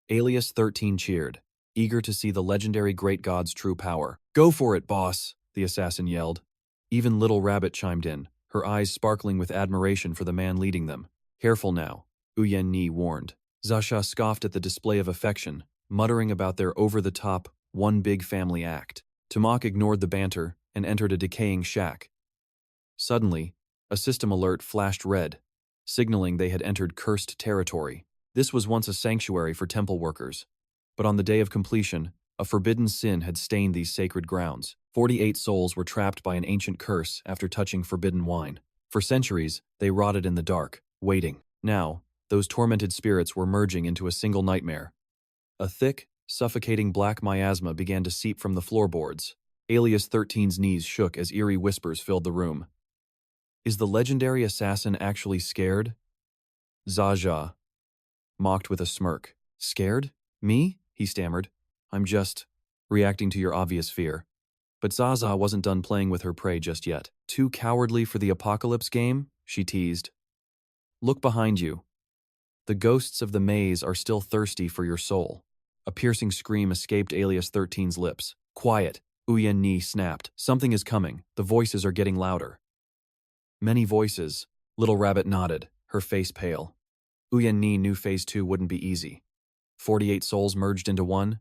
Alias 13 cheered, eager to see the legendary great god's true power. "Go for it, boss," the assassin yelled. Even Little Rabbit chimed in, her eyes sparkling with admiration for the man leading them. "Careful now," 𝒂𝒈 warned. Zasha scoffed at the display of affection, muttering about their over-the-top, one big family act. 𝒂𝒏 ignored the banter and entered a decaying shack. Suddenly, a system alert flashed red, signaling they had entered cursed territory. This was once a sanctuary for temple workers, but on the day of completion, a forbidden sin had stained these sacred grounds. 48 souls were trapped by an ancient curse after touching forbidden wine. For centuries, they rotted in the dark, waiting. Now, those tormented spirits were merging into a single nightmare. A thick, suffocating black miasma began to seep from the floorboards. Alias 13's knees shook as eerie whispers filled the room. Is the legendary assassin actually scared? Zaza mocked with a smirk. "Scared? Me?" he stammered. "I'm just reacting to your obvious fear." But Zaza wasn't done playing with her prey just yet. "Too cowardly for the apocalypse game?" she teased. "Look behind you. The ghosts of the maze are still thirsty for your soul." A piercing scream escaped Alias 13's lips. "Quiet," 𝒂𝒈 snapped. "Something is coming. The voices are getting louder." "Many voices." Little Rabbit nodded, her face pale. 𝒂𝒈 knew Phase 2 wouldn't be easy. 48 souls merged into one?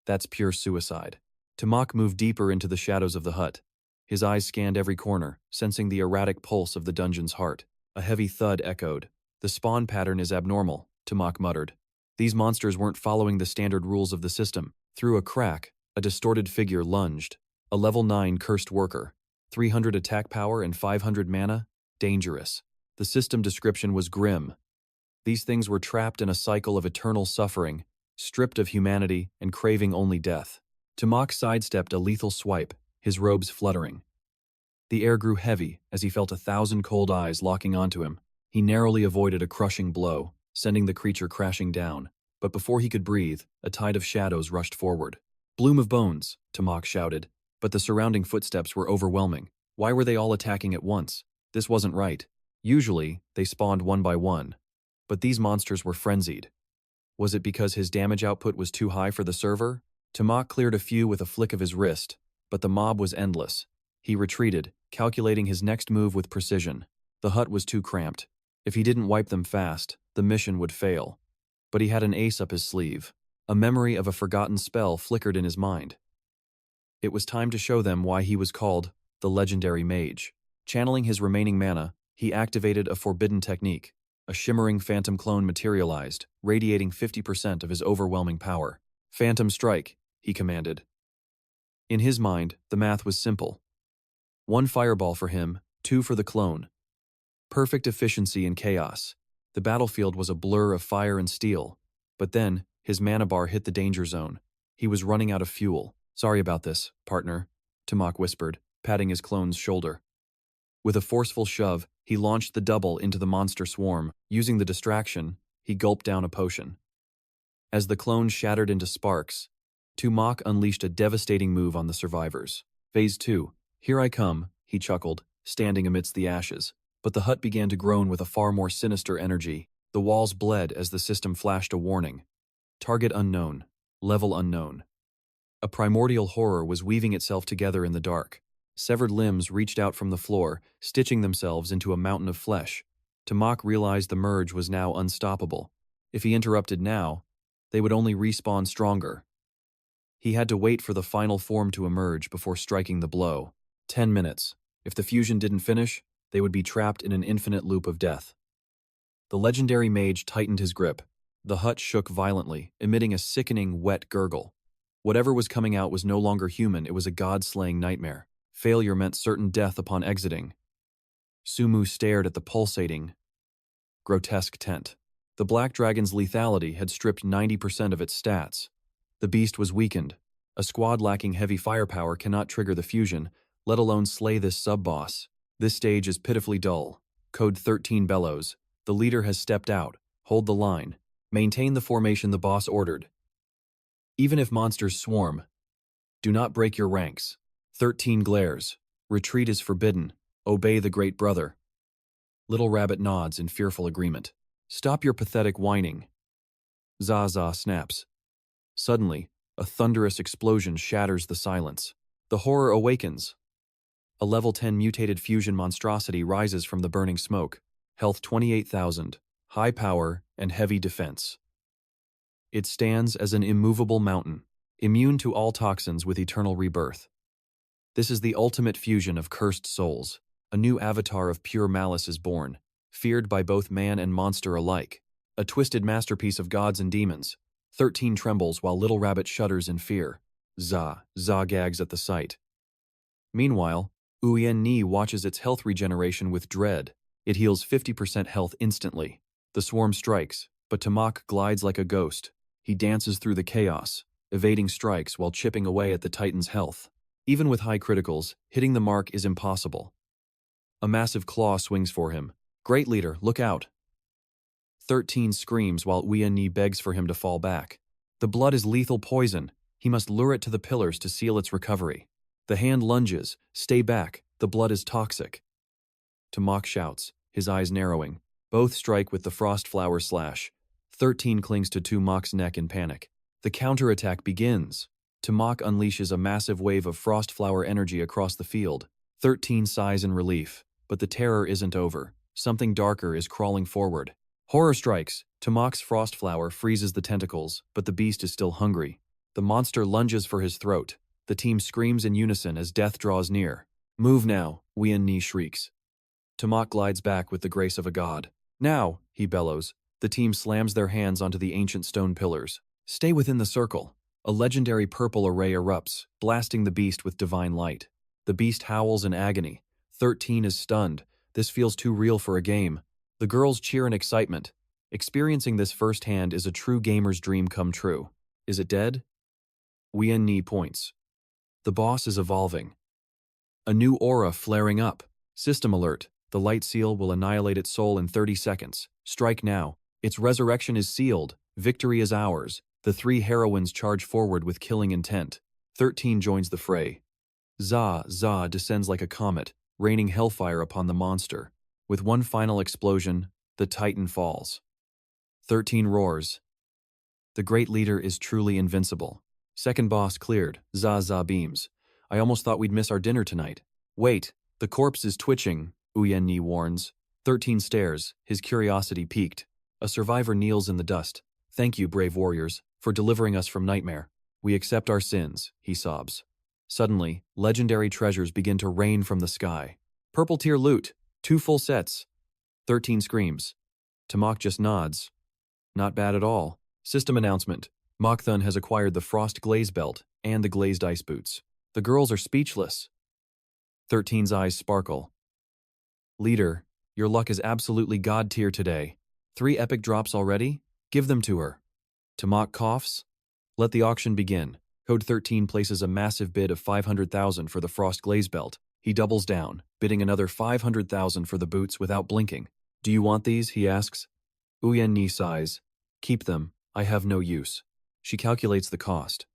That's pure suicide. 𝒂𝒏 moved deeper into the shadows of the hut. His eyes scanned every corner, sensing the erratic pulse of the dungeon's heart. A heavy thud echoed. "The spawn pattern is abnormal," 𝒂𝒏 muttered. These monsters weren't following the standard rules of the system. Through a crack, a distorted figure lunged. A level 9 cursed worker. 300 attack power and 500 mana? Dangerous. The system description was grim. These things were trapped in a cycle of eternal suffering, stripped of humanity and craving only death. 𝒂𝒏 sidestepped a lethal swipe, his robes fluttering. The air grew heavy as he felt 1,000 cold eyes locking onto him. He narrowly avoided a crushing blow, sending the creature crashing down. But before he could breathe, a tide of shadows rushed forward. "Bloom of bones," 𝒂𝒏 shouted, but the surrounding footsteps were overwhelming. Why were they all attacking at once? This wasn't right. Usually, they spawned one by one. But these monsters were frenzied. Was it because his damage output was too high for the server? 𝒂𝒏 cleared a few with a flick of his wrist, but the mob was endless. He retreated, calculating his next move with precision. The hut was too cramped. If he didn't wipe them fast, the mission would fail. But he had an ace up his sleeve. A memory of a forgotten spell flickered in his mind. It was time to show them why he was called the legendary mage. Channeling his remaining mana, he activated a forbidden technique. A shimmering phantom clone materialized, radiating 50% of his overwhelming power. "Phantom strike," he commanded. In his mind, the math was simple. 1 fireball for him, 2 for the clone. Perfect efficiency in chaos. The battlefield was a blur of fire and steel. But then, his mana bar hit the danger zone. He was running out of fuel. "Sorry about this, partner," 𝒂𝒏 whispered, patting his clone's shoulder. With a forceful shove, he launched the double into the monster swarm. Using the distraction, he gulped down a potion. As the clone shattered into sparks, 𝒂𝒏 unleashed a devastating move on the survivors. Phase 2. "Here I come," he chuckled, standing amidst the ashes. But the hut began to groan with a far more sinister energy. The walls bled as the system flashed a warning. Target unknown. Level unknown. A primordial horror was weaving itself together in the dark. Severed limbs reached out from the floor, stitching themselves into a mountain of flesh. 𝒂𝒏 realized the merge was now unstoppable. If he interrupted now, they would only respawn stronger. He had to wait for the final form to emerge before striking the blow. 10 minutes. If the fusion didn't finish, they would be trapped in an infinite loop of death. The legendary mage tightened his grip. The hut shook violently, emitting a sickening, wet gurgle. Whatever was coming out was no longer human, it was a god-slaying nightmare. Failure meant certain death upon exiting. Sumu stared at the pulsating, grotesque tent. The black dragon's lethality had stripped 90% of its stats. The beast was weakened. A squad lacking heavy firepower cannot trigger the fusion, let alone slay this sub-boss. This stage is pitifully dull. Code 13 bellows. The leader has stepped out. Hold the line. Maintain the formation the boss ordered. Even if monsters swarm, do not break your ranks. 13 glares. Retreat is forbidden. Obey the great brother. Little Rabbit nods in fearful agreement. Stop your pathetic whining. 𝒂𝒂 snaps. Suddenly, a thunderous explosion shatters the silence. The horror awakens. A level 10 mutated fusion monstrosity rises from the burning smoke. Health 28,000, high power, and heavy defense. It stands as an immovable mountain, immune to all toxins with eternal rebirth. This is the ultimate fusion of cursed souls. A new avatar of pure malice is born, feared by both man and monster alike. A twisted masterpiece of gods and demons. 13 trembles while Little Rabbit shudders in fear. 𝒂𝒂 gags at the sight. Meanwhile, 𝒂𝒈 watches its health regeneration with dread. It heals 50% health instantly. The swarm strikes, but 𝒂𝒏 glides like a ghost. He dances through the chaos, evading strikes while chipping away at the Titan's health. Even with high criticals, hitting the mark is impossible. A massive claw swings for him. "Great leader, look out!" 13 screams while 𝒂𝒈 begs for him to fall back. The blood is lethal poison. He must lure it to the pillars to seal its recovery. The hand lunges. "Stay back, the blood is toxic." 𝒂𝒏 shouts, his eyes narrowing. Both strike with the frost flower slash. 13 clings to 𝒂𝒏's neck in panic. The counterattack begins. 𝒂𝒏 unleashes a massive wave of frost flower energy across the field. 13 sighs in relief, but the terror isn't over. Something darker is crawling forward. Horror strikes. 𝒂𝒏's frost flower freezes the tentacles, but the beast is still hungry. The monster lunges for his throat. The team screams in unison as death draws near. "Move now," 𝒂𝒈 shrieks. 𝒂𝒏 glides back with the grace of a god. "Now," he bellows. The team slams their hands onto the ancient stone pillars. "Stay within the circle." A legendary purple array erupts, blasting the beast with divine light. The beast howls in agony. 13 is stunned. This feels too real for a game. The girls cheer in excitement. Experiencing this firsthand is a true gamer's dream come true. Is it dead? Wen points. The boss is evolving. A new aura flaring up. System alert. The light seal will annihilate its soul in 30 seconds. Strike now. Its resurrection is sealed. Victory is ours. The three heroines charge forward with killing intent. 13 joins the fray. 𝒂𝒂 descends like a comet, raining hellfire upon the monster. With one final explosion, the titan falls. 13 roars. The great leader is truly invincible. Second boss cleared. 𝒂𝒂 beams. I almost thought we'd miss our dinner tonight. Wait, the corpse is twitching, Wen warns. 13 stares, his curiosity piqued. A survivor kneels in the dust. Thank you, brave warriors, for delivering us from nightmare. We accept our sins, he sobs. Suddenly, legendary treasures begin to rain from the sky. Purple tier loot, 2 full sets. 13 screams. 𝒂𝒏𝒌 just nods. Not bad at all. System announcement. 𝒂𝒒💏 has acquired the 𝒆𝒕𝒖𝒓𝒏𝒆𝒅 belt and the glazed ice boots. The girls are speechless. 13's eyes sparkle. Leader, your luck is absolutely god tier today. 3 epic drops already? Give them to her. 𝒂𝒏𝒂 coughs. Let the auction begin. Code 13 places a massive bid of 500,000 for the 𝒆𝒕𝒖𝒓𝒏𝒆𝒅 belt. He doubles down, bidding another 500,000 for the boots without blinking. Do you want these? He asks. Wen sighs. Keep them. I have no use. She calculates the cost.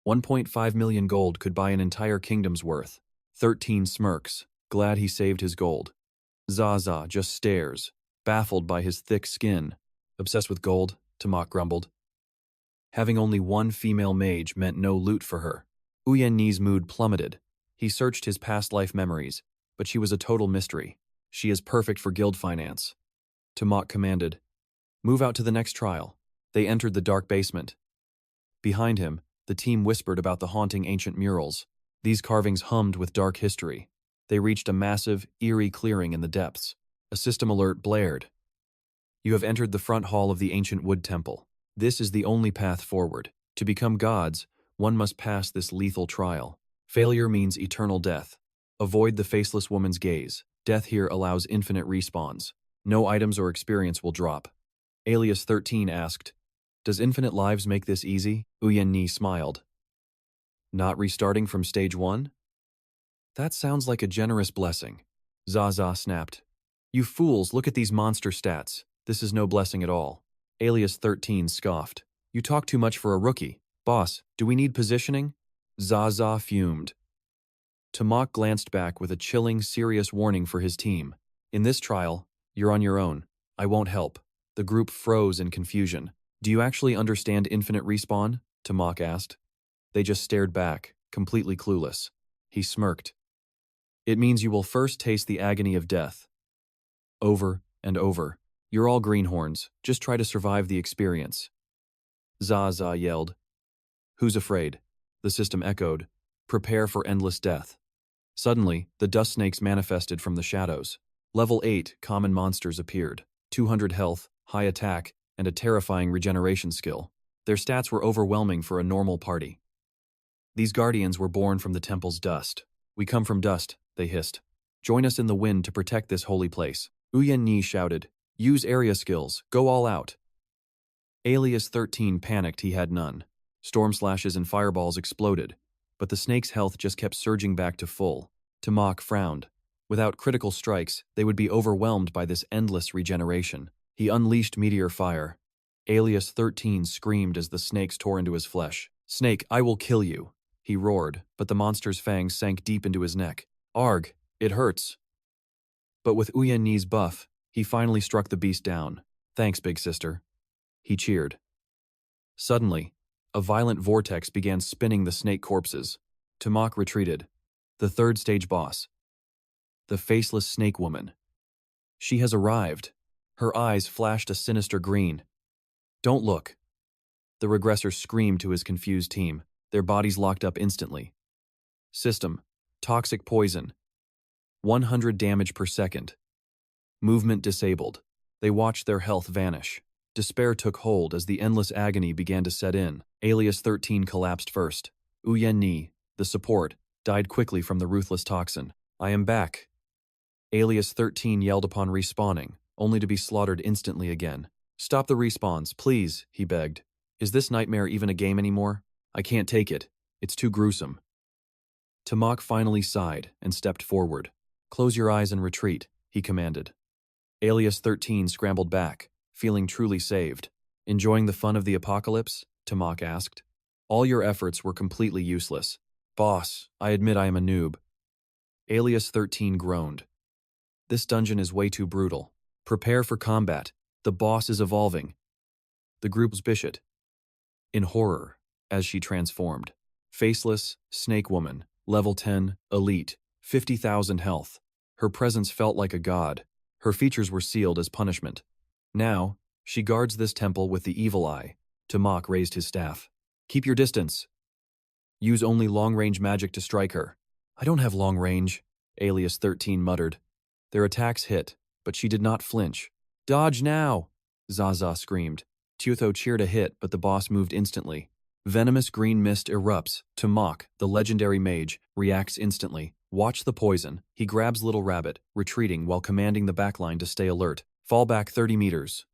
1.5 million gold could buy an entire kingdom's worth. 13 smirks, glad he saved his gold. 𝒂𝒂 just stares, baffled by his thick skin. Obsessed with gold, 𝒂𝒏𝒂 grumbled. Having only one female mage meant no loot for her. Wen's mood plummeted. He searched his past life memories, but she was a total mystery. She is perfect for guild finance. 𝒂𝒏𝒂 commanded. Move out to the next trial. They entered the dark basement. Behind him, the team whispered about the haunting ancient murals. These carvings hummed with dark history. They reached a massive, eerie clearing in the depths. A system alert blared. You have entered the front hall of the ancient wood temple. This is the only path forward. To become gods, one must pass this lethal trial. Failure means eternal death. Avoid the faceless woman's gaze. Death here allows infinite respawns. No items or experience will drop. Alias 13 asked, Does infinite lives make this easy? Wen smiled. Not restarting from stage 1? That sounds like a generous blessing. 𝒂𝒂 snapped. You fools, look at these monster stats. This is no blessing at all. Alias 13 scoffed. You talk too much for a rookie. Boss, do we need positioning? 𝒂𝒂 fumed. 𝒂𝒏𝒂 glanced back with a chilling, serious warning for his team. In this trial, you're on your own. I won't help. The group froze in confusion. Do you actually understand infinite respawn? 𝒂𝒏𝒂 asked. They just stared back, completely clueless. He smirked. It means you will first taste the agony of death. Over and over. You're all greenhorns. Just try to survive the experience. 𝒂𝒂 yelled. Who's afraid? The system echoed. Prepare for endless death. Suddenly, the dust snakes manifested from the shadows. Level 8 common monsters appeared. 200 health, high attack, and a terrifying regeneration skill. Their stats were overwhelming for a normal party. These guardians were born from the temple's dust. We come from dust, they hissed. Join us in the wind to protect this holy place. Wen shouted. Use area skills. Go all out. Alias 13 panicked he had none. Storm slashes and fireballs exploded, but the snake's health just kept surging back to full. 𝒂𝒏𝒂 frowned. Without critical strikes, they would be overwhelmed by this endless regeneration. He unleashed meteor fire. Alias 13 screamed as the snakes tore into his flesh. Snake, I will kill you. He roared, but the monster's fangs sank deep into his neck. Arg, it hurts. But with Wen's buff, he finally struck the beast down. Thanks, big sister. He cheered. Suddenly, a violent vortex began spinning the snake corpses. 𝒂𝒏𝒂 retreated. The third stage boss. The faceless snake woman. She has arrived. Her eyes flashed a sinister green. Don't look. The regressor screamed to his confused team. Their bodies locked up instantly. System. Toxic poison. 100 damage per second. Movement disabled. They watched their health vanish. Despair took hold as the endless agony began to set in. Alias 13 collapsed first. Wen, the support, died quickly from the ruthless toxin. I am back. Alias 13 yelled upon respawning, only to be slaughtered instantly again. Stop the respawns, please, he begged. Is this nightmare even a game anymore? I can't take it. It's too gruesome. 𝒂𝒏𝒌 finally sighed and stepped forward. Close your eyes and retreat, he commanded. 𝒂𝒈𝒆 scrambled back, feeling truly saved. Enjoying the fun of the apocalypse? 𝒂𝒏𝒌 asked. All your efforts were completely useless. Boss, I admit I am a noob. 𝒂𝒈𝒆 groaned. This dungeon is way too brutal. Prepare for combat. The boss is evolving. The group's Bishop. In horror, as she transformed. Faceless, snake woman, level 10, elite, 50,000 health. Her presence felt like a god. Her features were sealed as punishment. Now, she guards this temple with the evil eye. 𝒂𝒏𝒌 raised his staff. Keep your distance. Use only long-range magic to strike her. I don't have long range, 𝒂𝒈𝒆 muttered. Their attacks hit, but she did not flinch. Dodge now! 𝒂𝒒 screamed. 𝒂𝒒 cheered a hit, but the boss moved instantly. Venomous green mist erupts. 𝒂𝒏𝒌, the legendary mage, reacts instantly. Watch the poison. He grabs Little Rabbit, retreating while commanding the backline to stay alert. Fall back 30 meters.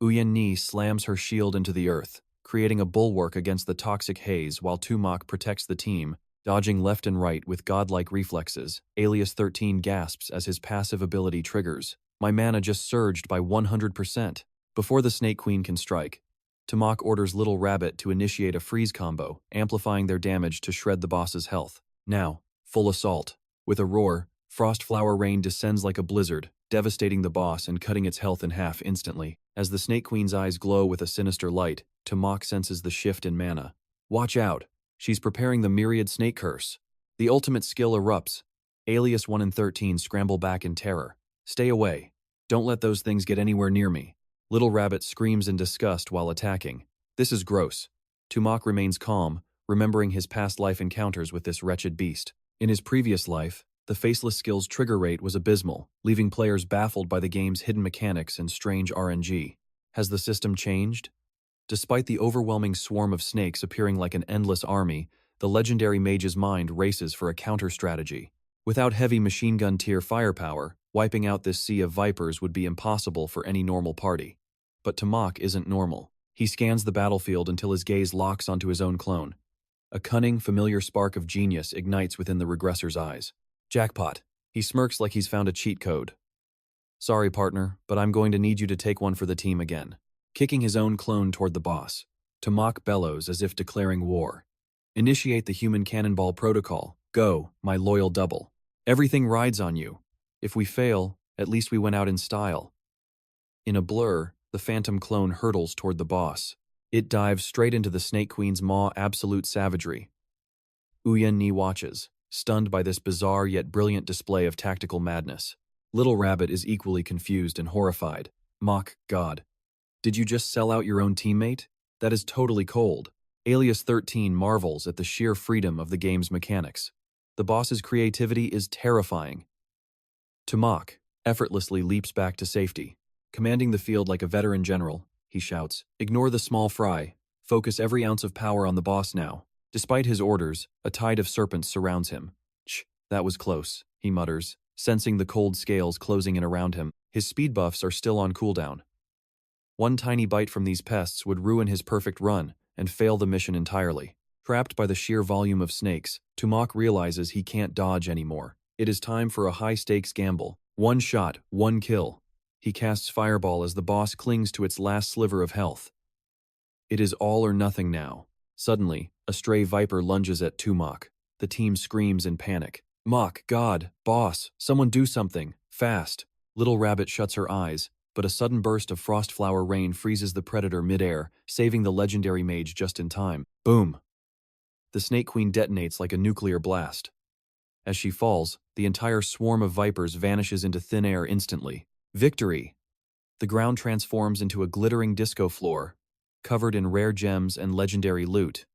𝒂𝒈 slams her shield into the earth, creating a bulwark against the toxic haze while 𝒂𝒏𝒌 protects the team, dodging left and right with godlike reflexes. 𝒂𝒈𝒆 gasps as his passive ability triggers. My mana just surged by 100%. Before the Snake Queen can strike, 𝒂𝒏𝒌 orders Little Rabbit to initiate a freeze combo, amplifying their damage to shred the boss's health. Now, full assault. With a roar, Frost Flower Rain descends like a blizzard, devastating the boss and cutting its health in half instantly. As the Snake Queen's eyes glow with a sinister light, 𝒂𝒏𝒌 senses the shift in mana. Watch out! She's preparing the Myriad Snake Curse. The ultimate skill erupts. 𝒂𝒈𝒆 scramble back in terror. Stay away. Don't let those things get anywhere near me. Little Rabbit screams in disgust while attacking. This is gross. 𝒂𝒏𝒌 remains calm, remembering his past life encounters with this wretched beast. In his previous life, the Faceless skill's trigger rate was abysmal, leaving players baffled by the game's hidden mechanics and strange RNG. Has the system changed? Despite the overwhelming swarm of snakes appearing like an endless army, the legendary mage's mind races for a counter-strategy. Without heavy machine gun tier firepower, wiping out this sea of vipers would be impossible for any normal party. But 𝒂𝒏𝒌 isn't normal. He scans the battlefield until his gaze locks onto his own clone. A cunning, familiar spark of genius ignites within the regressor's eyes. Jackpot. He smirks like he's found a cheat code. Sorry, partner, but I'm going to need you to take one for the team again. Kicking his own clone toward the boss, 𝒂𝒏𝒌 bellows as if declaring war. Initiate the human cannonball protocol. Go, my loyal double. Everything rides on you. If we fail, at least we went out in style. In a blur, the phantom clone hurtles toward the boss. It dives straight into the Snake Queen's maw absolute savagery. 𝒂𝒈𝒆 watches, stunned by this bizarre yet brilliant display of tactical madness. Little Rabbit is equally confused and horrified. Mock God. Did you just sell out your own teammate? That is totally cold. 𝒂𝒈𝒆 marvels at the sheer freedom of the game's mechanics. The boss's creativity is terrifying. 𝒂𝒏𝒌 effortlessly leaps back to safety. Commanding the field like a veteran general, he shouts, ignore the small fry. Focus every ounce of power on the boss now. Despite his orders, a tide of serpents surrounds him. That was close, he mutters, sensing the cold scales closing in around him. His speed buffs are still on cooldown. One tiny bite from these pests would ruin his perfect run and fail the mission entirely. Trapped by the sheer volume of snakes, 𝒂𝒏𝒌 realizes he can't dodge anymore. It is time for a high-stakes gamble. One shot, one kill. He casts Fireball as the boss clings to its last sliver of health. It is all or nothing now. Suddenly, a stray viper lunges at 𝒂𝒏𝒌. The team screams in panic. Mock, God, boss, someone do something, fast. Little Rabbit shuts her eyes, but a sudden burst of Frost Flower Rain freezes the predator mid-air, saving the legendary mage just in time. Boom! The Snake Queen detonates like a nuclear blast. As she falls, the entire swarm of vipers vanishes into thin air instantly. Victory! The ground transforms into a glittering disco floor, covered in rare gems and legendary loot.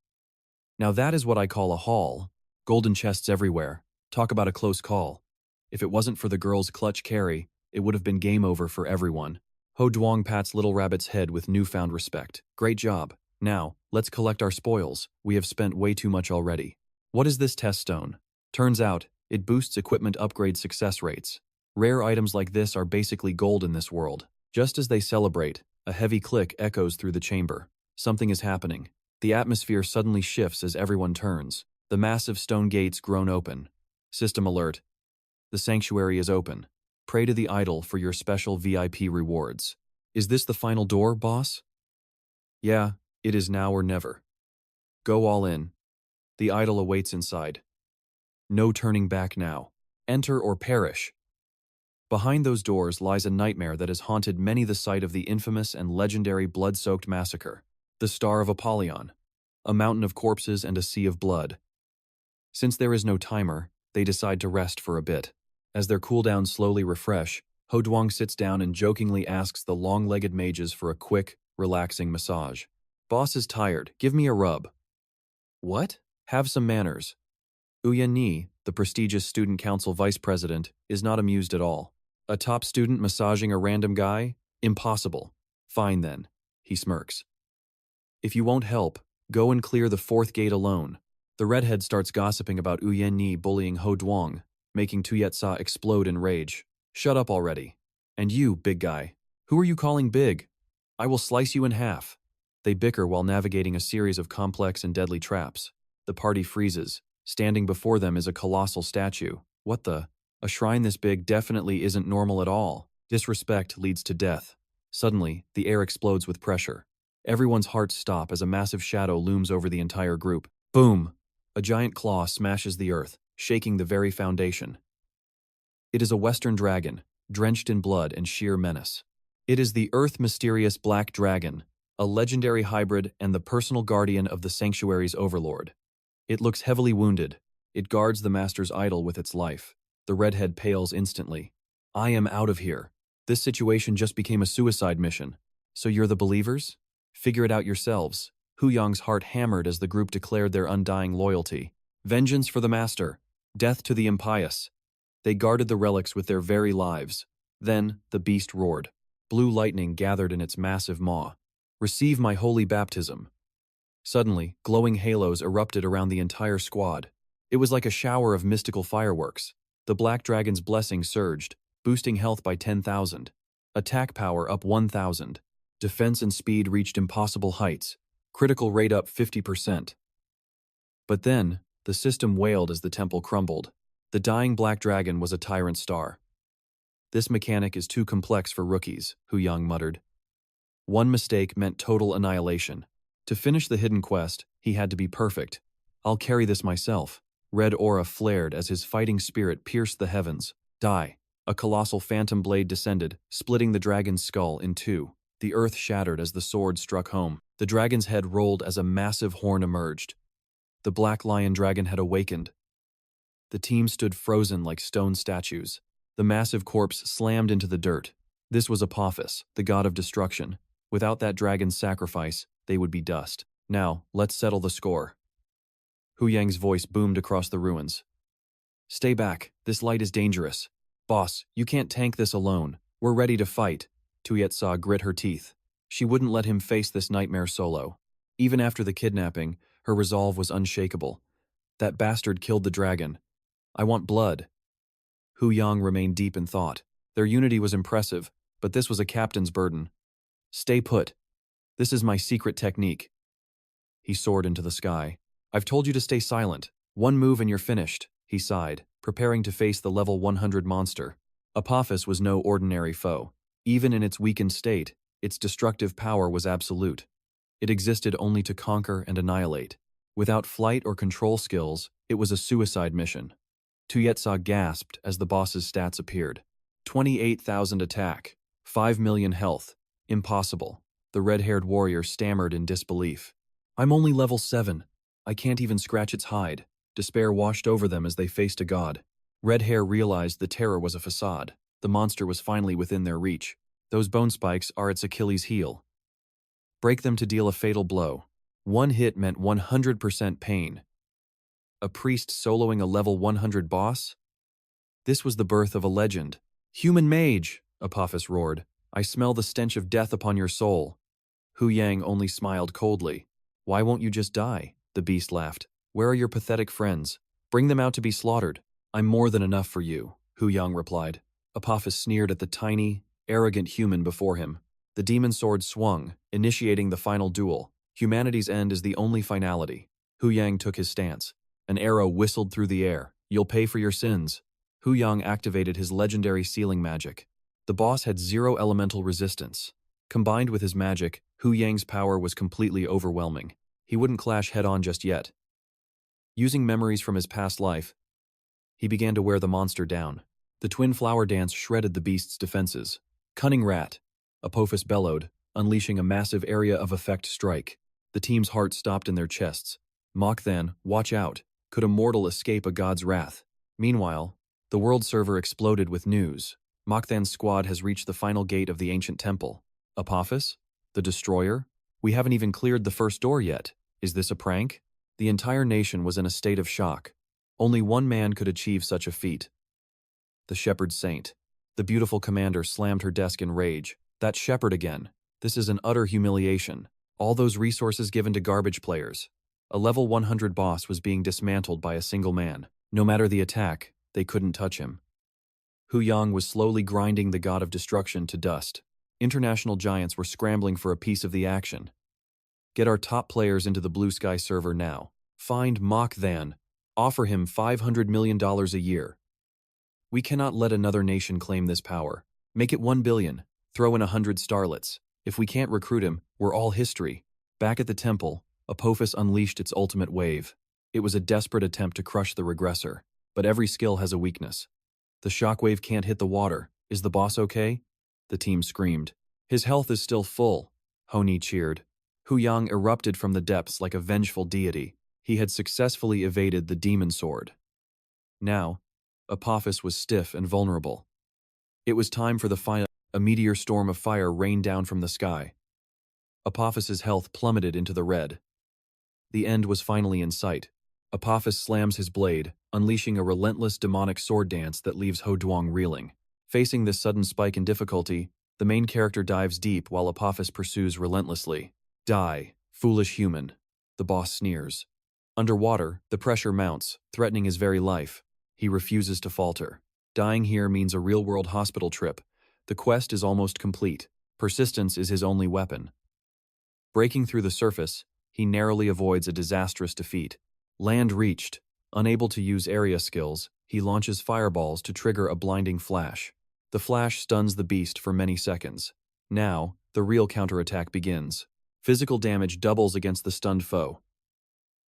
Now that is what I call a haul. Golden chests everywhere. Talk about a close call. If it wasn't for the girl's clutch carry, it would have been game over for everyone. Ho Duong pats Little Rabbit's head with newfound respect. Great job. Now, let's collect our spoils. We have spent way too much already. What is this test stone? Turns out, it boosts equipment upgrade success rates. Rare items like this are basically gold in this world. Just as they celebrate, A heavy click echoes through the chamber. Something is happening. The atmosphere suddenly shifts as everyone turns. The massive stone gates groan open. System alert. The sanctuary is open. Pray to the idol for your special VIP rewards. Is this the final door, boss? Yeah, it is now or never. Go all in. The idol awaits inside. No turning back now. Enter or perish. Behind those doors lies a nightmare that has haunted many, the site of the infamous and legendary blood-soaked massacre, the Star of Apollyon, a mountain of corpses and a sea of blood. Since there is no timer, they decide to rest for a bit. As their cooldowns slowly refresh, 𝒂𝒏𝒌 sits down and jokingly asks the long-legged mages for a quick, relaxing massage. Boss is tired, give me a rub. What? Have some manners. 𝒂𝒈, the prestigious student council vice president, is not amused at all. A top student massaging a random guy? Impossible. Fine then. He smirks. If you won't help, go and clear the 4th gate alone. The redhead starts gossiping about 𝒂𝒈 bullying 𝒂𝒏𝒌, making 𝒂𝒈 explode in rage. Shut up already. And you, big guy. Who are you calling big? I will slice you in half. They bicker while navigating a series of complex and deadly traps. The party freezes. Standing before them is a colossal statue. What the? A shrine this big definitely isn't normal at all. Disrespect leads to death. Suddenly, the air explodes with pressure. Everyone's hearts stop as a massive shadow looms over the entire group. Boom! A giant claw smashes the earth, shaking the very foundation. It is a Western dragon, drenched in blood and sheer menace. It is the mysterious black dragon, a legendary hybrid and the personal guardian of the sanctuary's overlord. It looks heavily wounded. It guards the master's idol with its life. The redhead pales instantly. I am out of here. This situation just became a suicide mission. So you're the believers? Figure it out yourselves. 𝒂𝒈's heart hammered as the group declared their undying loyalty. Vengeance for the master. Death to the impious. They guarded the relics with their very lives. Then, the beast roared. Blue lightning gathered in its massive maw. Receive my holy baptism. Suddenly, glowing halos erupted around the entire squad. It was like a shower of mystical fireworks. The black dragon's blessing surged, boosting health by 10,000. Attack power up 1,000. Defense and speed reached impossible heights. Critical rate up 50%. But then, the system wailed as the temple crumbled. The dying black dragon was a tyrant star. This mechanic is too complex for rookies, 𝒂𝒈 muttered. One mistake meant total annihilation. To finish the hidden quest, he had to be perfect. I'll carry this myself. Red aura flared as his fighting spirit pierced the heavens. Die. A colossal phantom blade descended, splitting the dragon's skull in two. The earth shattered as the sword struck home. The dragon's head rolled as a massive horn emerged. The black lion dragon had awakened. The team stood frozen like stone statues. The massive corpse slammed into the dirt. This was 𝒂𝒒𝒆, the god of destruction. Without that dragon's sacrifice, they would be dust. Now, let's settle the score. 𝒂𝒈's voice boomed across the ruins. Stay back, this light is dangerous. Boss, you can't tank this alone. We're ready to fight. 𝒂𝒈 grit her teeth. She wouldn't let him face this nightmare solo. Even after the kidnapping, her resolve was unshakable. That bastard killed the dragon. I want blood. 𝒂𝒈 remained deep in thought. Their unity was impressive, but this was a captain's burden. Stay put. This is my secret technique. He soared into the sky. I've told you to stay silent. One move and you're finished, he sighed, preparing to face the level 100 monster. 𝒂𝒂𝒏𝒆 was no ordinary foe. Even in its weakened state, its destructive power was absolute. It existed only to conquer and annihilate. Without flight or control skills, it was a suicide mission. 𝒂𝒈 gasped as the boss's stats appeared. 28,000 attack, 5 million health. Impossible. The red-haired warrior stammered in disbelief. I'm only level 7. I can't even scratch its hide. Despair washed over them as they faced a god. Red Hair realized the terror was a facade. The monster was finally within their reach. Those bone spikes are its Achilles' heel. Break them to deal a fatal blow. One hit meant 100% pain. A priest soloing a level 100 boss? This was the birth of a legend. Human mage, 𝒂𝒂𝒏𝒆 roared. I smell the stench of death upon your soul. 𝒂𝒈 only smiled coldly. Why won't you just die? The beast laughed. Where are your pathetic friends? Bring them out to be slaughtered. I'm more than enough for you, 𝒂𝒈 replied. 𝒂𝒂𝒏𝒆 sneered at the tiny, arrogant human before him. The demon sword swung, initiating the final duel. Humanity's end is the only finality. Hu Yang took his stance. An arrow whistled through the air. You'll pay for your sins. Hu Yang activated his legendary sealing magic. The boss had 0 elemental resistance. Combined with his magic, Hu Yang's power was completely overwhelming. He wouldn't clash head-on just yet. Using memories from his past life, he began to wear the monster down. The twin flower dance shredded the beast's defenses. Cunning rat, Apophis bellowed, unleashing a massive area of effect strike. The team's hearts stopped in their chests. 𝒂𝒏𝒌, watch out. Could a mortal escape a god's wrath? Meanwhile, the world server exploded with news. 𝒂𝒏𝒌's squad has reached the final gate of the ancient temple. Apophis? The destroyer? We haven't even cleared the first door yet. Is this a prank? The entire nation was in a state of shock. Only one man could achieve such a feat. The shepherd saint. The beautiful commander slammed her desk in rage. That shepherd again. This is an utter humiliation. All those resources given to garbage players. A level 100 boss was being dismantled by a single man. No matter the attack, they couldn't touch him. Hu Yang was slowly grinding the god of destruction to dust. International giants were scrambling for a piece of the action. Get our top players into the Blue Sky server now. Find 𝒂𝒏𝒌. Offer him $500 million a year. We cannot let another nation claim this power. Make it 1 billion. Throw in 100 starlets. If we can't recruit him, we're all history. Back at the temple, Apophis unleashed its ultimate wave. It was a desperate attempt to crush the regressor. But every skill has a weakness. The shockwave can't hit the water. Is the boss okay? The team screamed. His health is still full. Honi cheered. Hu Yang erupted from the depths like a vengeful deity. He had successfully evaded the demon sword. Now, Apophis was stiff and vulnerable. It was time for the final. A meteor storm of fire rained down from the sky. Apophis's health plummeted into the red. The end was finally in sight. Apophis slams his blade, unleashing a relentless demonic sword dance that leaves Ho Duong reeling. Facing this sudden spike in difficulty, the main character dives deep while Apophis pursues relentlessly. Die, foolish human. The boss sneers. Underwater, the pressure mounts, threatening his very life. He refuses to falter. Dying here means a real-world hospital trip. The quest is almost complete. Persistence is his only weapon. Breaking through the surface, he narrowly avoids a disastrous defeat. Land reached. Unable to use area skills, he launches fireballs to trigger a blinding flash. The flash stuns the beast for many seconds. Now, the real counterattack begins. Physical damage doubles against the stunned foe.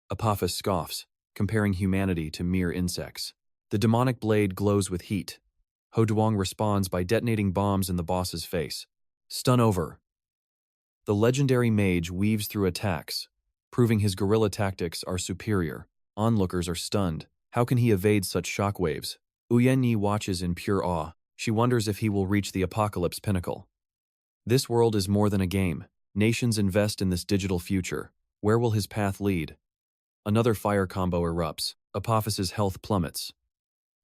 Apophis scoffs, comparing humanity to mere insects. The demonic blade glows with heat. Ho Duong responds by detonating bombs in the boss's face. Stun over. The legendary mage weaves through attacks, proving his guerrilla tactics are superior. Onlookers are stunned. How can he evade such shockwaves? Uyenyi watches in pure awe. She wonders if he will reach the apocalypse pinnacle. This world is more than a game. Nations invest in this digital future. Where will his path lead? Another fire combo erupts. Apophis's health plummets.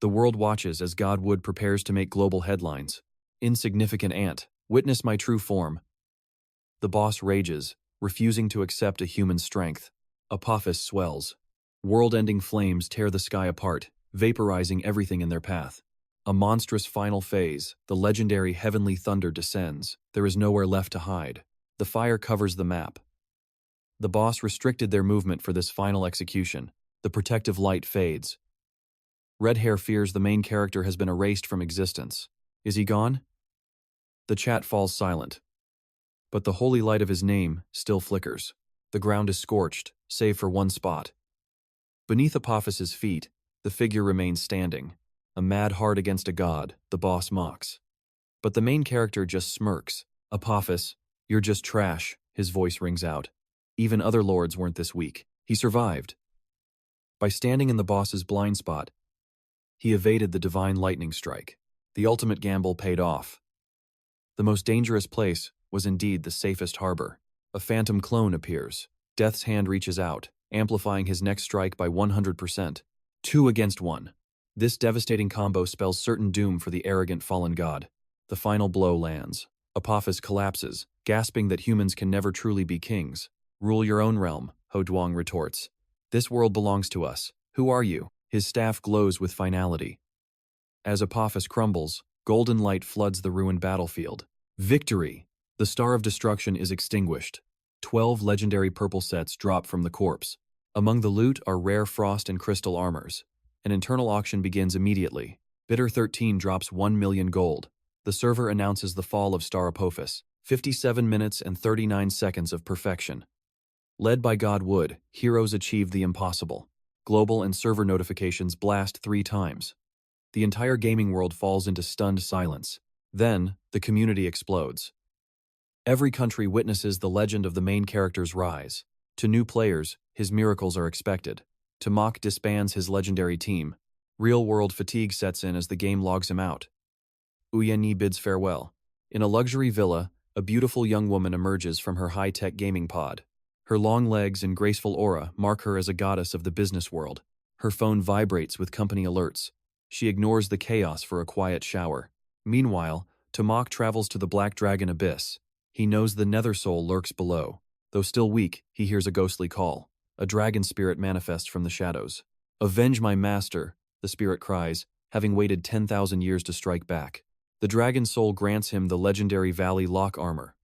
The world watches as God Wood prepares to make global headlines. Insignificant ant, witness my true form. The boss rages, refusing to accept a human strength. Apophis swells. World-ending flames tear the sky apart, vaporizing everything in their path. A monstrous final phase, the legendary heavenly thunder descends. There is nowhere left to hide. The fire covers the map. The boss restricted their movement for this final execution. The protective light fades. Red Hair fears the main character has been erased from existence. Is he gone? The chat falls silent. But the holy light of his name still flickers. The ground is scorched, save for one spot. Beneath Apophis's feet, the figure remains standing. A mad heart against a god, the boss mocks. But the main character just smirks. Apophis, you're just trash, his voice rings out. Even other lords weren't this weak. He survived. By standing in the boss's blind spot, he evaded the divine lightning strike. The ultimate gamble paid off. The most dangerous place was indeed the safest harbor. A phantom clone appears. Death's hand reaches out, amplifying his next strike by 100%. 2 against 1. This devastating combo spells certain doom for the arrogant fallen god. The final blow lands. Apophis collapses, gasping that humans can never truly be kings. Rule your own realm, Ho Duong retorts. This world belongs to us. Who are you? His staff glows with finality. As Apophis crumbles, golden light floods the ruined battlefield. Victory! The Star of Destruction is extinguished. 12 legendary purple sets drop from the corpse. Among the loot are rare frost and crystal armors. An internal auction begins immediately. Bidder 13 drops 1 million gold. The server announces the fall of Star Apophis. 57 minutes and 39 seconds of perfection. Led by God Wood, heroes achieve the impossible. Global and server notifications blast 3 times. The entire gaming world falls into stunned silence. Then, the community explodes. Every country witnesses the legend of the main character's rise. To new players, his miracles are expected. 𝒂𝒏𝒌 disbands his legendary team. Real-world fatigue sets in as the game logs him out. 𝒂𝒈 bids farewell. In a luxury villa, a beautiful young woman emerges from her high-tech gaming pod. Her long legs and graceful aura mark her as a goddess of the business world. Her phone vibrates with company alerts. She ignores the chaos for a quiet shower. Meanwhile, 𝒂𝒏𝒌 travels to the Black Dragon Abyss. He knows the Nether Soul lurks below. Though still weak, he hears a ghostly call. A dragon spirit manifests from the shadows. "Avenge my master," the spirit cries, having waited 10,000 years to strike back. The dragon soul grants him the legendary Valley Lock armor.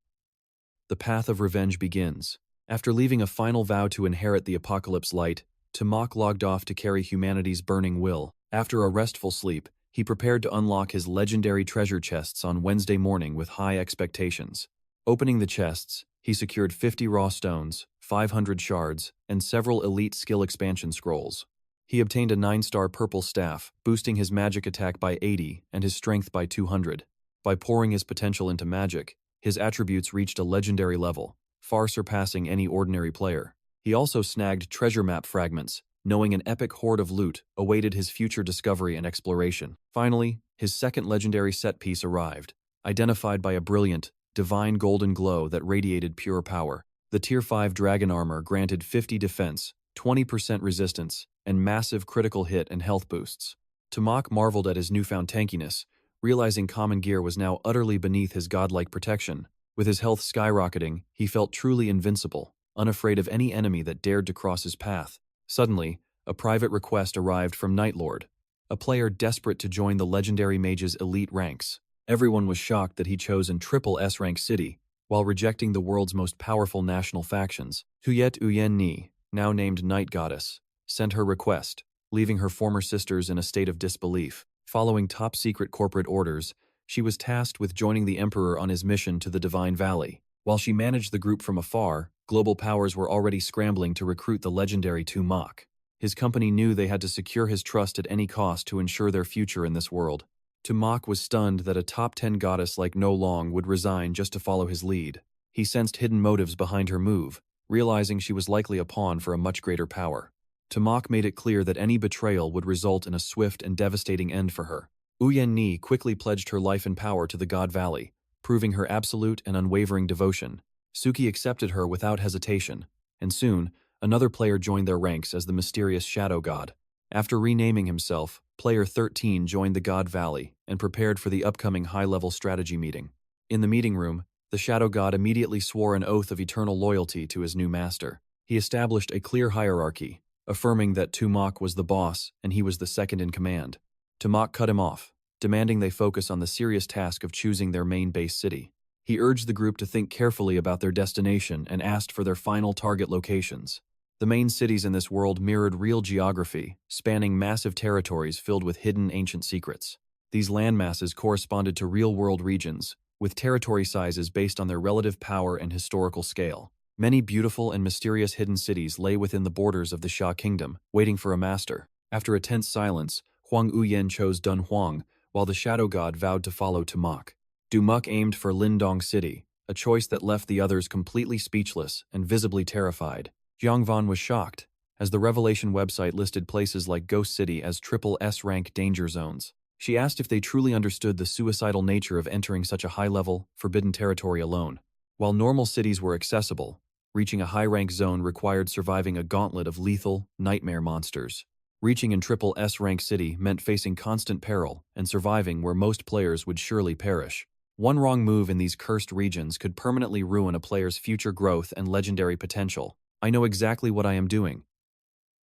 The path of revenge begins. After leaving a final vow to inherit the apocalypse light, 𝒂𝒏𝒌 logged off to carry humanity's burning will. After a restful sleep, he prepared to unlock his legendary treasure chests on Wednesday morning with high expectations. Opening the chests, he secured 50 raw stones, 500 shards, and several elite skill expansion scrolls. He obtained a 9-star purple staff, boosting his magic attack by 80 and his strength by 200. By pouring his potential into magic, his attributes reached a legendary level, far surpassing any ordinary player. He also snagged treasure map fragments, knowing an epic hoard of loot awaited his future discovery and exploration. Finally, his second legendary set piece arrived, identified by a brilliant, divine golden glow that radiated pure power. The Tier 5 dragon armor granted 50 defense, 20% resistance, and massive critical hit and health boosts. 𝒂𝒏𝒌 marveled at his newfound tankiness, realizing common gear was now utterly beneath his godlike protection. With his health skyrocketing, he felt truly invincible, unafraid of any enemy that dared to cross his path. Suddenly, a private request arrived from Nightlord, a player desperate to join the legendary Mage's elite ranks. Everyone was shocked that he chose an SSS-rank city, while rejecting the world's most powerful national factions. 𝒂𝒈, now named Night Goddess, sent her request, leaving her former sisters in a state of disbelief. Following top-secret corporate orders, she was tasked with joining the Emperor on his mission to the Divine Valley. While she managed the group from afar, global powers were already scrambling to recruit the legendary 𝒂𝒏𝒌. His company knew they had to secure his trust at any cost to ensure their future in this world. 𝒂𝒏𝒌 was stunned that a top 10 goddess like No Long would resign just to follow his lead. He sensed hidden motives behind her move, realizing she was likely a pawn for a much greater power. 𝒂𝒏𝒌 made it clear that any betrayal would result in a swift and devastating end for her. 𝒂𝒈 quickly pledged her life and power to the God Valley, proving her absolute and unwavering devotion. Suki accepted her without hesitation, and soon, another player joined their ranks as the mysterious Shadow God. After renaming himself, Player 13 joined the God Valley and prepared for the upcoming high-level strategy meeting. In the meeting room, the Shadow God immediately swore an oath of eternal loyalty to his new master. He established a clear hierarchy, affirming that 𝒂𝒏𝒌 was the boss and he was the second in command. 𝒂𝒏𝒌 cut him off, demanding they focus on the serious task of choosing their main base city. He urged the group to think carefully about their destination and asked for their final target locations. The main cities in this world mirrored real geography, spanning massive territories filled with hidden ancient secrets. These landmasses corresponded to real-world regions, with territory sizes based on their relative power and historical scale. Many beautiful and mysterious hidden cities lay within the borders of the Xia Kingdom, waiting for a master. After a tense silence, Huang Uyen chose Dunhuang, while the Shadow God vowed to follow 𝒂𝒏𝒌. 𝒂𝒏𝒌 aimed for Lindong City, a choice that left the others completely speechless and visibly terrified. Jiangvan was shocked, as the Revelation website listed places like Ghost City as SSS-rank danger zones. She asked if they truly understood the suicidal nature of entering such a high-level, forbidden territory alone. While normal cities were accessible, reaching a high-rank zone required surviving a gauntlet of lethal, nightmare monsters. Reaching an SSS-rank city meant facing constant peril and surviving where most players would surely perish. One wrong move in these cursed regions could permanently ruin a player's future growth and legendary potential. "I know exactly what I am doing,"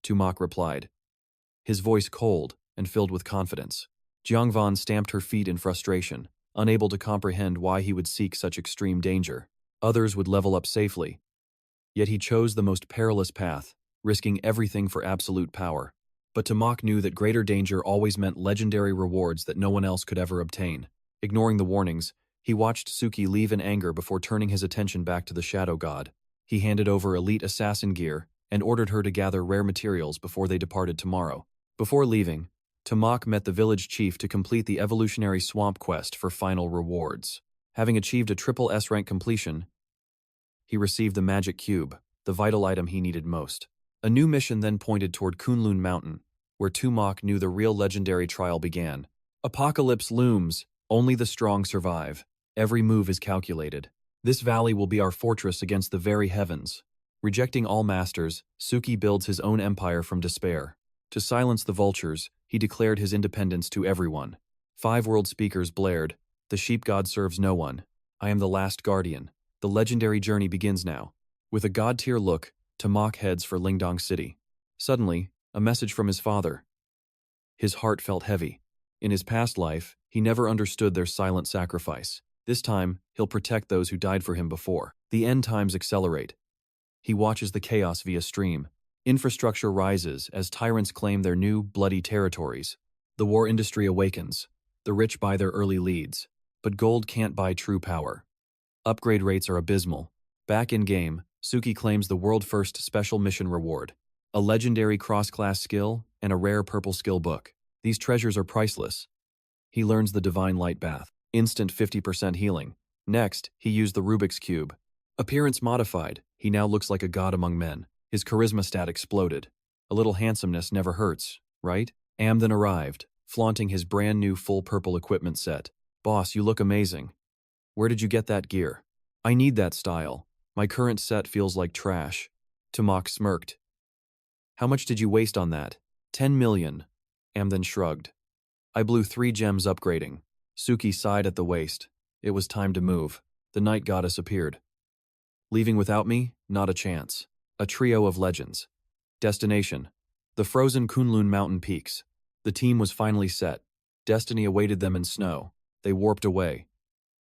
𝒂𝒏𝒌 replied, his voice cold and filled with confidence. Jiangvan stamped her feet in frustration, unable to comprehend why he would seek such extreme danger. Others would level up safely. Yet he chose the most perilous path, risking everything for absolute power. But 𝒂𝒏 knew that greater danger always meant legendary rewards that no one else could ever obtain. Ignoring the warnings, he watched Suki leave in anger before turning his attention back to the Shadow God. He handed over elite assassin gear and ordered her to gather rare materials before they departed tomorrow. Before leaving, 𝒂𝒏 met the village chief to complete the evolutionary swamp quest for final rewards. Having achieved a triple S-rank completion, he received the magic cube, the vital item he needed most. A new mission then pointed toward Kunlun Mountain, where 𝒂𝒏 knew the real legendary trial began. Apocalypse looms, only the strong survive. Every move is calculated. This valley will be our fortress against the very heavens. Rejecting all masters, Suki builds his own empire from despair. To silence the vultures, he declared his independence to everyone. 5 world speakers blared, "The sheep god serves no one. I am the last guardian. The legendary journey begins now." With a god-tier look, 𝒂𝒏 heads for Lingdong City. Suddenly, a message from his father. His heart felt heavy. In his past life, he never understood their silent sacrifice. This time, he'll protect those who died for him before. The end times accelerate. He watches the chaos via stream. Infrastructure rises as tyrants claim their new, bloody territories. The war industry awakens. The rich buy their early leads. But gold can't buy true power. Upgrade rates are abysmal. Back in-game, Suki claims the world-first special mission reward. A legendary cross-class skill and a rare purple skill book. These treasures are priceless. He learns the Divine Light Bath. Instant 50% healing. Next, he used the Rubik's Cube. Appearance modified, he now looks like a god among men. His charisma stat exploded. A little handsomeness never hurts, right? Amden arrived, flaunting his brand new full purple equipment set. "Boss, you look amazing. Where did you get that gear?" "I need that style. My current set feels like trash." 𝒂𝒏 smirked. "How much did you waste on that?" 10 million. Amden shrugged. "I blew 3 gems upgrading." Suki sighed at the waist. It was time to move. The night goddess appeared. "Leaving without me? Not a chance." A trio of legends. Destination: the frozen Kunlun mountain peaks. The team was finally set. Destiny awaited them in snow. They warped away.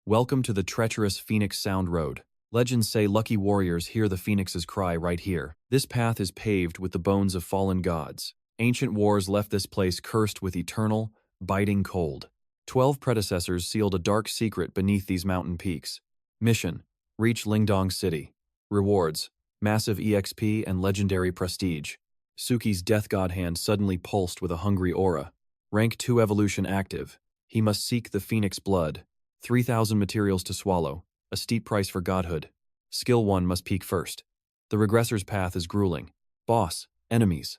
Welcome to the treacherous Phoenix Sound Road. Legends say lucky warriors hear the phoenix's cry right here. This path is paved with the bones of fallen gods. Ancient wars left this place cursed with eternal, biting cold. 12 predecessors sealed a dark secret beneath these mountain peaks. Mission: reach Lingdong City. Rewards: massive EXP and legendary prestige. Suki's death god hand suddenly pulsed with a hungry aura. Rank 2 evolution active. He must seek the phoenix blood. 3,000 materials to swallow. A steep price for godhood. Skill 1 must peak first. The regressor's path is grueling. Boss, enemies.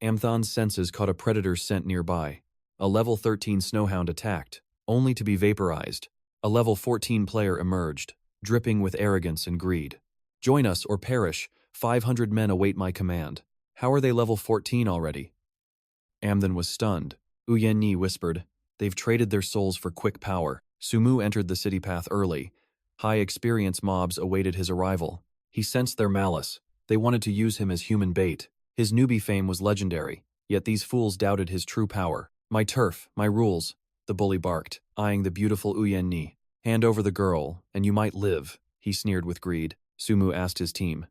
Amthon's senses caught a predator's scent nearby. A level 13 snowhound attacked, only to be vaporized. A level 14 player emerged, dripping with arrogance and greed. "Join us or perish. 500 men await my command." "How are they level 14 already?" Amthon was stunned. Uyenni whispered, "They've traded their souls for quick power." Sumu entered the city path early. High-experience mobs awaited his arrival. He sensed their malice. They wanted to use him as human bait. His newbie fame was legendary, yet these fools doubted his true power. "My turf, my rules," the bully barked, eyeing the beautiful Uyenni. "Hand over the girl, and you might live," he sneered with greed. Sumu asked his team.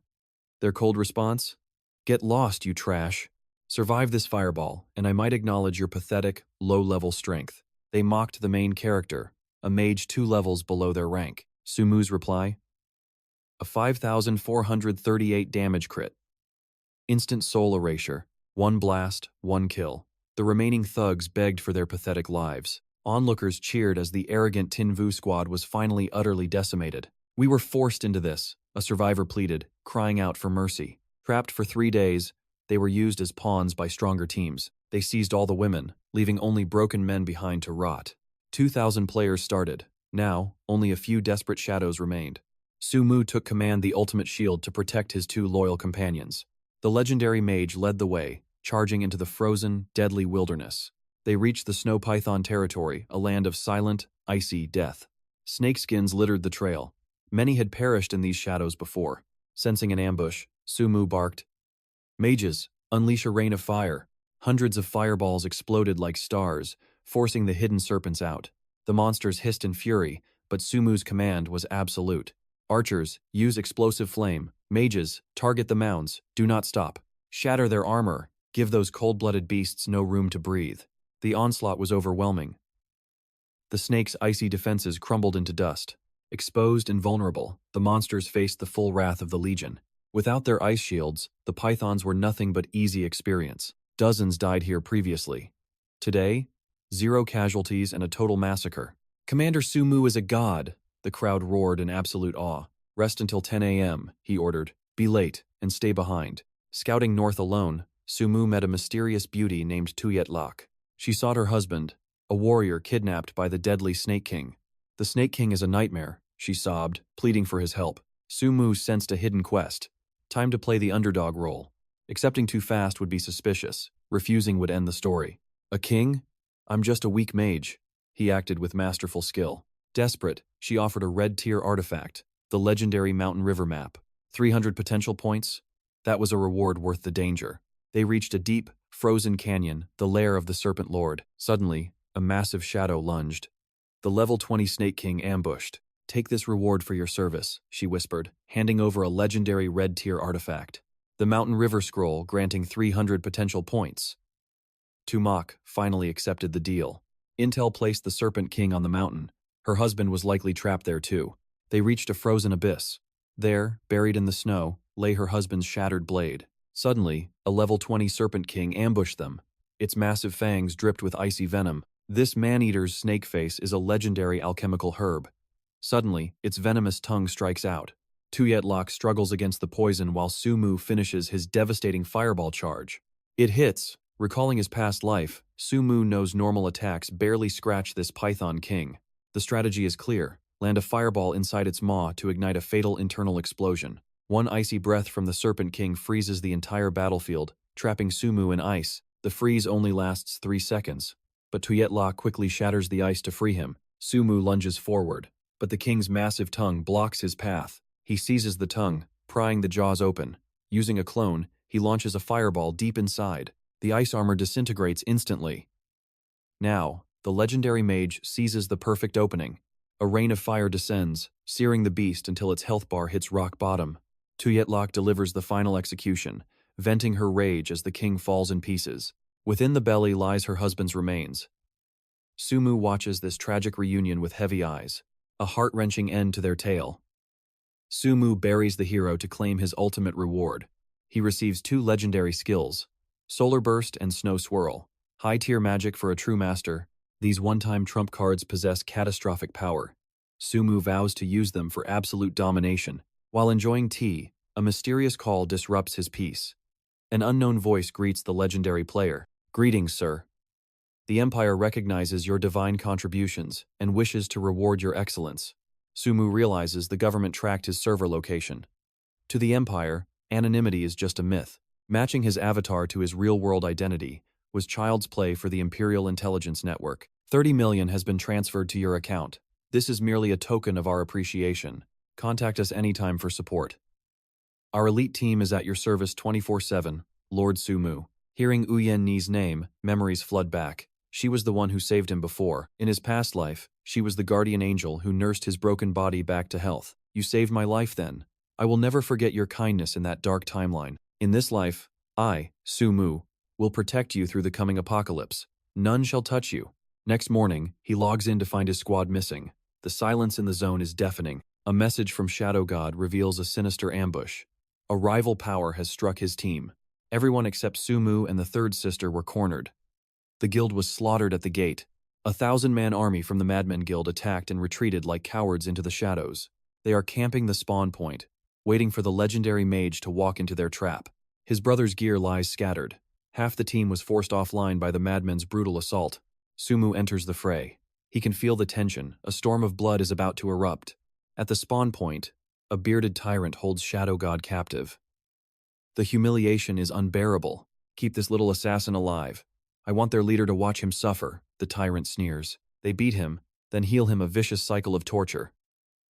Their cold response? "Get lost, you trash. Survive this fireball, and I might acknowledge your pathetic, low-level strength." They mocked the main character, a mage 2 levels below their rank. Sumu's reply? A 5,438 damage crit. Instant soul erasure. 1 blast, 1 kill. The remaining thugs begged for their pathetic lives. Onlookers cheered as the arrogant Tinvu squad was finally utterly decimated. "We were forced into this," a survivor pleaded, crying out for mercy. Trapped for 3 days, they were used as pawns by stronger teams. They seized all the women, leaving only broken men behind to rot. 2,000 players started. Now, only a few desperate shadows remained. Sumu took command the ultimate shield to protect his 2 loyal companions. The legendary mage led the way, charging into the frozen, deadly wilderness. They reached the snow python territory, a land of silent, icy death. Snakeskins littered the trail. Many had perished in these shadows before. Sensing an ambush, Sumu barked, "Mages, unleash a rain of fire." Hundreds of fireballs exploded like stars, forcing the hidden serpents out. The monsters hissed in fury, but Sumu's command was absolute. Archers, use explosive flame. Mages, target the mounds. Do not stop. Shatter their armor. Give those cold-blooded beasts no room to breathe. The onslaught was overwhelming. The snake's icy defenses crumbled into dust. Exposed and vulnerable, the monsters faced the full wrath of the Legion. Without their ice shields, the pythons were nothing but easy experience. Dozens died here previously. Today, 0 casualties and a total massacre. Commander Sumu is a god, the crowd roared in absolute awe. Rest until 10 a.m., he ordered. Be late and stay behind. Scouting north alone, Sumu met a mysterious beauty named 𝒂𝒈. She sought her husband, a warrior kidnapped by the deadly Snake King. The Snake King is a nightmare, she sobbed, pleading for his help. Sumu sensed a hidden quest. Time to play the underdog role. Accepting too fast would be suspicious. Refusing would end the story. A king? I'm just a weak mage. He acted with masterful skill. Desperate, she offered a red-tier artifact, the legendary Mountain River map. 300 potential points? That was a reward worth the danger. They reached a deep, frozen canyon, the lair of the Serpent Lord. Suddenly, a massive shadow lunged. The level 20 Snake King ambushed. Take this reward for your service, she whispered, handing over a legendary red-tier artifact. The Mountain River Scroll, granting 300 potential points. 𝒂𝒏 finally accepted the deal. Intel placed the Serpent King on the mountain. Her husband was likely trapped there too. They reached a frozen abyss. There, buried in the snow, lay her husband's shattered blade. Suddenly, a level 20 Serpent King ambushed them. Its massive fangs dripped with icy venom. This man-eater's snake face is a legendary alchemical herb. Suddenly, its venomous tongue strikes out. 𝒂𝒈 struggles against the poison while Sumu finishes his devastating fireball charge. It hits. Recalling his past life, Sumu knows normal attacks barely scratch this Python King. The strategy is clear. Land a fireball inside its maw to ignite a fatal internal explosion. One icy breath from the Serpent King freezes the entire battlefield, trapping Sumu in ice. The freeze only lasts 3 seconds. But 𝒂𝒈 quickly shatters the ice to free him. Sumu lunges forward, but the king's massive tongue blocks his path. He seizes the tongue, prying the jaws open. Using a clone, he launches a fireball deep inside. The ice armor disintegrates instantly. Now, the legendary mage seizes the perfect opening. A rain of fire descends, searing the beast until its health bar hits rock bottom. 𝒂𝒈 delivers the final execution, venting her rage as the king falls in pieces. Within the belly lies her husband's remains. Sumu watches this tragic reunion with heavy eyes, a heart-wrenching end to their tale. Sumu buries the hero to claim his ultimate reward. He receives 2 legendary skills, Solar Burst and Snow Swirl. High-tier magic for a true master, these one-time trump cards possess catastrophic power. Sumu vows to use them for absolute domination. While enjoying tea, a mysterious call disrupts his peace. An unknown voice greets the legendary player. Greetings, sir. The Empire recognizes your divine contributions and wishes to reward your excellence. Sumu realizes the government tracked his server location. To the Empire, anonymity is just a myth. Matching his avatar to his real-world identity was child's play for the Imperial Intelligence Network. 30 million has been transferred to your account. This is merely a token of our appreciation. Contact us anytime for support. Our elite team is at your service 24/7, Lord Sumu. Hearing Uyenni's name, memories flood back. She was the one who saved him before. In his past life, she was the guardian angel who nursed his broken body back to health. You saved my life then. I will never forget your kindness in that dark timeline. In this life, I, Sumu, will protect you through the coming apocalypse. None shall touch you. Next morning, he logs in to find his squad missing. The silence in the zone is deafening. A message from Shadow God reveals a sinister ambush. A rival power has struck his team. Everyone except Sumu and the third sister were cornered. The guild was slaughtered at the gate. A 1,000-man army from the Madmen Guild attacked and retreated like cowards into the shadows. They are camping the spawn point, waiting for the legendary mage to walk into their trap. His brother's gear lies scattered. Half the team was forced offline by the madmen's brutal assault. Sumu enters the fray. He can feel the tension. A storm of blood is about to erupt. At the spawn point, a bearded tyrant holds Shadow God captive. The humiliation is unbearable. Keep this little assassin alive. I want their leader to watch him suffer, the tyrant sneers. They beat him, then heal him a vicious cycle of torture.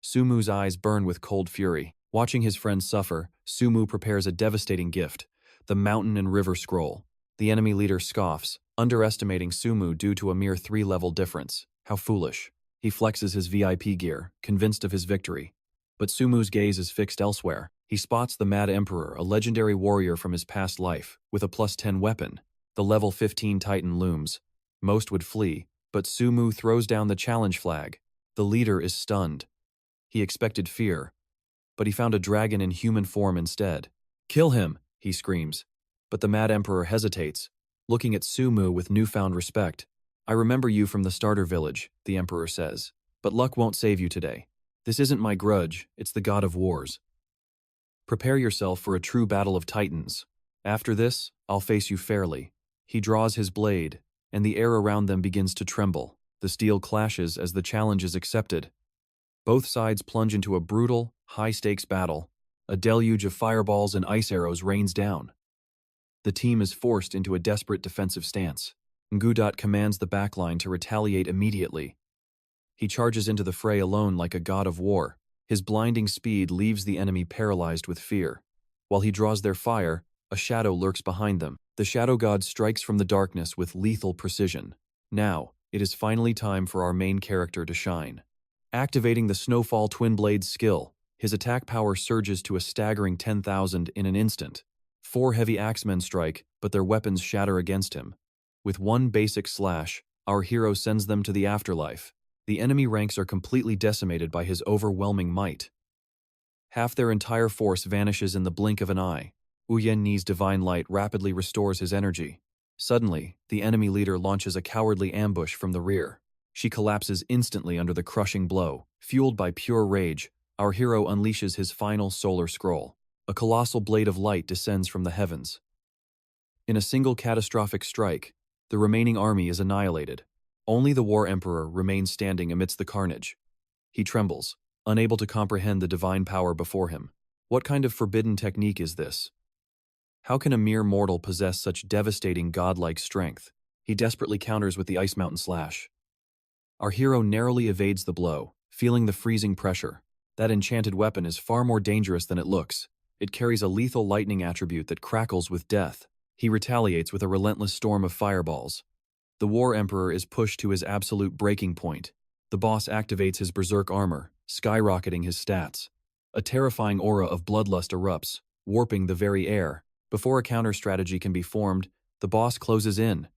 Sumu's eyes burn with cold fury. Watching his friends suffer, Sumu prepares a devastating gift, the Mountain and River Scroll. The enemy leader scoffs, underestimating Sumu due to a mere 3-level difference. How foolish. He flexes his VIP gear, convinced of his victory. But Sumu's gaze is fixed elsewhere. He spots the Mad Emperor, a legendary warrior from his past life, with a +10 weapon. The level 15 Titan looms. Most would flee, but Sumu throws down the challenge flag. The leader is stunned. He expected fear, but he found a dragon in human form instead. "Kill him!" he screams. But the Mad Emperor hesitates, looking at Sumu with newfound respect. "I remember you from the starter village," the Emperor says. "But luck won't save you today. This isn't my grudge, it's the god of wars. Prepare yourself for a true battle of titans. After this, I'll face you fairly." He draws his blade, and the air around them begins to tremble. The steel clashes as the challenge is accepted. Both sides plunge into a brutal, high-stakes battle. A deluge of fireballs and ice arrows rains down. The team is forced into a desperate defensive stance. 𝒂𝒈 commands the backline to retaliate immediately. He charges into the fray alone like a god of war. His blinding speed leaves the enemy paralyzed with fear. While he draws their fire, a shadow lurks behind them. The shadow god strikes from the darkness with lethal precision. Now, it is finally time for our main character to shine. Activating the Snowfall Twin Blades skill, his attack power surges to a staggering 10,000 in an instant. 4 heavy axemen strike, but their weapons shatter against him. With one basic slash, our hero sends them to the afterlife. The enemy ranks are completely decimated by his overwhelming might. Half their entire force vanishes in the blink of an eye. Uyenni's divine light rapidly restores his energy. Suddenly, the enemy leader launches a cowardly ambush from the rear. She collapses instantly under the crushing blow. Fueled by pure rage, our hero unleashes his final solar scroll. A colossal blade of light descends from the heavens. In a single catastrophic strike, the remaining army is annihilated. Only the War Emperor remains standing amidst the carnage. He trembles, unable to comprehend the divine power before him. What kind of forbidden technique is this? How can a mere mortal possess such devastating godlike strength? He desperately counters with the Ice Mountain Slash. Our hero narrowly evades the blow, feeling the freezing pressure. That enchanted weapon is far more dangerous than it looks. It carries a lethal lightning attribute that crackles with death. He retaliates with a relentless storm of fireballs. The War Emperor is pushed to his absolute breaking point. The boss activates his berserk armor, skyrocketing his stats. A terrifying aura of bloodlust erupts, warping the very air. Before a counter strategy can be formed, the boss closes in.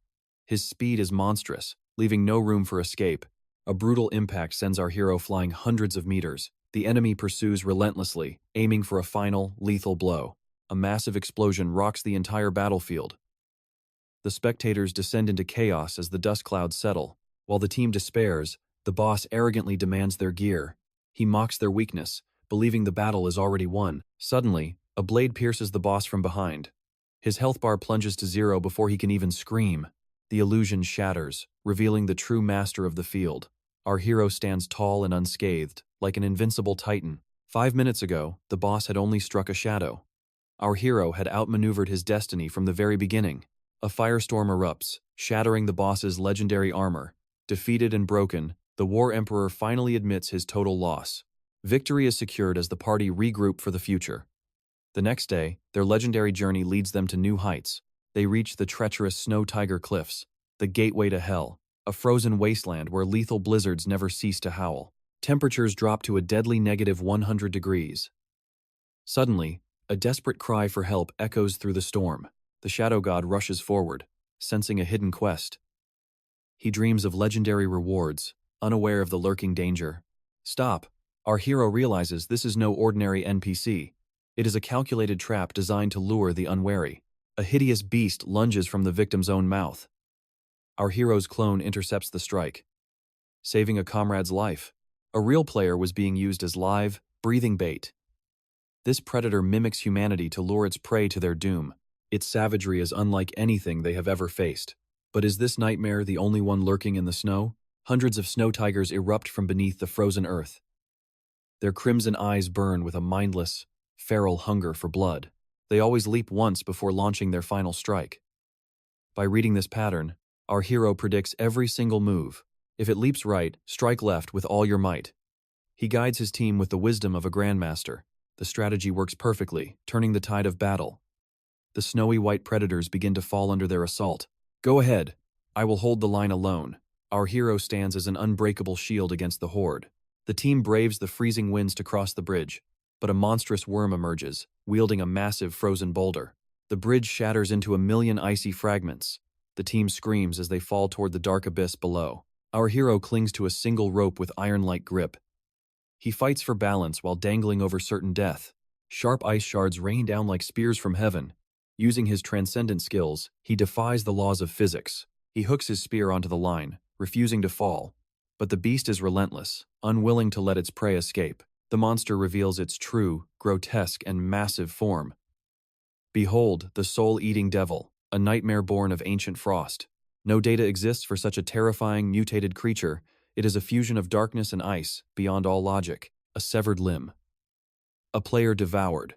His speed is monstrous, leaving no room for escape. A brutal impact sends our hero flying hundreds of meters. The enemy pursues relentlessly, aiming for a final, lethal blow. A massive explosion rocks the entire battlefield. The spectators descend into chaos as the dust clouds settle. While the team despairs, the boss arrogantly demands their gear. He mocks their weakness, believing the battle is already won. Suddenly, a blade pierces the boss from behind. His health bar plunges to 0 before he can even scream. The illusion shatters, revealing the true master of the field. Our hero stands tall and unscathed, like an invincible titan. 5 minutes ago, the boss had only struck a shadow. Our hero had outmaneuvered his destiny from the very beginning. A firestorm erupts, shattering the boss's legendary armor. Defeated and broken, the War Emperor finally admits his total loss. Victory is secured as the party regroup for the future. The next day, their legendary journey leads them to new heights. They reach the treacherous Snow Tiger Cliffs, the gateway to hell, a frozen wasteland where lethal blizzards never cease to howl. Temperatures drop to a deadly -100 degrees. Suddenly, a desperate cry for help echoes through the storm. The Shadow God rushes forward, sensing a hidden quest. He dreams of legendary rewards, unaware of the lurking danger. Stop! Our hero realizes this is no ordinary NPC. It is a calculated trap designed to lure the unwary. A hideous beast lunges from the victim's own mouth. Our hero's clone intercepts the strike, saving a comrade's life. A real player was being used as live, breathing bait. This predator mimics humanity to lure its prey to their doom. Its savagery is unlike anything they have ever faced. But is this nightmare the only one lurking in the snow? Hundreds of snow tigers erupt from beneath the frozen earth. Their crimson eyes burn with a mindless, feral hunger for blood. They always leap once before launching their final strike. By reading this pattern, our hero predicts every single move. If it leaps right, strike left with all your might. He guides his team with the wisdom of a grandmaster. The strategy works perfectly, turning the tide of battle. The snowy white predators begin to fall under their assault. Go ahead. I will hold the line alone. Our hero stands as an unbreakable shield against the horde. The team braves the freezing winds to cross the bridge, but a monstrous worm emerges, wielding a massive frozen boulder. The bridge shatters into a million icy fragments. The team screams as they fall toward the dark abyss below. Our hero clings to a single rope with iron-like grip. He fights for balance while dangling over certain death. Sharp ice shards rain down like spears from heaven. Using his transcendent skills, he defies the laws of physics. He hooks his spear onto the line, refusing to fall. But the beast is relentless, unwilling to let its prey escape. The monster reveals its true, grotesque, and massive form. Behold, the soul-eating devil, a nightmare born of ancient frost. No data exists for such a terrifying, mutated creature. It is a fusion of darkness and ice, beyond all logic. A severed limb. A player devoured.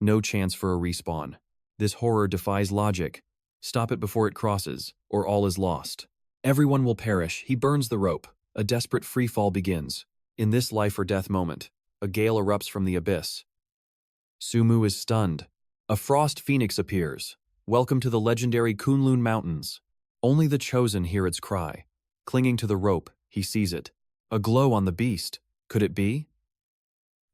No chance for a respawn. This horror defies logic. Stop it before it crosses, or all is lost. Everyone will perish. He burns the rope. A desperate freefall begins. In this life-or-death moment, a gale erupts from the abyss. Sumu is stunned. A frost phoenix appears. Welcome to the legendary Kunlun Mountains. Only the chosen hear its cry. Clinging to the rope, he sees it. A glow on the beast. Could it be?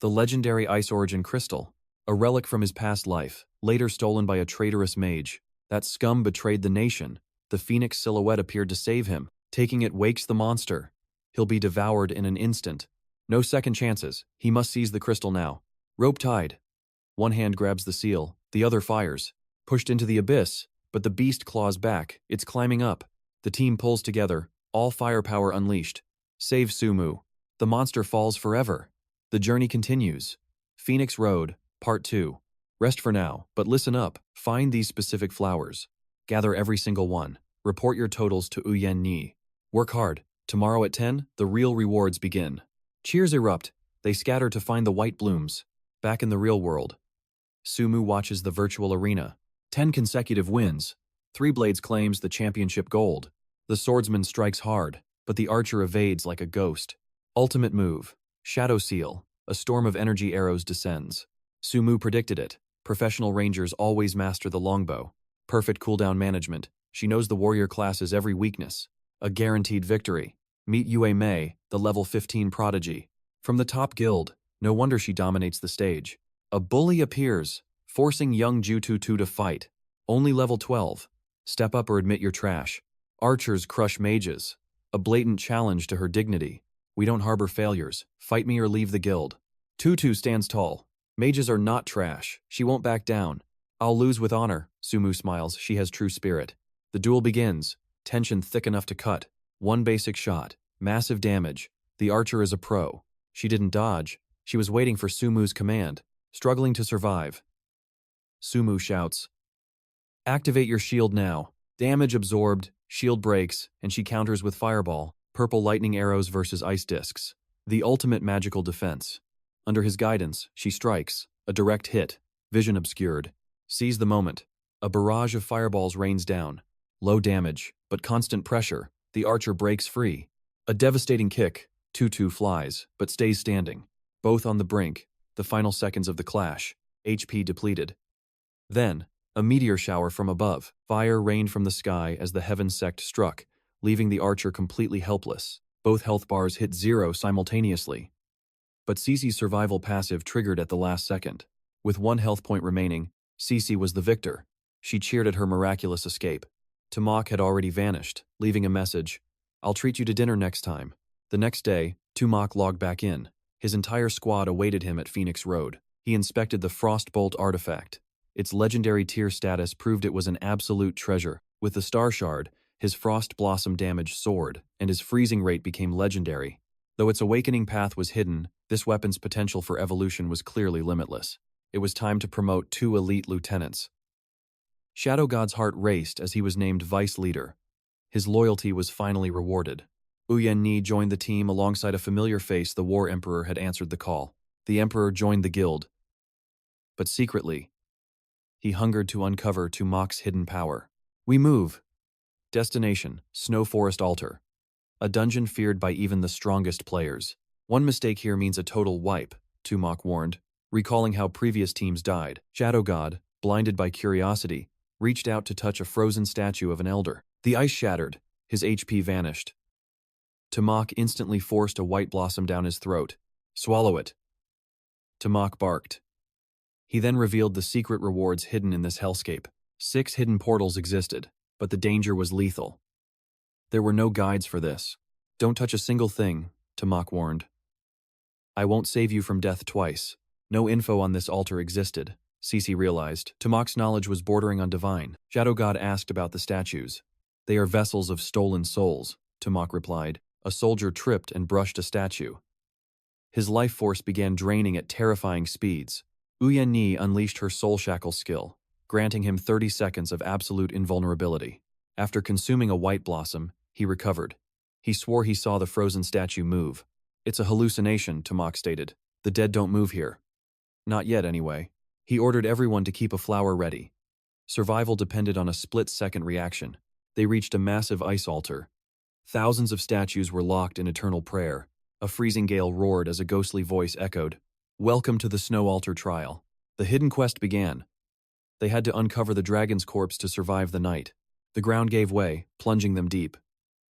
The legendary Ice Origin Crystal, a relic from his past life, later stolen by a traitorous mage. That scum betrayed the nation. The phoenix silhouette appeared to save him. Taking it wakes the monster. He'll be devoured in an instant. No second chances. He must seize the crystal now. Rope tied. One hand grabs the seal, the other fires. Pushed into the abyss, but the beast claws back. It's climbing up. The team pulls together, all firepower unleashed. Save Sumu. The monster falls forever. The journey continues. Phoenix Road, Part 2. Rest for now, but listen up. Find these specific flowers. Gather every single one. Report your totals to 𝑦𝒂𝒈𝒆. Work hard. Tomorrow at 10, the real rewards begin. Cheers erupt. They scatter to find the white blooms. Back in the real world. Sumu watches the virtual arena. 10 consecutive wins. Three Blades claims the championship gold. The swordsman strikes hard, but the archer evades like a ghost. Ultimate move. Shadow Seal. A storm of energy arrows descends. Sumu predicted it. Professional rangers always master the longbow. Perfect cooldown management. She knows the warrior class's every weakness. A guaranteed victory. Meet 𝑦𝒂𝒈𝒆, the level 15 prodigy. From the top guild, no wonder she dominates the stage. A bully appears, forcing young Jututu to fight. Only level 12. Step up or admit you're trash. Archers crush mages. A blatant challenge to her dignity. We don't harbor failures. Fight me or leave the guild. Tutu stands tall. Mages are not trash. She won't back down. I'll lose with honor. Sumu smiles. She has true spirit. The duel begins. Tension thick enough to cut. One basic shot. Massive damage. The archer is a pro. She didn't dodge. She was waiting for Sumu's command. Struggling to survive. Sumu shouts, "Activate your shield now." Damage absorbed, shield breaks, and she counters with fireball, purple lightning arrows versus ice discs. The ultimate magical defense. Under his guidance, she strikes. A direct hit. Vision obscured. Seize the moment. A barrage of fireballs rains down. Low damage, but constant pressure. The archer breaks free. A devastating kick. Tutu flies, but stays standing. Both on the brink. The final seconds of the clash. HP depleted. Then, a meteor shower from above. Fire rained from the sky as the heaven sect struck, leaving the archer completely helpless. Both health bars hit 0 simultaneously. But Cece's survival passive triggered at the last second. With 1 health point remaining, Cece was the victor. She cheered at her miraculous escape. Tumak had already vanished, leaving a message. "I'll treat you to dinner next time." The next day, Tumak logged back in. His entire squad awaited him at Phoenix Road. He inspected the Frostbolt artifact. Its legendary tier status proved it was an absolute treasure. With the Star Shard, his Frost Blossom damage soared, and his freezing rate became legendary. Though its awakening path was hidden, this weapon's potential for evolution was clearly limitless. It was time to promote 2 elite lieutenants. Shadow God's heart raced as he was named vice leader. His loyalty was finally rewarded. 𝑦𝒂𝒈𝒆 joined the team alongside a familiar face. The War Emperor had answered the call. The Emperor joined the guild. But secretly, he hungered to uncover Tumak's hidden power. We move. Destination, Snow Forest Altar. A dungeon feared by even the strongest players. One mistake here means a total wipe, Tumak warned, recalling how previous teams died. Shadow God, blinded by curiosity, reached out to touch a frozen statue of an elder. The ice shattered, His HP vanished. 𝒂𝒏𝒌 instantly forced a white blossom down his throat. Swallow it. 𝒂𝒏𝒌 barked. He then revealed the secret rewards hidden in this hellscape. 6 hidden portals existed, but the danger was lethal. There were no guides for this. Don't touch a single thing, 𝒂𝒏𝒌 warned. I won't save you from death twice. No info on this altar existed, 𝒂𝒌 realized. 𝒂𝒏𝒌's knowledge was bordering on divine. Shadow God asked about the statues. They are vessels of stolen souls, 𝒂𝒏𝒌 replied. A soldier tripped and brushed a statue. His life force began draining at terrifying speeds. 𝒂𝒈 unleashed her soul shackle skill, granting him 30 seconds of absolute invulnerability. After consuming a white blossom, he recovered. He swore he saw the frozen statue move. It's a hallucination, 𝒂𝒏𝒌 stated. The dead don't move here. Not yet, anyway. He ordered everyone to keep a flower ready. Survival depended on a split-second reaction. They reached a massive ice altar. Thousands of statues were locked in eternal prayer. A freezing gale roared as a ghostly voice echoed, "Welcome to the snow altar trial." The hidden quest began. They had to uncover the dragon's corpse to survive the night. The ground gave way, plunging them deep.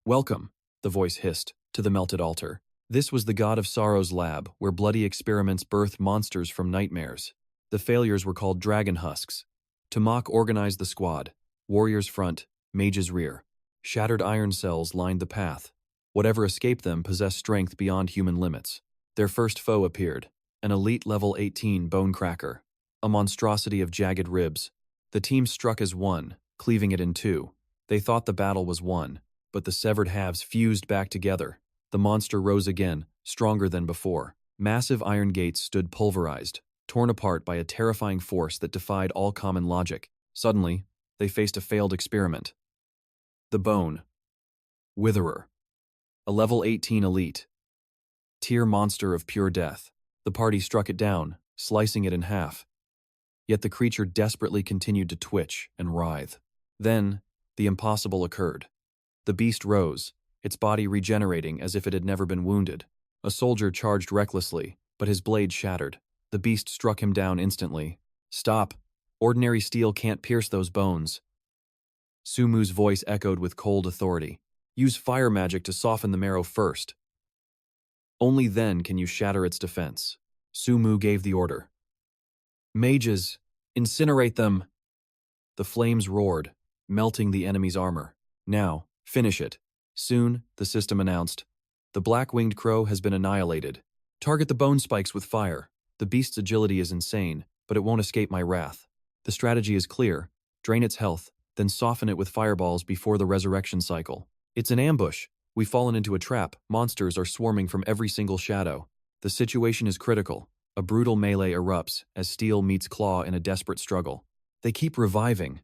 "Welcome," the voice hissed, "to the melted altar." This was the god of sorrow's lab, where bloody experiments birthed monsters from nightmares. The failures were called dragon husks. 𝒂𝒏𝒌 organized the squad. Warriors front, mages rear. Shattered iron cells lined the path. Whatever escaped them possessed strength beyond human limits. Their first foe appeared, an elite level 18 bone cracker, a monstrosity of jagged ribs. The team struck as one, cleaving it in two. They thought the battle was won, but the severed halves fused back together. The monster rose again, stronger than before. Massive iron gates stood pulverized, torn apart by a terrifying force that defied all common logic. Suddenly, they faced a failed experiment. The Bone Witherer, a level 18 elite. Tier monster of pure death. The party struck it down, slicing it in half. Yet the creature desperately continued to twitch and writhe. Then, the impossible occurred. The beast rose, its body regenerating as if it had never been wounded. A soldier charged recklessly, but his blade shattered. The beast struck him down instantly. "Stop! Ordinary steel can't pierce those bones." Sumu's voice echoed with cold authority. "Use fire magic to soften the marrow first. Only then can you shatter its defense." Sumu gave the order. "Mages, incinerate them!" The flames roared, melting the enemy's armor. "Now, finish it." Soon, the system announced, "The black-winged crow has been annihilated. Target the bone spikes with fire. The beast's agility is insane, but it won't escape my wrath. The strategy is clear. Drain its health, then soften it with fireballs before the resurrection cycle. It's an ambush. We've fallen into a trap. Monsters are swarming from every single shadow. The situation is critical. A brutal melee erupts as steel meets claw in a desperate struggle. They keep reviving.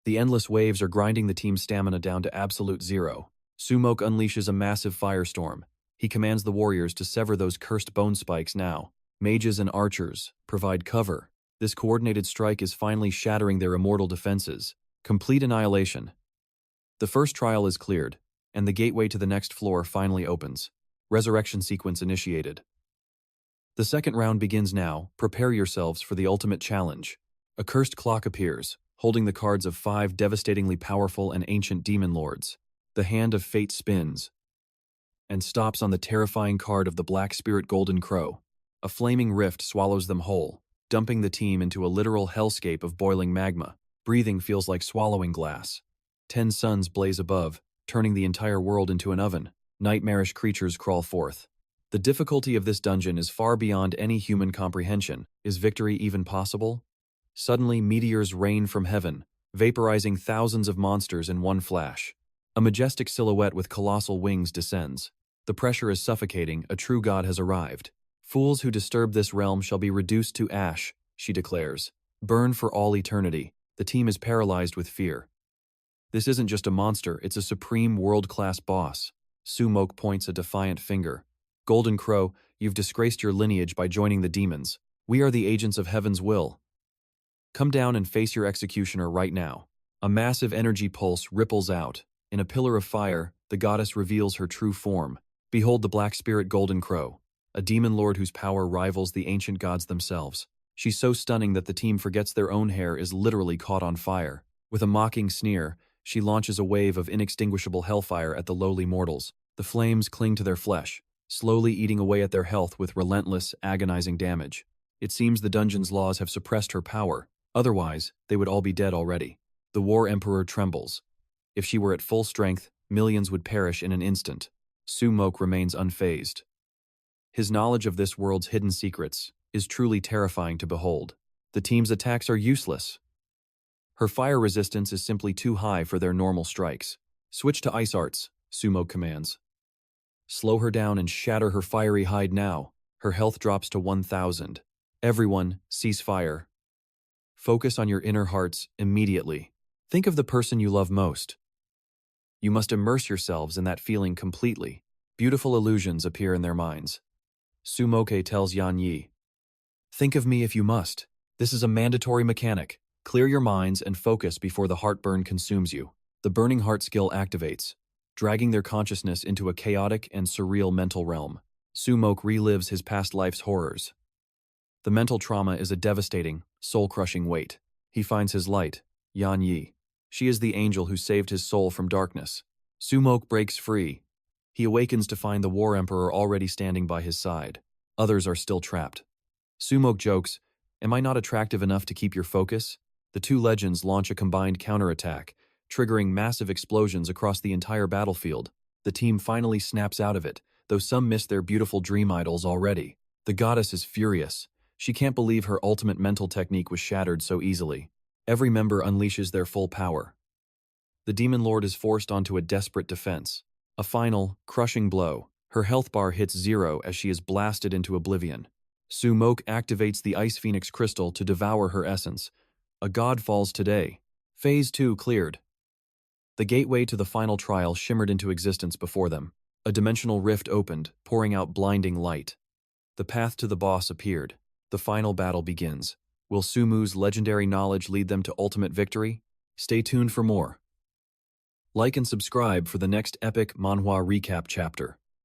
The endless waves are grinding the team's stamina down to absolute zero. Sumok unleashes a massive firestorm. He commands the warriors to sever those cursed bone spikes now. Mages and archers provide cover. This coordinated strike is finally shattering their immortal defenses. Complete annihilation. The first trial is cleared, and the gateway to the next floor finally opens. Resurrection sequence initiated. The second round begins now. Prepare yourselves for the ultimate challenge. A cursed clock appears, holding the cards of 5 devastatingly powerful and ancient demon lords. The hand of fate spins and stops on the terrifying card of the Black Spirit Golden Crow. A flaming rift swallows them whole, dumping the team into a literal hellscape of boiling magma. Breathing feels like swallowing glass. 10 suns blaze above, turning the entire world into an oven. Nightmarish creatures crawl forth. The difficulty of this dungeon is far beyond any human comprehension. Is victory even possible? Suddenly, meteors rain from heaven, vaporizing thousands of monsters in one flash. A majestic silhouette with colossal wings descends. The pressure is suffocating. A true god has arrived. "Fools who disturb this realm shall be reduced to ash," she declares. "Burn for all eternity." The team is paralyzed with fear. This isn't just a monster, it's a supreme world-class boss. Sumok points a defiant finger. "Golden Crow, you've disgraced your lineage by joining the demons. We are the agents of heaven's will. Come down and face your executioner right now." A massive energy pulse ripples out. In a pillar of fire, the goddess reveals her true form. Behold the Black Spirit Golden Crow, a demon lord whose power rivals the ancient gods themselves. She's so stunning that the team forgets their own hair is literally caught on fire. With a mocking sneer, She launches a wave of inextinguishable hellfire at the lowly mortals. The flames cling to their flesh, slowly eating away at their health with relentless, agonizing damage. It seems the dungeon's laws have suppressed her power. Otherwise, they would all be dead already. The War Emperor trembles. If she were at full strength, millions would perish in an instant. Su-moke remains unfazed. His knowledge of this world's hidden secrets is truly terrifying to behold. The team's attacks are useless. Her fire resistance is simply too high for their normal strikes. Switch to ice arts, Su-moke commands. Slow her down and shatter her fiery hide now. Her health drops to 1,000. Everyone, cease fire. Focus on your inner hearts immediately. Think of the person you love most. You must immerse yourselves in that feeling completely. Beautiful illusions appear in their minds. Su-moke tells Yan Yi, "Think of me if you must. This is a mandatory mechanic. Clear your minds and focus before the heartburn consumes you." The burning heart skill activates, dragging their consciousness into a chaotic and surreal mental realm. Su-moke relives his past life's horrors. The mental trauma is a devastating, soul-crushing weight. He finds his light, Yan Yi. She is the angel who saved his soul from darkness. Su-moke breaks free. He awakens to find the War Emperor already standing by his side. Others are still trapped. Su-moke jokes, "Am I not attractive enough to keep your focus?" The two legends launch a combined counterattack, triggering massive explosions across the entire battlefield. The team finally snaps out of it, though some miss their beautiful dream idols already. The goddess is furious. She can't believe her ultimate mental technique was shattered so easily. Every member unleashes their full power. The Demon Lord is forced onto a desperate defense. A final, crushing blow. Her health bar hits 0 as she is blasted into oblivion. Su-moke activates the Ice Phoenix Crystal to devour her essence. A god falls today. Phase 2 cleared. The gateway to the final trial shimmered into existence before them. A dimensional rift opened, pouring out blinding light. The path to the boss appeared. The final battle begins. Will Sumu's legendary knowledge lead them to ultimate victory? Stay tuned for more. Like and subscribe for the next epic manhwa recap chapter.